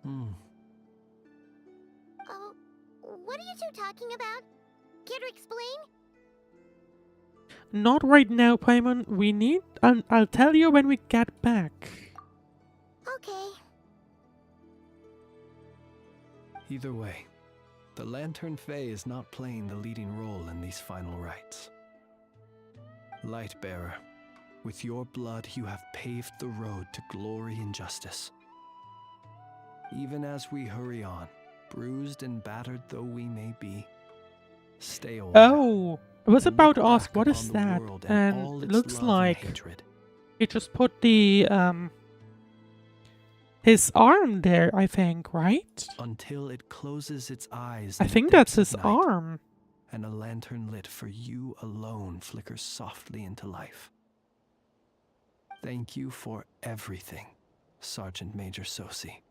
Hmm. Oh, what are you two talking about? Care to explain? Not right now, Paimon. We need... I'll tell you when we get back. Okay. Either way, the Lantern Fae is not playing the leading role in these final rites. Lightbearer, with your blood you have paved the road to glory and justice. Even as we hurry on, bruised and battered though we may be, stay a while. Oh, I was and about to look ask, back what is upon the that? world And all it its looks love and like hatred. he just put the, his arm there, I think, right? Until it closes its eyes. I in the think that's depths his of night, arm. and a lantern lit for you alone flickers softly into life. Thank you for everything, Sergeant Major Sousi.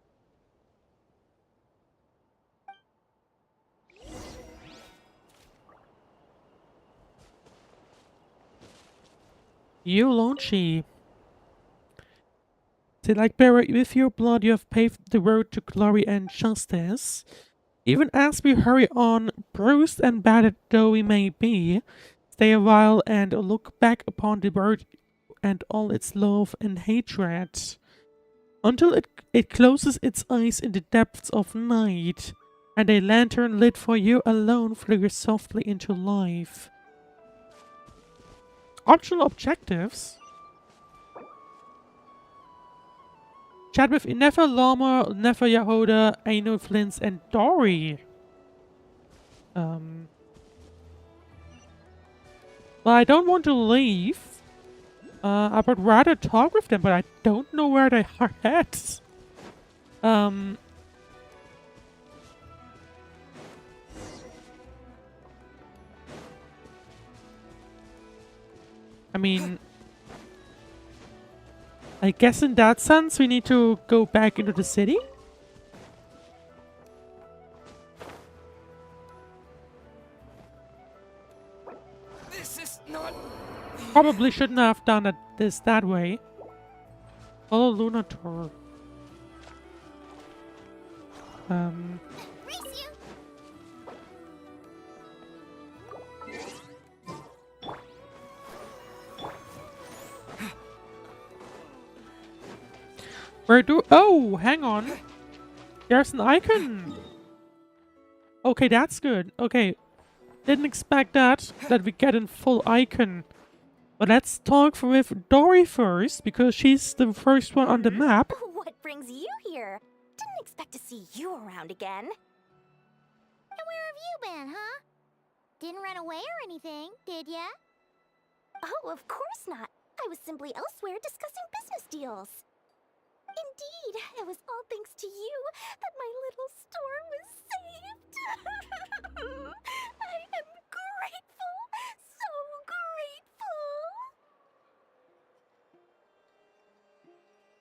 You Lonchi. Say, Lightbearer, with your blood you have paved the road to glory and justice. Even as we hurry on, bruised and battered though we may be, stay a while and look back upon the world and all its love and hatred. Until it closes its eyes in the depths of night, and a lantern lit for you alone flickers softly into life. Optional objectives? Chat with Nefer Lama, Nefer Yahoda, Aino Flins, and Dory. Well, I don't want to leave. I would rather talk with them, but I don't know where they are at. I mean, I guess in that sense we need to go back into the city? This is not... Probably shouldn't have done this that way. Follow Lunator. Race you! Where do... Oh, hang on. There's an icon. Okay, that's good. Okay. Didn't expect that we get a full icon. But let's talk with Dory first, because she's the first one on the map. What brings you here? Didn't expect to see you around again. And where have you been, huh? Didn't run away or anything, did ya? Oh, of course not. I was simply elsewhere discussing business deals. Indeed, it was all thanks to you that my little store was saved. I am grateful, so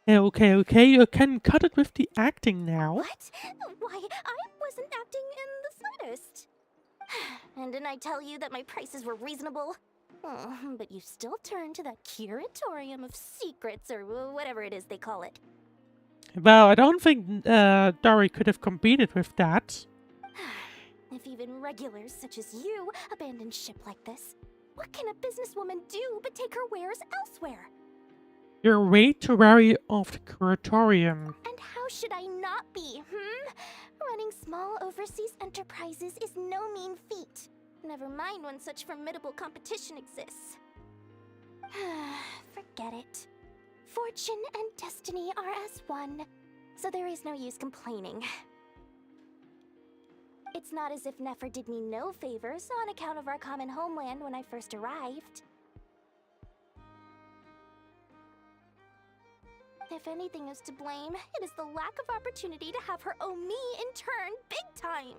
grateful. Okay, you can cut it with the acting now. What? Why, I wasn't acting in the slightest. And didn't I tell you that my prices were reasonable? Oh, but you still turn to that curatorium of secrets, or whatever it is they call it. Well, I don't think Dory could have competed with that. If even regulars such as you abandon ship like this, what can a businesswoman do but take her wares elsewhere? You're way too wary of the curatorium. And how should I not be, Running small overseas enterprises is no mean feat. Never mind when such formidable competition exists. Forget it. Fortune and destiny are as one, so there is no use complaining. It's not as if Nefer did me no favors on account of our common homeland when I first arrived. If anything is to blame, it is the lack of opportunity to have her owe me in turn big time.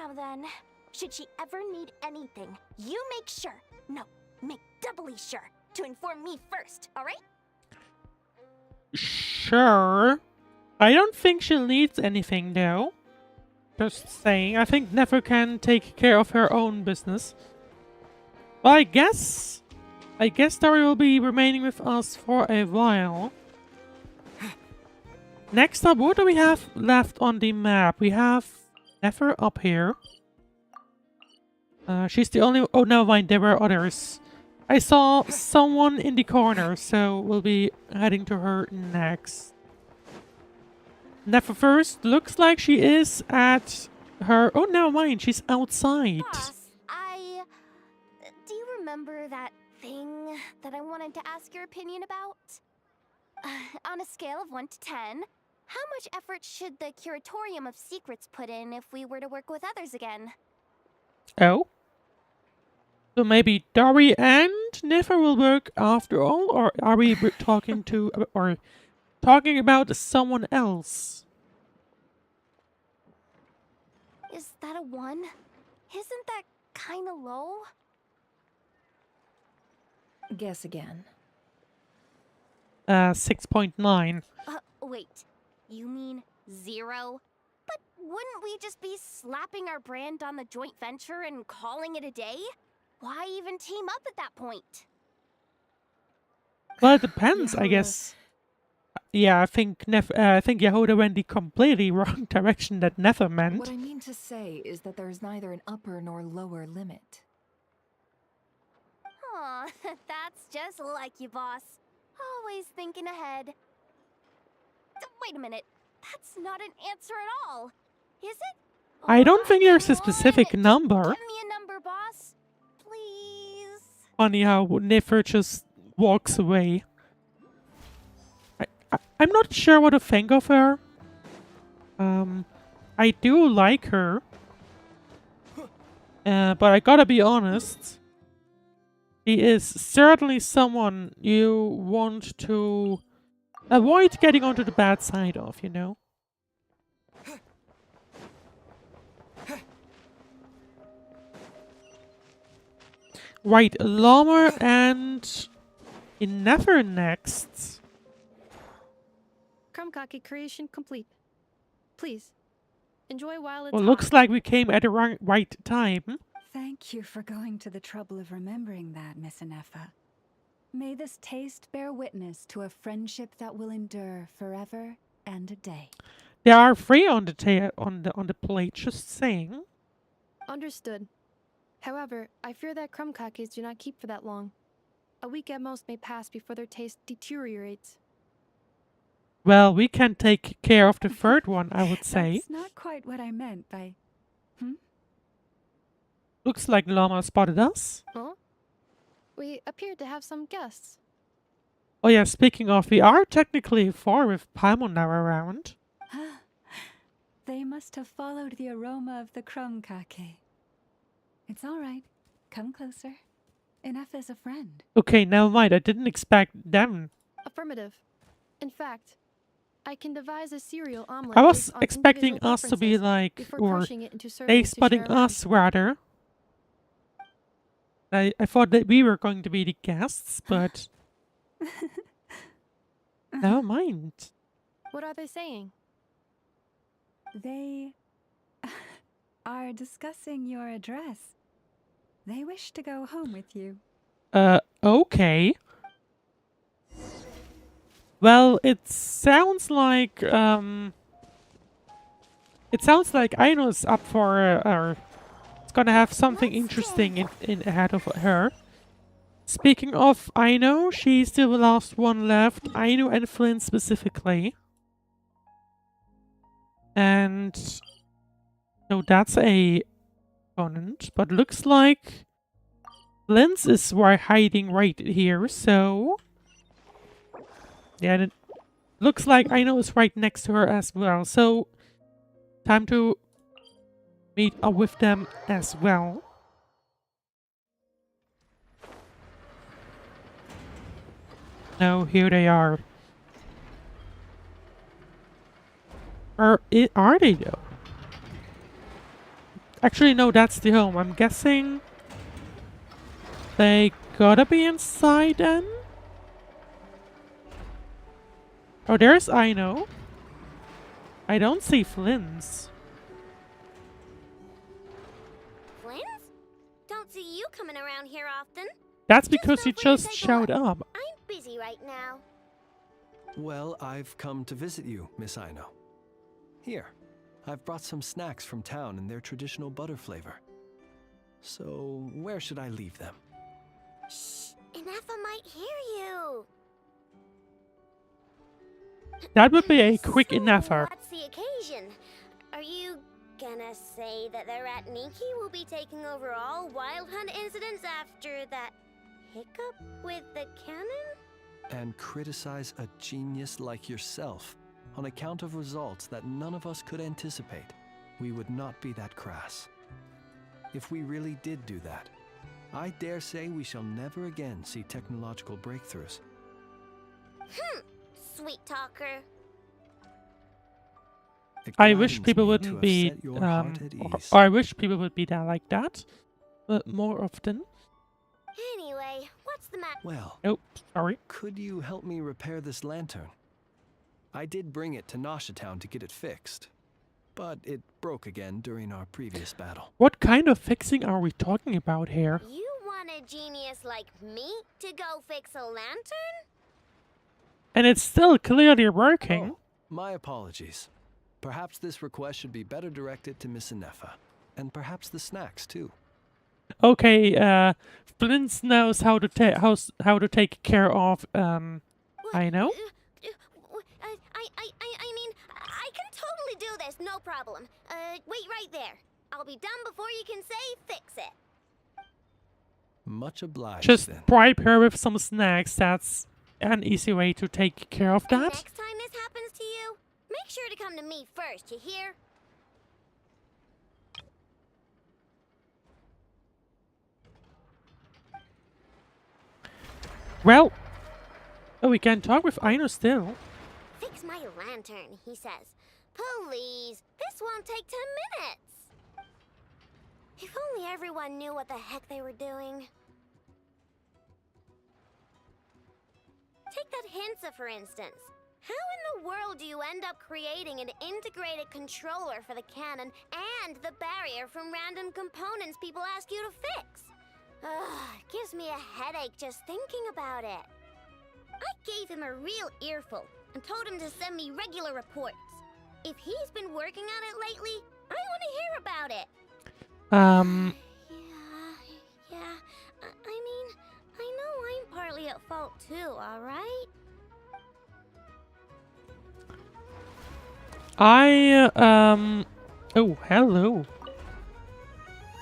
Now then, should she ever need anything, you make sure, no, make doubly sure, to inform me first, alright? Sure. I don't think she needs anything though. Just saying. I think Nefer can take care of her own business. Well, I guess Dory will be remaining with us for a while. Next up, what do we have left on the map? We have Nefer up here. She's the only... Oh, never mind. There were others. I saw someone in the corner, so we'll be heading to her next. Nefer first. Looks like she is at her... Oh, never mind. She's outside. Boss, do you remember that thing that I wanted to ask your opinion about? On a scale of 1 to 10, how much effort should the Curatorium of Secrets put in if we were to work with others again? Oh? So maybe Dory and Nefer will work after all? Or are we talking to... or talking about someone else? Is that a 1? Isn't that kinda low? Guess again. 6.9. Wait. You mean 0? But wouldn't we just be slapping our brand on the joint venture and calling it a day? Why even team up at that point? Well, it depends, I guess. Yeah, I think Yehuda went the completely wrong direction that Nefer meant. What I mean to say is that there's neither an upper nor lower limit. Aw, that's just like you, boss. Always thinking ahead. Wait a minute. That's not an answer at all. Is it? I don't think there's a Come specific on, number. Give me a number, boss. Please. Funny how Nefer just walks away. I'm not sure what to think of her. I do like her. But I gotta be honest. She is certainly someone you want to avoid getting onto the bad side of, you know? Right, Llama and Nefer next. Krumkake creation complete. Please, enjoy while it's Well, hot. looks like we came at the right time. Thank you for going to the trouble of remembering that, Miss Anefa. May this taste bear witness to a friendship that will endure forever and a day. There are 3 on the plate, just saying. Understood. However, I fear that krumkakes do not keep for that long. A week at most may pass before their taste deteriorates. Well, we can take care of the 3rd one, I would say. That's not quite what I meant by... Looks like Llama spotted us. Huh? We appear to have some guests. Oh yeah, speaking of, we are technically 4 with Paimon now around. They must have followed the aroma of the krumkake. It's all right. Come closer. Enough is a friend. Okay, never mind. I didn't expect them. Affirmative. In fact, I can devise a cereal omelet. I was based on expecting individual us to be preferences like, before or crushing it into they servings to spotting share around. us rather. I thought that we were going to be the guests, but never mind. What are they saying? They are discussing your address. They wish to go home with you. Okay. Well, it sounds like Aino's up for it's gonna have something interesting in ahead of her. Speaking of Aino, she's still the last one left. Aino and Flynn specifically. And so that's a opponent, but looks like Flins is hiding right here, so yeah, it looks like Aino is right next to her as well, so time to meet up with them as well. No, here they are. Are they though? Actually, no, that's the home. I'm guessing they gotta be inside then? Oh, there's Aino. I don't see Flins. Flins? Don't see you coming around here often. That's because you feel free to just take a showed look. up. I'm busy right now. Well, I've come to visit you, Miss Aino. Here, I've brought some snacks from town in their traditional butter flavor. So, where should I leave them? Shh! Ineffa might hear you. That would be a quick So, enough. Her. what's the occasion? Are you gonna say that the Rat Ninki will be taking over all Wild Hunt incidents after that hiccup with the cannon? And criticize a genius like yourself on account of results that none of us could anticipate. We would not be that crass. If we really did do that, I dare say we shall never again see technological breakthroughs. Sweet talker. It I wish gladdens people me to wouldn't have be, set your heart at ease. or I wish people would be that like that, but more often. Anyway, what's the matter? Well, Oh, sorry. could you help me repair this lantern? I did bring it to Town to get it fixed, but it broke again during our previous battle. What kind of fixing are we talking about here? You want a genius like me to go fix a lantern? And it's still clearly working. Oh, my apologies. Perhaps this request should be better directed to Miss Ineffa, and perhaps the snacks too. Okay, Flins knows how to take care of I know. I mean, I can totally do this, no problem. Wait right there. I'll be done before you can say fix it. Much obliged, Just then. bribe her with some snacks. That's an easy way to take care of And that. next time this happens to you, make sure to come to me first, you hear? Well, oh, we can talk with Aino still. Fix my lantern, he says. Please, this won't take 10 minutes. If only everyone knew what the heck they were doing. Take that Hinsa, for instance. How in the world do you end up creating an integrated controller for the cannon and the barrier from random components people ask you to fix? Ugh, it gives me a headache just thinking about it. I gave him a real earful and told him to send me regular reports. If he's been working on it lately, I want to hear about it. Yeah, I mean, I know I'm partly at fault too, alright? Oh, hello.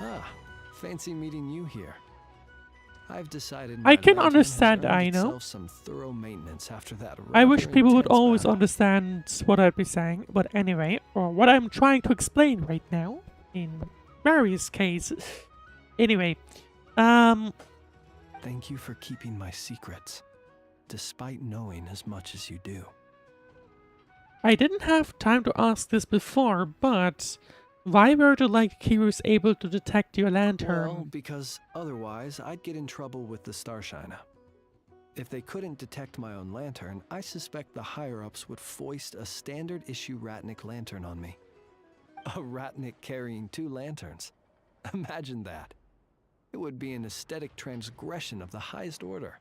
Ah, fancy meeting you here. I've decided I my can lantern has understand earned Aino. itself some thorough maintenance after that I wish rather people would intense always battle. understand what I'd be saying, but anyway, or what I'm trying to explain right now, in various cases. Anyway, Thank you for keeping my secrets, despite knowing as much as you do. I didn't have time to ask this before, but why were the light keepers able to detect your lantern? Well, because otherwise I'd get in trouble with the Starshiner. If they couldn't detect my own lantern, I suspect the higher-ups would foist a standard-issue Ratnik lantern on me. A Ratnik carrying 2 lanterns. Imagine that. It would be an aesthetic transgression of the highest order.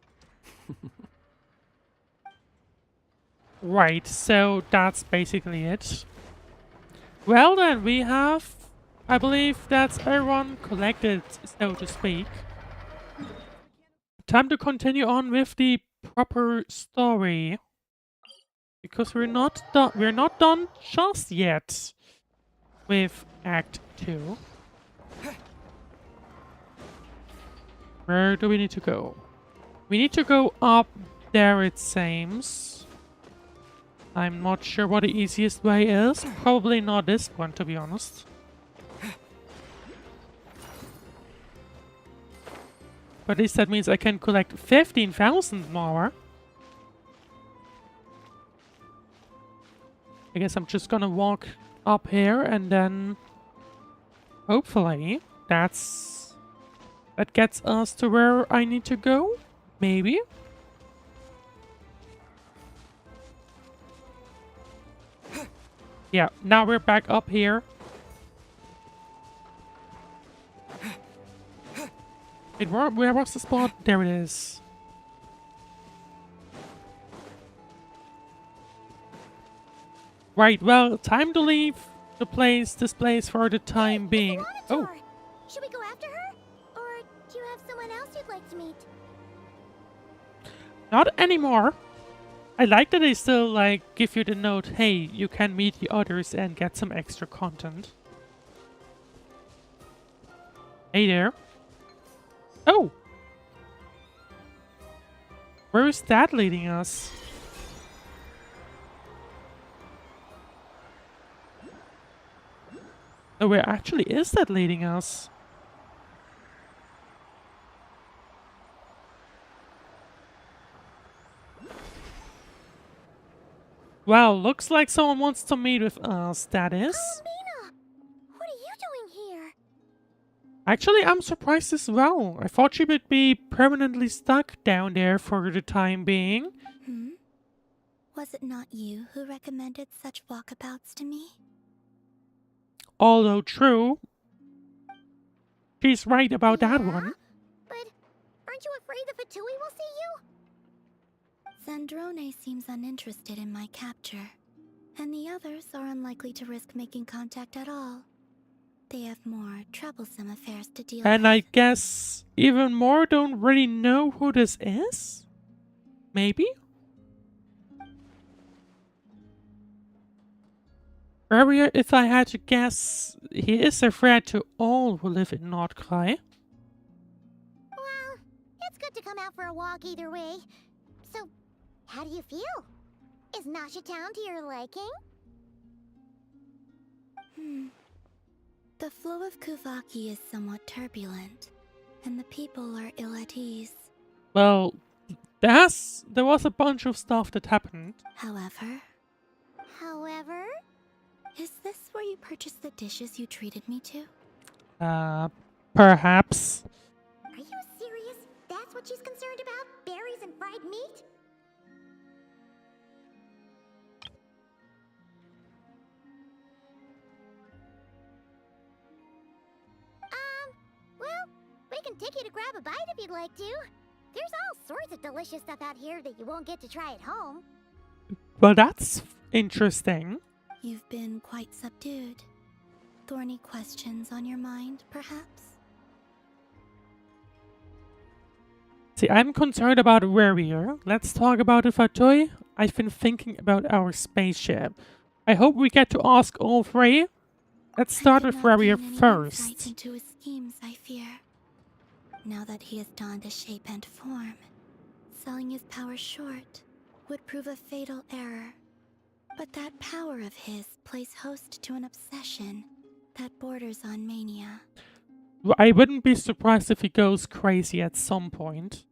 Right, so that's basically it. Well then, we have, I believe that's everyone collected, so to speak. Time to continue on with the proper story. Because we're not done just yet with Act 2. Where do we need to go? We need to go up there, it seems. I'm not sure what the easiest way is. Probably not this one, to be honest. But at least that means I can collect 15,000 more. I guess I'm just gonna walk up here and then Hopefully, that gets us to where I need to go. Maybe. Yeah, now we're back up here. Where was the spot? There it is. Right, well, time to leave this place for the time being. Oh. Should we go after her? Or do you have someone else you'd like to meet? Not anymore. I like that they still, like, give you the note, hey, you can meet the others and get some extra content. Hey there. Oh! Where is that leading us? Oh, where actually is that leading us? Well, looks like someone wants to meet with us, that is. Oh, Mina! What are you doing here? Actually, I'm surprised as well. I thought she would be permanently stuck down there for the time being. Was it not you who recommended such walkabouts to me? Although true, she's right about that one. But aren't you afraid the Fatui will see you? Zandrone seems uninterested in my capture, and the others are unlikely to risk making contact at all. They have more troublesome affairs to deal with. And I guess even more don't really know who this is? Maybe? Area, if I had to guess, he is a threat to all who live in Nod-Krai. Well, it's good to come out for a walk either way. So, how do you feel? Is Nasha Town to your liking? The flow of Kuvaki is somewhat turbulent, and the people are ill at ease. Well, there was a bunch of stuff that happened. However, is this where you purchased the dishes you treated me to? Perhaps. Are you serious? That's what she's concerned about? Berries and fried meat? Well, we can take you to grab a bite if you'd like to. There's all sorts of delicious stuff out here that you won't get to try at home. Well, that's interesting. You've been quite subdued. Thorny questions on your mind, perhaps? See, I'm concerned about Warrior. Let's talk about the Fatui. I've been thinking about our spaceship. I hope we get to ask all three. Let's start with Warrior first. Into his schemes, I fear. Now that he has donned a shape and form, selling his power short would prove a fatal error. But that power of his plays host to an obsession that borders on mania. I wouldn't be surprised if he goes crazy at some point.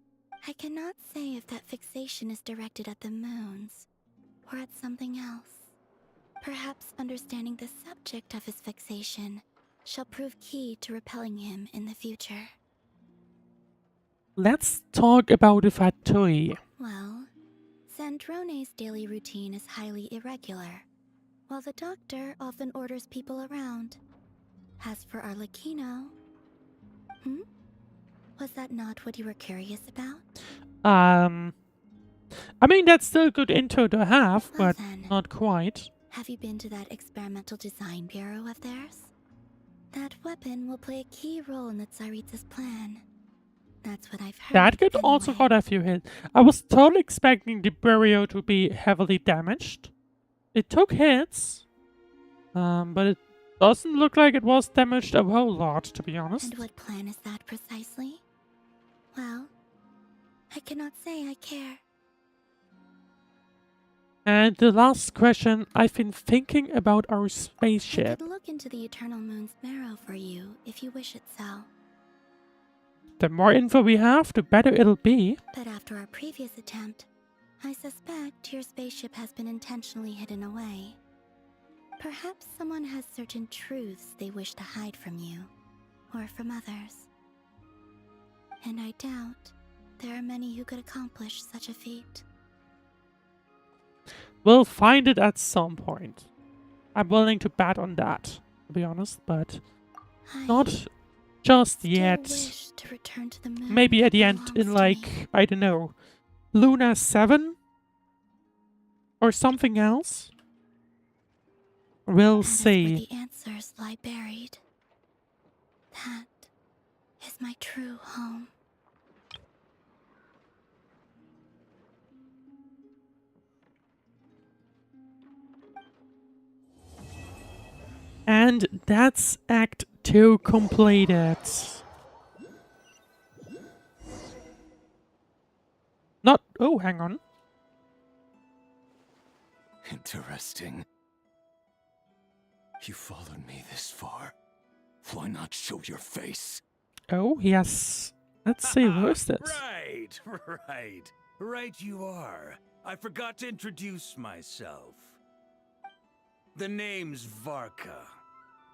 I cannot say if that fixation is directed at the moons or at something else. Perhaps understanding the subject of his fixation shall prove key to repelling him in the future. Let's talk about the Fatui. Well, Zandrone's daily routine is highly irregular, while the doctor often orders people around. As for Arlecchino... Was that not what you were curious about? I mean, that's still a good intro to have, Well but then. not quite. Have you been to that experimental design bureau of theirs? That weapon will play a key role in the Tsaritsa's plan. That's what I've heard. That could also got a few hits. I was totally expecting the Burio to be heavily damaged. It took hits, but it doesn't look like it was damaged a whole lot, to be honest. And what plan is that precisely? Well, I cannot say I care. And the last question, I've been thinking about our I spaceship. could look into the Eternal Moon's marrow for you if you wish it so. The more info we have, the better it'll be. But after our previous attempt, I suspect your spaceship has been intentionally hidden away. Perhaps someone has certain truths they wish to hide from you, or from others. And I doubt there are many who could accomplish such a feat. We'll find it at some point. I'm willing to bet on that, to be honest, but not just yet. Wish to return to the moon Maybe at the end belongs in to like, me. I don't know, Luna 7? Or something else? We'll That is see. where the answers lie buried. That is my true home. And that's Act 2 completed. Not... Oh, hang on. Interesting. You followed me this far. Why not show your face? Oh, yes. Let's see, where's this? Right you are. I forgot to introduce myself. The name's Varka,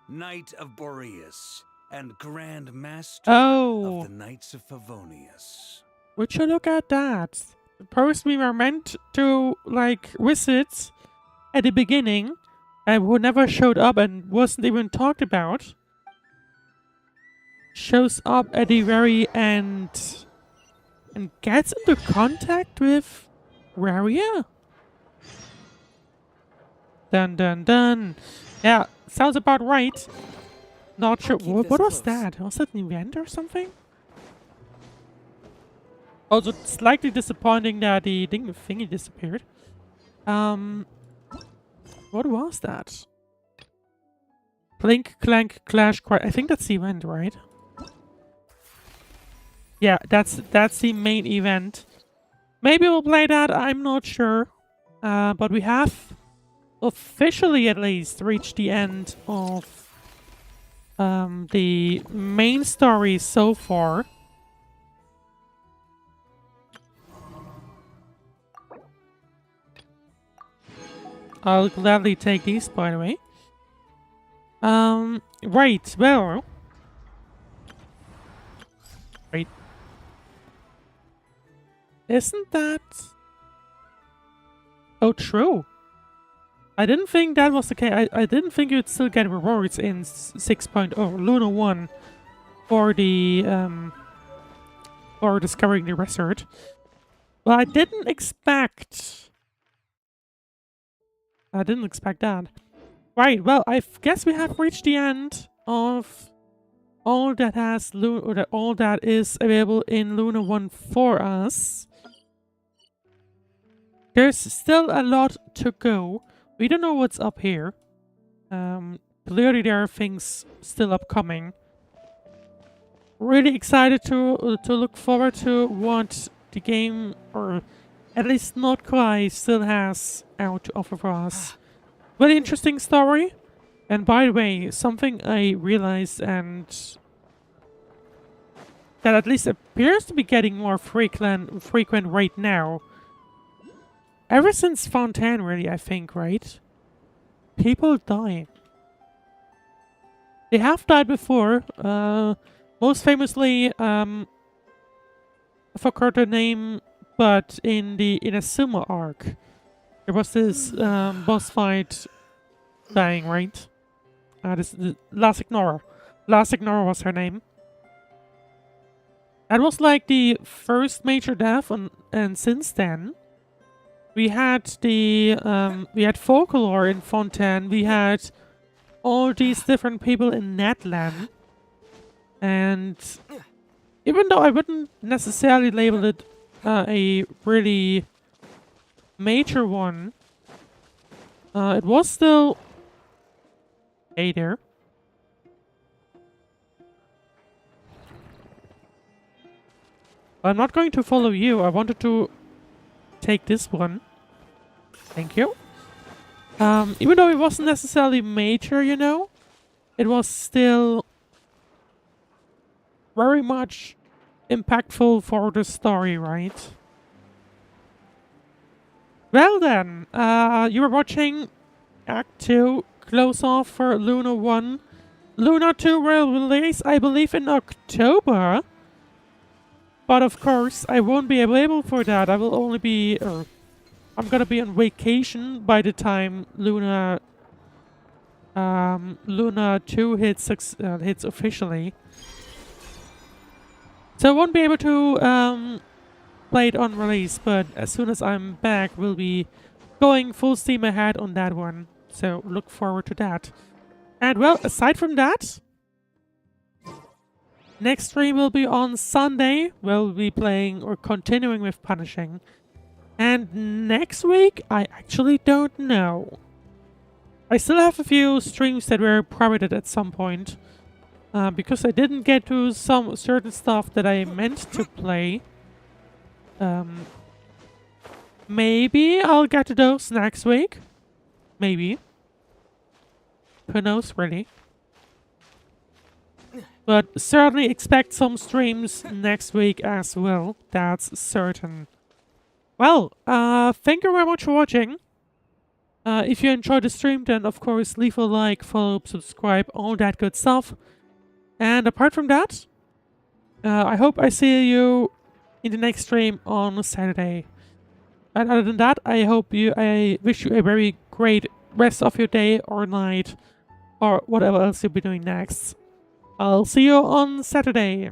Knight of Boreas, and Grand Master Oh. of the Knights of Favonius. Would you look at that? The person we were meant to, like, visit at the beginning, and who never showed up and wasn't even talked about, shows up at the very end and gets into contact with Raria? Dun dun dun. Yeah, sounds about right. Not sure. What was that? Was that an event or something? Also, slightly disappointing that the thingy disappeared. What was that? Clink, clank, clash, cry. I think that's the event, right? Yeah, that's the main event. Maybe we'll play that. I'm not sure. But we have officially, at least, reached the end of the main story so far. I'll gladly take these, by the way. Right, well... Wait. Isn't that... Oh, true. I didn't think that was the case. I didn't think you'd still get rewards in 6.0 Luna 1 for the, for discovering the resort. Well, I didn't expect that. Right, well, I guess we have reached the end of all that has all that is available in Luna 1 for us. There's still a lot to go. We don't know what's up here. Clearly there are things still upcoming. Really excited to look forward to what the game, or at least Nod-Krai, still has out to offer for us. Really interesting story. And by the way, something I realized, and that at least appears to be getting more frequent right now. Ever since Fontaine, really, I think, right? People die. They have died before. Most famously, I forgot the name, but in the Inazuma arc, there was this boss fight dying, right? This Last Ignora. Last Ignora was her name. That was like the first major death, and since then, we had the we had Folklore in Fontaine. We had all these different people in Netland, and even though I wouldn't necessarily label it a really major one, it was still hey there. I'm not going to follow you. I wanted to take this one. Thank you. Even though it wasn't necessarily major, you know, it was still very much impactful for the story, right? Well then, you were watching Act 2 close off for Luna 1. Luna 2 will release, I believe, in October. But of course, I won't be available for that. I will only be... I'm gonna be on vacation by the time Luna 2 hits officially. So I won't be able to play it on release, but as soon as I'm back, we'll be going full steam ahead on that one. So look forward to that. And well, aside from that, next stream will be on Sunday. We'll be playing or continuing with Punishing. And next week, I actually don't know. I still have a few streams that were private at some point. Because I didn't get to some certain stuff that I meant to play. Maybe I'll get to those next week. Maybe. Who knows, really. But certainly expect some streams next week as well. That's certain. Well, thank you very much for watching. If you enjoyed the stream, then of course leave a like, follow, subscribe, all that good stuff. And apart from that, I hope I see you in the next stream on Saturday. And other than that, I wish you a very great rest of your day or night, or whatever else you'll be doing next. I'll see you on Saturday.